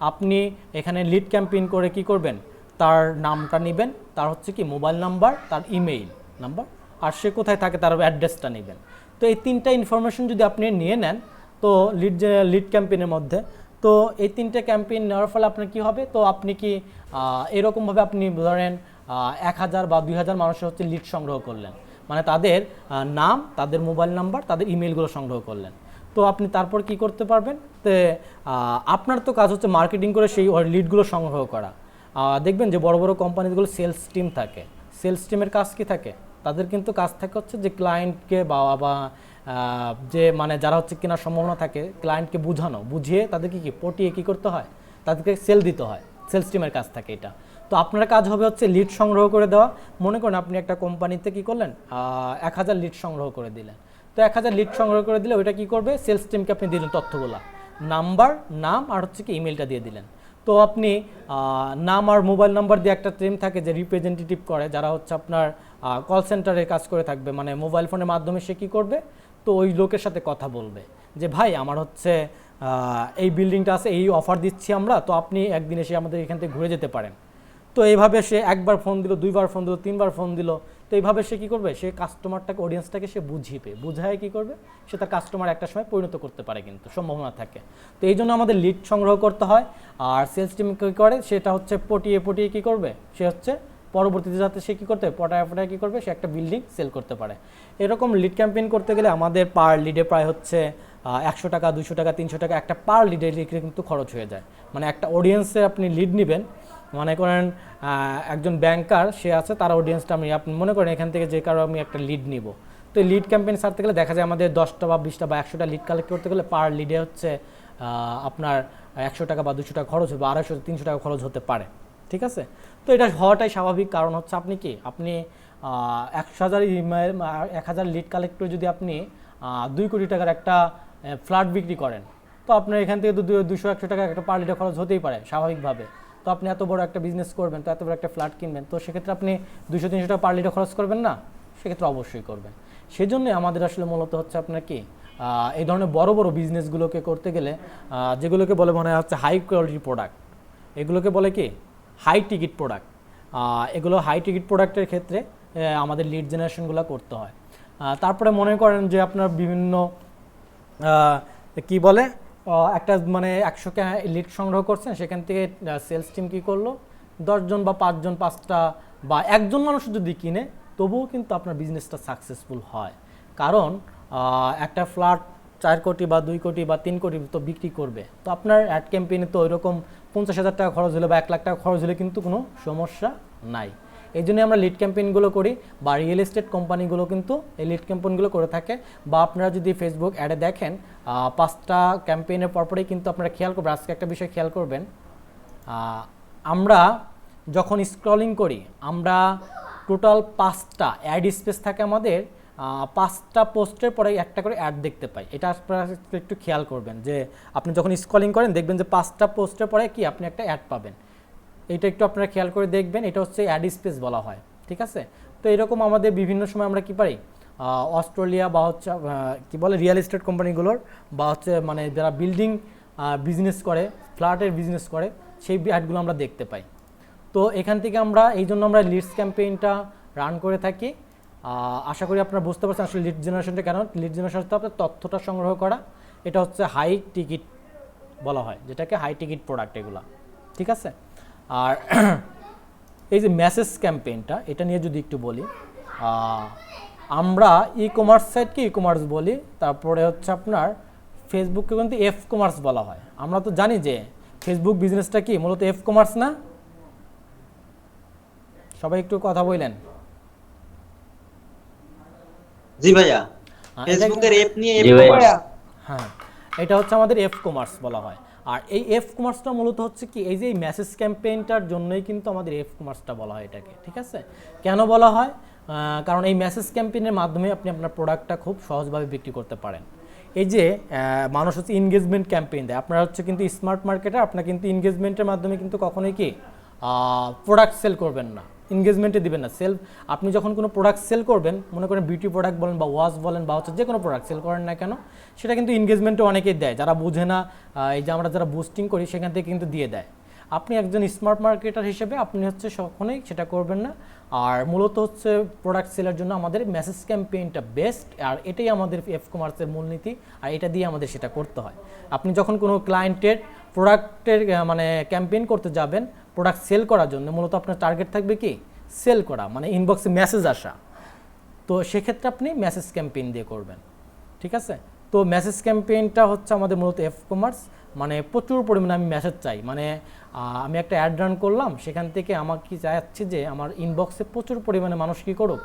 A: আপনি এখানে লিড ক্যাম্পেইন করে কি করবেন, তার নামটা নেবেন, তার হচ্ছে কি মোবাইল নাম্বার, তার ইমেইল নাম্বার, আর সে কোথায় থাকে তার অ্যাড্রেসটা নেবেন। তো এই 3টা ইনফরমেশন যদি আপনি নিয়ে নেন, তো লিড ক্যাম্পেইনের মধ্যে, তো এই 3টে ক্যাম্পেইন নেওয়ার ফলে আপনার কি হবে, তো আপনি কি এরকমভাবে আপনি ধরেন 1000 বা 2000 মানুষের হচ্ছে লিড সংগ্রহ করলেন, মানে তাদের নাম, তাদের মোবাইল নাম্বার, তাদের ইমেলগুলো সংগ্রহ করলেন। তো আপনি তারপর কি করতে পারবেন, তো আপনার তো কাজ হচ্ছে মার্কেটিং করে সেই লিডগুলো সংগ্রহ করা। দেখবেন যে বড় বড় কোম্পানিগুলো সেলস টিম থাকে, সেলস টিমের কাজ কি থাকে? তাদের কিন্তু কাজ থাকে হচ্ছে যে ক্লায়েন্টকে বা যে মানে যারা হচ্ছে কেনার সম্ভাবনা থাকে ক্লায়েন্টকে বুঝিয়ে তাদেরকে কি পটিয়ে কি করতে হয়, তাদেরকে সেল দিতে হয়। সেলস টিমের কাজ থাকে এটা। তো আপনার কাজ হবে হচ্ছে লিড সংগ্রহ করে দেওয়া। মনে করেন আপনি একটা কোম্পানিতে কি করলেন, 1000 লিড সংগ্রহ করে দিলেন। তো 1000 লিড সংগ্রহ করে দিলে ওইটা কি করবে, সেলস টিমকে আপনি দিলেন তথ্যগুলা, নাম আর হচ্ছে কি ইমেলটা দিয়ে দিলেন। তো আপনি নাম আর মোবাইল নাম্বার দিয়ে একটা টিম থাকে যে রিপ্রেজেন্টেটিভ করে, যারা হচ্ছে আপনার কল সেন্টারে কাজ করে থাকবে, মানে মোবাইল ফোনের মাধ্যমে সে কী করবে, তো ওই লোকের সাথে কথা বলবে যে ভাই আমার হচ্ছে এই বিল্ডিংটা আছে, এই অফার দিচ্ছি আমরা, তো আপনি একদিন এসে আমাদের এখান থেকে ঘুরে যেতে পারেন। তো এইভাবে সে একবার ফোন দিল, দুইবার ফোন দিল, তিনবার ফোন দিল। তো এইভাবে সে কী করবে, সে কাস্টমারটাকে, অডিয়েন্সটাকে সে বুঝায় কী করবে, সে তার কাস্টমার একটা সময় পরিণত করতে পারে, কিন্তু সম্ভাবনা থাকে। তো এই জন্য আমাদের লিড সংগ্রহ করতে হয়। আর সেলস টিম কী করে, সেটা হচ্ছে পটিয়ে কী করবে, সে হচ্ছে পরবর্তীতে যাতে সে কী করতে পটায় কী করবে, সে একটা বিল্ডিং সেল করতে পারে। এরকম লিড ক্যাম্পেইন করতে গেলে আমাদের পার লিডে প্রায় হচ্ছে 100 টাকা, 200 টাকা, 300 টাকা একটা পার লিডে কিন্তু খরচ হয়ে যায়। মানে একটা অডিয়েন্সে আপনি লিড নেবেন, মনে করেন একজন ব্যাংকার সে আছে, তার অডিয়েন্সটা আপনি মনে করেন এখান থেকে যে কারো আমি একটা লিড নিব। তো এই লিড ক্যাম্পেইন সারতে গেলে দেখা যায় আমাদের 10টা বা 20টা বা 100টা লিড কালেক্ট করতে গেলে পার লিডে হচ্ছে আপনার 100 টাকা বা 200 টাকা খরচ হবে, 250-300 টাকা খরচ হতে পারে। ঠিক আছে? তো এটা হওয়াটাই স্বাভাবিক, কারণ হচ্ছে আপনি 1000 লিড কালেক্ট করে যদি আপনি 2 কোটি টাকার একটা ফ্ল্যাট বিক্রি করেন, তো আপনার এখান থেকে 200-100 টাকা একটা পার লিডে খরচ হতেই পারে স্বাভাবিকভাবে। তো আপনি এত বড় একটা বিজনেস করবেন, তো এত বড় একটা ফ্ল্যাট কিনবেন, তো সেক্ষেত্রে আপনি 200-300 টাকা পার লিডে খরচ করবেন না? সেক্ষেত্রে অবশ্যই করবেন। সেজন্যই আমাদের আসলে মূলত হচ্ছে আপনার এই ধরনের বড় বড় বিজনেসগুলোকে করতে গেলে যেগুলোকে বলে মনে হচ্ছে হাই কোয়ালিটি প্রোডাক্ট, এগুলোকে বলে কি হাই টিকিট প্রোডাক্ট। এগুলো হাই টিকিট প্রোডাক্টের ক্ষেত্রে আমাদের লিড জেনারেশনগুলো করতে হয়। তারপরে মনে করেন যে আপনার বিভিন্ন কি বলে একটা মানে 100কে লিড সংগ্রহ করছেন, সেখান থেকে সেলস টিম কী করলো, 10 জন বা 5 জন, 5টা বা একজন মানুষ যদি কিনে, তবুও কিন্তু আপনার বিজনেসটা সাকসেসফুল হয়। কারণ একটা ফ্ল্যাট 4 কোটি বা 2 কোটি বা 3 কোটি তো বিক্রি করবে, তো আপনার অ্যাড ক্যাম্পেইনে তো ওইরকম 50,000 টাকা খরচ হলে বা 1 লাখ টাকা খরচ হলে কিন্তু কোনো সমস্যা নাই। এই জন্যই আমরা লিড ক্যাম্পেইনগুলো করি, বা রিয়েল এস্টেট কোম্পানিগুলো কিন্তু এই লিড ক্যাম্পেইনগুলো করে থাকে। বা আপনারা যদি ফেসবুক অ্যাডে দেখেন 5টা ক্যাম্পেইনের পরপরেই কিন্তু আপনারা খেয়াল করবেন, আজকে একটা বিষয় খেয়াল করবেন, আমরা যখন স্ক্রলিং করি আমরা টোটাল 5টা অ্যাড স্পেস থাকে আমাদের, 5টা পোস্টের পরে একটা করে অ্যাড দেখতে পাই। এটা আপনারা একটু খেয়াল করবেন যে আপনি যখন স্ক্রলিং করেন দেখবেন যে 5টা পোস্টের পরে কি আপনি একটা অ্যাড পাবেন। এটা একটু আপনারা খেয়াল করে দেখবেন, এটা হচ্ছে অ্যাড স্পেস বলা হয়। ঠিক আছে? তো এরকম আমাদের বিভিন্ন সময় আমরা কি পারি, অস্ট্রেলিয়া বা হচ্ছে কি বলে রিয়েল এস্টেট কোম্পানিগুলোর বা হচ্ছে মানে যারা বিল্ডিং বিজনেস করে, ফ্ল্যাটের বিজনেস করে, সেই অ্যাডগুলো আমরা দেখতে পাই। তো এখান থেকে আমরা এই জন্য আমরা লিডস ক্যাম্পেইনটা রান করে থাকি। আশা করি আপনারা বুঝতে পারছেন আসলে লিড জেনারেশনটা কেন। লিড জেনারেশন হচ্ছে আপনার তথ্যটা সংগ্রহ করা, এটা হচ্ছে হাই টিকিট বলা হয়, যেটাকে হাই টিকিট প্রোডাক্ট এগুলা। ঠিক আছে? আর এই যে মেসেজ ক্যাম্পেইনটা, এটা নিয়ে যদি একটু বলি, আমরা ই কমার্স সাইটকে ই কমার্স বলি, তারপরে হচ্ছে আপনার ফেসবুককে কিন্তু এফ কমার্স বলা হয়। আমরা তো জানি যে ফেসবুক বিজনেসটা কি মূলত এফ কমার্স না? সবাই একটু কথা বললেন।
D: জি ভাইয়া, ফেসবুকের অ্যাপ নিয়ে
F: জি ভাইয়া।
A: হ্যাঁ, এটা হচ্ছে আমাদের এফ কমার্স বলা হয়। আর এই এফ কমার্সটা মূলত হচ্ছে কি, এই যে এই মেসেজ ক্যাম্পেইনটার জন্যই কিন্তু আমাদের এফ কমার্সটা বলা হয় এটাকে। ঠিক আছে? কেন বলা হয়? কারণ এই মেসেজ ক্যাম্পেইনের মাধ্যমে আপনি আপনার প্রোডাক্টটা খুব সহজভাবে বিক্রি করতে পারেন। এই যে মানুষ হচ্ছে এনগেজমেন্ট ক্যাম্পেইন দেয়, আপনারা হচ্ছে কিন্তু স্মার্ট মার্কেটার, আপনারা কিন্তু এনগেজমেন্টের মাধ্যমে কিন্তু কখনোই কি প্রোডাক্ট সেল করবেন না, এনগেজমেন্টে দিবেন না। আপনি যখন কোনো প্রোডাক্ট সেল করবেন, মনে করেন বিউটি প্রোডাক্ট বলেন বা ওয়াচ বলেন বা হচ্ছে যে কোনো প্রোডাক্ট সেল করেন না কেন, সেটা কিন্তু এনগেজমেন্টে অনেকেই দেয়, যারা বুঝে না। এই যে আমরা যারা বুস্টিং করি সেখান থেকে কিন্তু দিয়ে দেয়। আপনি একজন স্মার্ট মার্কেটার হিসেবে আপনি হচ্ছে কখনোই সেটা করবেন না। আর মূলত হচ্ছে প্রোডাক্ট সেলের জন্য আমাদের মেসেজ ক্যাম্পেইনটা বেস্ট, আর এটাই আমাদের এফ কমার্সের মূলনীতি, আর এটা দিয়ে আমাদের সেটা করতে হয়। আপনি যখন কোনো ক্লায়েন্টের প্রোডাক্টের মানে ক্যাম্পেইন করতে যাবেন, প্রোডাক্ট সেল করার জন্য মূলত আপনার টার্গেট থাকবে কি সেল করা, মানে ইনবক্সে মেসেজ আসা। তো সেক্ষেত্রে আপনি মেসেজ ক্যাম্পেইন দিয়ে করবেন। ঠিক আছে? তো মেসেজ ক্যাম্পেইনটা হচ্ছে আমাদের মূলত এফ কমার্স, মানে প্রচুর পরিমাণে আমি মেসেজ চাই, মানে আমি একটা অ্যাড রান করলাম, সেখান থেকে আমার কি চাচ্ছি যে আমার ইনবক্সে প্রচুর পরিমাণে মানুষ কী করুক,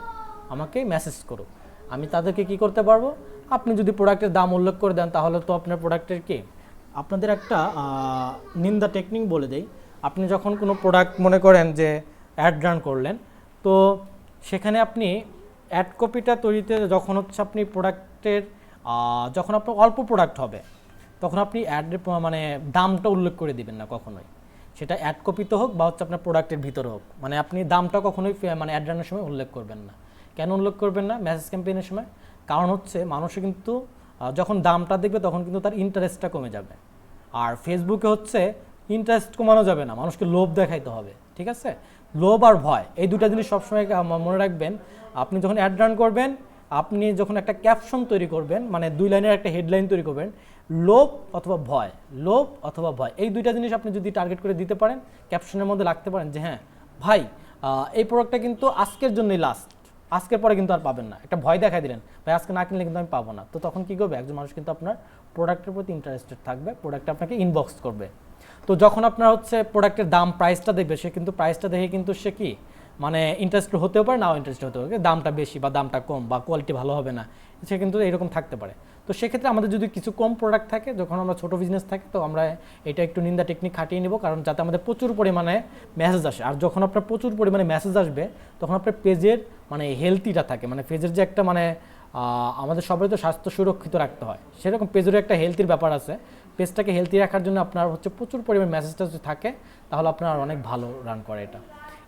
A: আমাকে মেসেজ করুক। আমি তাদেরকে কি করতে পারবো, আপনি যদি প্রোডাক্টের দাম উল্লেখ করে দেন তাহলে তো আপনার প্রোডাক্টের কি, আপনাদের একটা নিন্দা টেকনিক বলে দেই। আপনি যখন কোনো প্রোডাক্ট মনে করেন যে অ্যাড রান করলেন, তো সেখানে আপনি অ্যাড কপিটা তৈরিতে যখন হচ্ছে আপনি প্রোডাক্টের যখন আপনার অল্প প্রোডাক্ট হবে তখন আপনি মানে দামটা উল্লেখ করে দিবেন না কখনোই, সেটা অ্যাড কপিতে হোক বা হচ্ছে আপনার প্রোডাক্টের ভিতরে হোক, মানে আপনি দামটা কখনোই মানে অ্যাড রানের সময় উল্লেখ করবেন না। কেন উল্লেখ করবেন না মেসেজ ক্যাম্পেইনের সময়? কারণ হচ্ছে মানুষে কিন্তু যখন দামটা দেখবে তখন কিন্তু তার ইন্টারেস্টটা কমে যাবে। আর ফেসবুকে হচ্ছে ইন্টারেস্ট কমানো যাবে না, মানুষকে লোভ দেখাইতে হবে, ঠিক আছে? লোভ আর ভয় এই দুটা জিনিস সবসময় মনে রাখবেন। আপনি যখন অ্যাড রান করবেন, আপনি যখন একটা ক্যাপশন তৈরি করবেন, মানে 2 লাইনের একটা হেডলাইন তৈরি করবেন, লোভ অথবা ভয়, লোভ অথবা ভয়, এই দুইটা জিনিস আপনি যদি টার্গেট করে দিতে পারেন, ক্যাপশনের মধ্যে রাখতে পারেন যে হ্যাঁ ভাই এই প্রোডাক্টটা কিন্তু আজকের জন্যই লাস্ট, আজকের পরে কিন্তু আর পাবেন না, একটা ভয় দেখাই দিলেন ভাই আজকে না কিনলে কিন্তু আমি পাবো না, তো তখন কী করবে, একজন মানুষ কিন্তু আপনার প্রোডাক্টের প্রতি ইন্টারেস্টেড থাকবে, প্রোডাক্টটা আপনাকে ইনবক্স করবে। তো যখন আপনার হচ্ছে প্রোডাক্টের দাম প্রাইসটা দেখবে, সে কিন্তু প্রাইসটা দেখে কিন্তু সে কি মানে ইন্টারেস্টেড হতেও পারে, নাও ইন্টারেস্টেড হতে পারে, দামটা বেশি বা দামটা কম বা কোয়ালিটি ভালো হবে না, সে কিন্তু এরকম থাকতে পারে। তো সেক্ষেত্রে আমাদের যদি কিছু কম প্রোডাক্ট থাকে, যখন আমরা ছোটো বিজনেস থাকি, তো আমরা এটা একটু নিন্দা টেকনিক খাটিয়ে নেব, কারণ যাতে আমাদের প্রচুর পরিমাণে মেসেজ আসে। আর যখন আপনার প্রচুর পরিমাণে মেসেজ আসবে তখন আপনার পেজের মানে হেলথিটা থাকে, মানে পেজের যে একটা মানে আমাদের সবাই তো স্বাস্থ্য সুরক্ষিত রাখতে হয়, সেরকম পেজেরও একটা হেলথির ব্যাপার আছে। পেজটাকে হেলথি রাখার জন্য আপনার হচ্ছে প্রচুর পরিমাণে মেসেজটা যদি থাকে তাহলে আপনার অনেক ভালো রান করে এটা।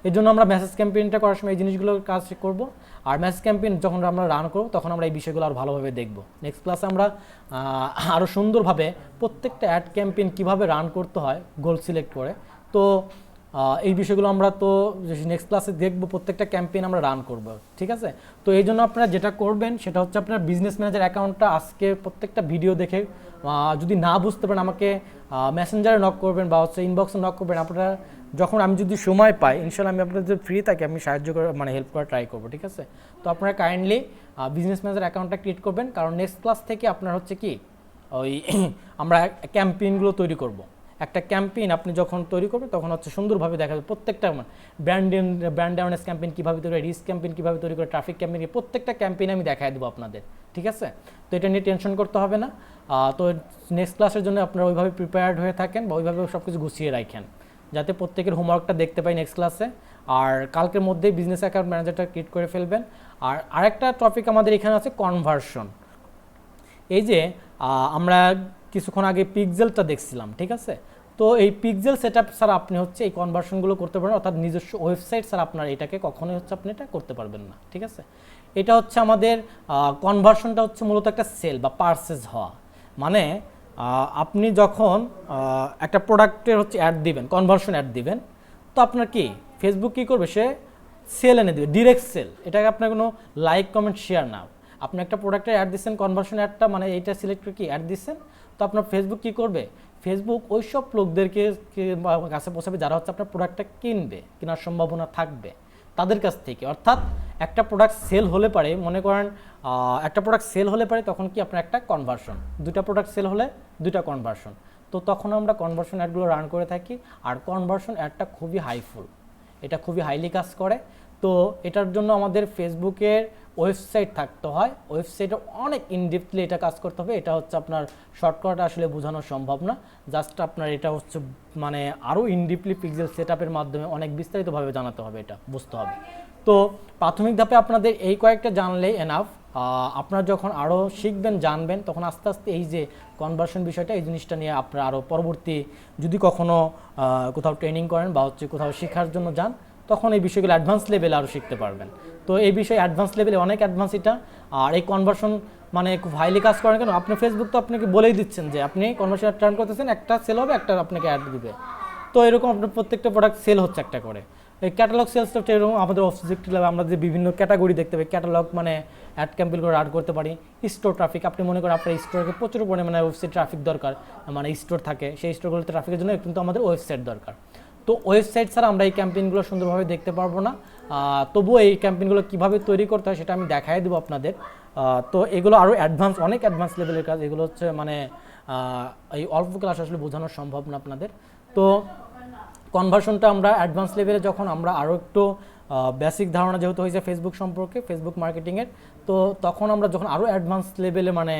A: এর জন্য আমরা মেসেজ ক্যাম্পেইনটা করার সময় এই জিনিসগুলোর কাজ করব। আর মেসেজ ক্যাম্পেইন যখন আমরা রান করব তখন আমরা এই বিষয়গুলো আরও ভালোভাবে দেখব। নেক্সট ক্লাসে আমরা আরও সুন্দরভাবে প্রত্যেকটা অ্যাড ক্যাম্পেইন কীভাবে রান করতে হয় গোল সিলেক্ট করে, তো এই বিষয়গুলো আমরা তো নেক্সট ক্লাসে দেখব, প্রত্যেকটা ক্যাম্পেইন আমরা রান করব, ঠিক আছে? তো এই জন্য আপনারা যেটা করবেন সেটা হচ্ছে আপনার বিজনেস ম্যানেজার অ্যাকাউন্টটা আজকে প্রত্যেকটা ভিডিও দেখে যদি না বুঝতে পারেন আমাকে মেসেঞ্জারে নক করবেন বা হচ্ছে ইনবক্সে নক করবেন। আপনারা যখন আমি যদি সময় পাই ইনশাল্লাহ আমি আপনাদের যদি ফ্রি থাকি আমি সাহায্য করে মানে হেল্প করার ট্রাই করবো, ঠিক আছে? তো আপনারা কাইন্ডলি বিজনেস ম্যানেজার অ্যাকাউন্টটা ক্রিয়েট করবেন, কারণ নেক্সট ক্লাস থেকে আপনার হচ্ছে কি ওই আমরা ক্যাম্পেইনগুলো তৈরি করব। একটা ক্যাম্পেইন আপনি যখন তৈরি করবেন তখন হচ্ছে সুন্দরভাবে দেখা যাবে প্রত্যেকটা ব্র্যান্ড অ্যাওয়ারনেস ক্যাম্পেইন কীভাবে তৈরি করে, রিস্ক ক্যাম্পেইন কীভাবে তৈরি করে, ট্রাফিক ক্যাম্পেইন, প্রত্যেকটা ক্যাম্পেইন আমি দেখাই দেবো আপনাদের, ঠিক আছে? তো এটা নিয়ে টেনশন করতে হবে না। তো নেক্সট ক্লাসের জন্য আপনারা ওইভাবে প্রিপেয়ার্ড হয়ে থাকেন বা ওইভাবে সব কিছু গুছিয়ে রাখেন যাতে প্রত্যেকের হোমওয়ার্কটা দেখতে পাই নেক্সট ক্লাসে। আর কালকের মধ্যেই বিজনেস অ্যাকাউন্ট ম্যানেজারটা ক্রিয়েট করে ফেলবেন। আর আরেকটা টপিক আমাদের এখানে আছে কনভার্সন। এই যে আমরা কিছুক্ষণ আগে পিক্সেলটা দেখছিলাম, ঠিক আছে? তো এই পিক্সেল সেট আপ ছাড়া আপনি হচ্ছে এই কনভার্সনগুলো করতে পারেন, অর্থাৎ নিজস্ব ওয়েবসাইট ছাড়া আপনার এটাকে কখনোই হচ্ছে আপনি এটা করতে পারবেন না, ঠিক আছে? এটা হচ্ছে আমাদের কনভার্সনটা হচ্ছে মূলত একটা সেল বা পারচেজ হওয়া, মানে আপনি যখন একটা প্রোডাক্টের হচ্ছে অ্যাড দিবেন, কনভার্সন অ্যাড দিবেন, তো আপনার কি ফেসবুক কী করবে, সে সেল এনে দেবে, ডিরেক্ট সেল। এটাকে আপনার কোনো লাইক কমেন্ট শেয়ার না, আপনি একটা প্রোডাক্টের অ্যাড দিচ্ছেন, কনভার্সন অ্যাডটা মানে এইটা সিলেক্ট করে কি অ্যাড দিচ্ছেন, তো আপনার ফেসবুক কী করবে, ফেসবুক ওই সব লোকদেরকে কাছে পৌঁছাবে যারা হচ্ছে আপনার প্রোডাক্টটা কিনবে, কেনার সম্ভাবনা থাকবে তাদের কাছ থেকে। অর্থাৎ একটা প্রোডাক্ট সেল হলে পারে, মনে করেন একটা প্রোডাক্ট সেল হলে পারে তখন কি আপনার একটা কনভার্সন, দুটা প্রোডাক্ট সেল হলে দুটা কনভার্সন, তো তখন আমরা কনভার্সন অ্যাডগুলো রান করে থাকি। আর কনভার্সন অ্যাডটা খুবই হাইফুল, এটা খুবই হাইলি কাজ করে। তো এটার জন্য আমাদের ফেসবুকের ওয়েবসাইট থাকতে হয়, ওয়েবসাইটে অনেক ইনডিপলি এটা কাজ করতে হবে। এটা হচ্ছে আপনার শর্টকাট আসলে বোঝানো সম্ভব না, জাস্ট আপনার এটা হচ্ছে মানে আরও ইনডিপলি পিক্সেল সেট আপের মাধ্যমে অনেক বিস্তারিতভাবে জানাতে হবে, এটা বুঝতে হবে। তো প্রাথমিক ধাপে আপনাদের এই কয়েকটা জানলেই এনাফ। আপনারা যখন আরও শিখবেন জানবেন তখন আস্তে আস্তে এই যে কনভার্সন বিষয়টা, এই জিনিসটা নিয়ে আপনারা আরও পরবর্তী যদি কখনও কোথাও ট্রেনিং করেন বা হচ্ছে কোথাও শেখার জন্য যান তখন এই বিষয়গুলো অ্যাডভান্স লেভেলে আরও শিখতে পারবেন। তো এই বিষয়ে অ্যাডভান্স লেভেলে অনেক অ্যাডভান্স এটা। আর এই কনভার্সন মানে খুব হাইলি কাজ করেন কেন, আপনি ফেসবুক তো আপনাকে বলেই দিচ্ছেন যে আপনি কনভার্সন টার্ন করতেছেন, একটা সেল হবে, একটা আপনাকে অ্যাড দিবে। তো এরকম আপনার প্রত্যেকটা প্রোডাক্ট সেল হচ্ছে একটা করে। এই ক্যাটালগ সেলসটা এরকম আমাদের অবজেক্টিভ লেভেলে আমরা যে বিভিন্ন ক্যাটাগরি দেখতে পাই, ক্যাটালগ মানে অ্যাড ক্যাম্পেইন করে অ্যাড করতে পারি। স্টোর ট্রাফিক, আপনি মনে করেন আপনার স্টোরকে প্রচুর পরিমাণে ওয়েবসাইট ট্রাফিক দরকার, মানে স্টোর থাকে, সেই স্টোরগুলোতে ট্রাফিকের জন্য কিন্তু আমাদের ওয়েবসাইট দরকার। তো ওয়েবসাইট ছাড়া আমরা এই ক্যাম্পেইনগুলো সুন্দরভাবে দেখতে পারবো না। তবুও এই ক্যাম্পেইনগুলো কীভাবে তৈরি করতে হয় সেটা আমি দেখাই দেবো আপনাদের। তো এগুলো আরও অ্যাডভান্স, অনেক অ্যাডভান্স লেভেলের কাজ। এগুলো হচ্ছে মানে এই অল্প ক্লাস আসলে বোঝানো সম্ভব না আপনাদের। তো কনভার্সনটা আমরা অ্যাডভান্স লেভেলে যখন আমরা আরও একটু বেসিক ধারণা যেহেতু হয়েছে ফেসবুক সম্পর্কে, ফেসবুক মার্কেটিংয়ের, তো তখন আমরা যখন আরও অ্যাডভান্স লেভেলে মানে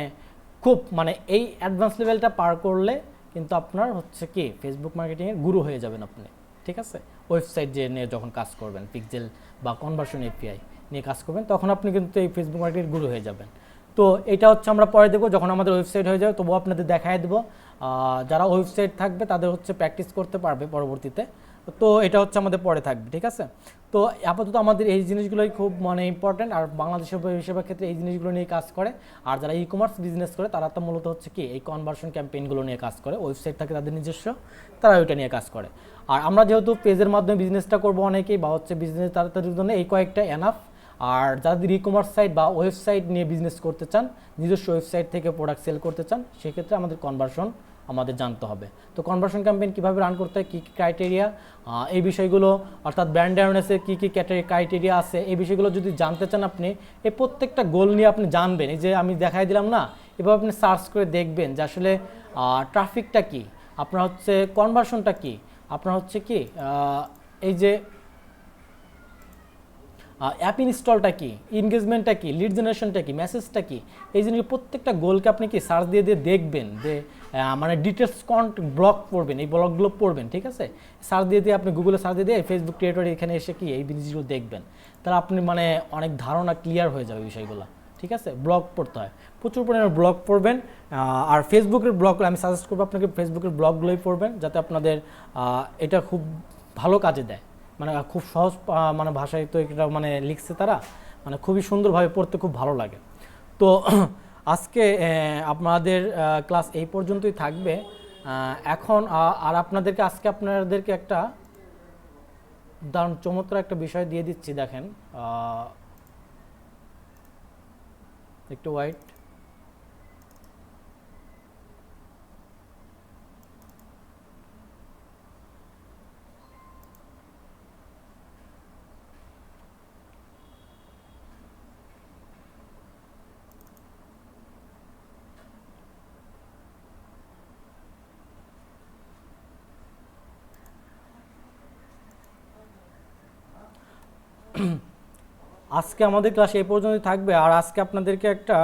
A: খুব মানে এই অ্যাডভান্স লেভেলটা পার করলে কিন্তু আপনার হচ্ছে কি ফেসবুক মার্কেটিংয়ের গুরু হয়ে যাবেন আপনি, ঠিক আছে। ওয়েবসাইট যে নিয়ে যখন কাজ করবেন, পিক্সেল বা কনভার্সন এপিআই নিয়ে কাজ করবেন, তখন আপনি কিন্তু এই ফেসবুক মার্কেটিংয়ের গুরু হয়ে যাবেন। তো এটা হচ্ছে আমরা পরে দেবো যখন আমাদের ওয়েবসাইট হয়ে যাবে, তবুও আপনাদের দেখায় দেবো। যারা ওয়েবসাইট থাকবে তাদের হচ্ছে প্র্যাকটিস করতে পারবে পরবর্তীতে। তো এটা হচ্ছে আমাদের পরে থাকবে, ঠিক আছে। তো আপাতত আমাদের এই জিনিসগুলোই খুব মানে ইম্পর্ট্যান্ট, আর বাংলাদেশের বেশিরভাগ ক্ষেত্রে এই জিনিসগুলো নিয়ে কাজ করে। আর যারা ই কমার্স বিজনেস করে তারা তো মূলত হচ্ছে কি এই কনভার্সন ক্যাম্পেইনগুলো নিয়ে কাজ করে, ওয়েবসাইট থাকে তাদের নিজস্ব, তারা ওইটা নিয়ে কাজ করে। আর আমরা যেহেতু পেজের মাধ্যমে বিজনেসটা করবো অনেকেই, বা হচ্ছে বিজনেস তাদের জন্য এই কয়েকটা এনাফ। আর যাদের ই কমার্স সাইট বা ওয়েবসাইট নিয়ে বিজনেস করতে চান, নিজস্ব ওয়েবসাইট থেকে প্রোডাক্ট সেল করতে চান, সেক্ষেত্রে আমাদের কনভার্সন আমাদের জানতে হবে। তো কনভার্সন ক্যাম্পেইন কীভাবে রান করতে হয়, কী কী ক্রাইটেরিয়া, এই বিষয়গুলো অর্থাৎ ব্র্যান্ড অ্যাওয়ারনেসের কী কী ক্রাইটেরিয়া আছে, এই বিষয়গুলো যদি জানতে চান আপনি, এই প্রত্যেকটা গোল নিয়ে আপনি জানবেন। এই যে আমি দেখাই দিলাম না, এভাবে আপনি সার্চ করে দেখবেন যে আসলে ট্রাফিকটা কী, আপনার হচ্ছে কনভার্সনটা কী, আপনার হচ্ছে কি এই যে অ্যাপ ইনস্টলটা কি, এনগেজমেন্টটা কি, লিড জেনারেশনটা কি, মেসেজটা কি, এই জিনিস প্রত্যেকটা গোলকে আপনি কি সার্চ দিয়ে দিয়ে দেখবেন, যে মানে ডিটেলস ব্লগ পড়বেন, এই ব্লগগুলো পড়বেন, ঠিক আছে। সার্চ দিয়ে দিয়ে আপনি গুগলে সার্চ দিয়ে দিয়ে ফেসবুক ক্রিয়েটর এখানে এসে কি এই জিনিসগুলো দেখবেন, তাহলে আপনি মানে অনেক ধারণা ক্লিয়ার হয়ে যাবে বিষয়গুলো, ঠিক আছে। ব্লগ পড়তে হয়, প্রচুর পরিমাণে ব্লগ পড়বেন। আর ফেসবুকের ব্লগ আমি সাজেস্ট করবো আপনাকে ফেসবুকের ব্লগগুলোই পড়বেন, যাতে আপনাদের এটা খুব ভালো কাজে দেয়। মানে খুব সহজ মানে ভাষায় তো এটা মানে লিখছে তারা, মানে খুবই সুন্দরভাবে পড়তে খুব ভালো লাগে। তো আজকে আপনাদের ক্লাস এই পর্যন্তই থাকবে। এখন আর আপনাদেরকে একটা দারুণ চমৎকার একটা বিষয় দিয়ে দিচ্ছি, দেখেন একটু ওয়াইট। আজকে আমাদের ক্লাস এই পর্যন্তই থাকবে। আর আজকে আপনাদেরকে একটা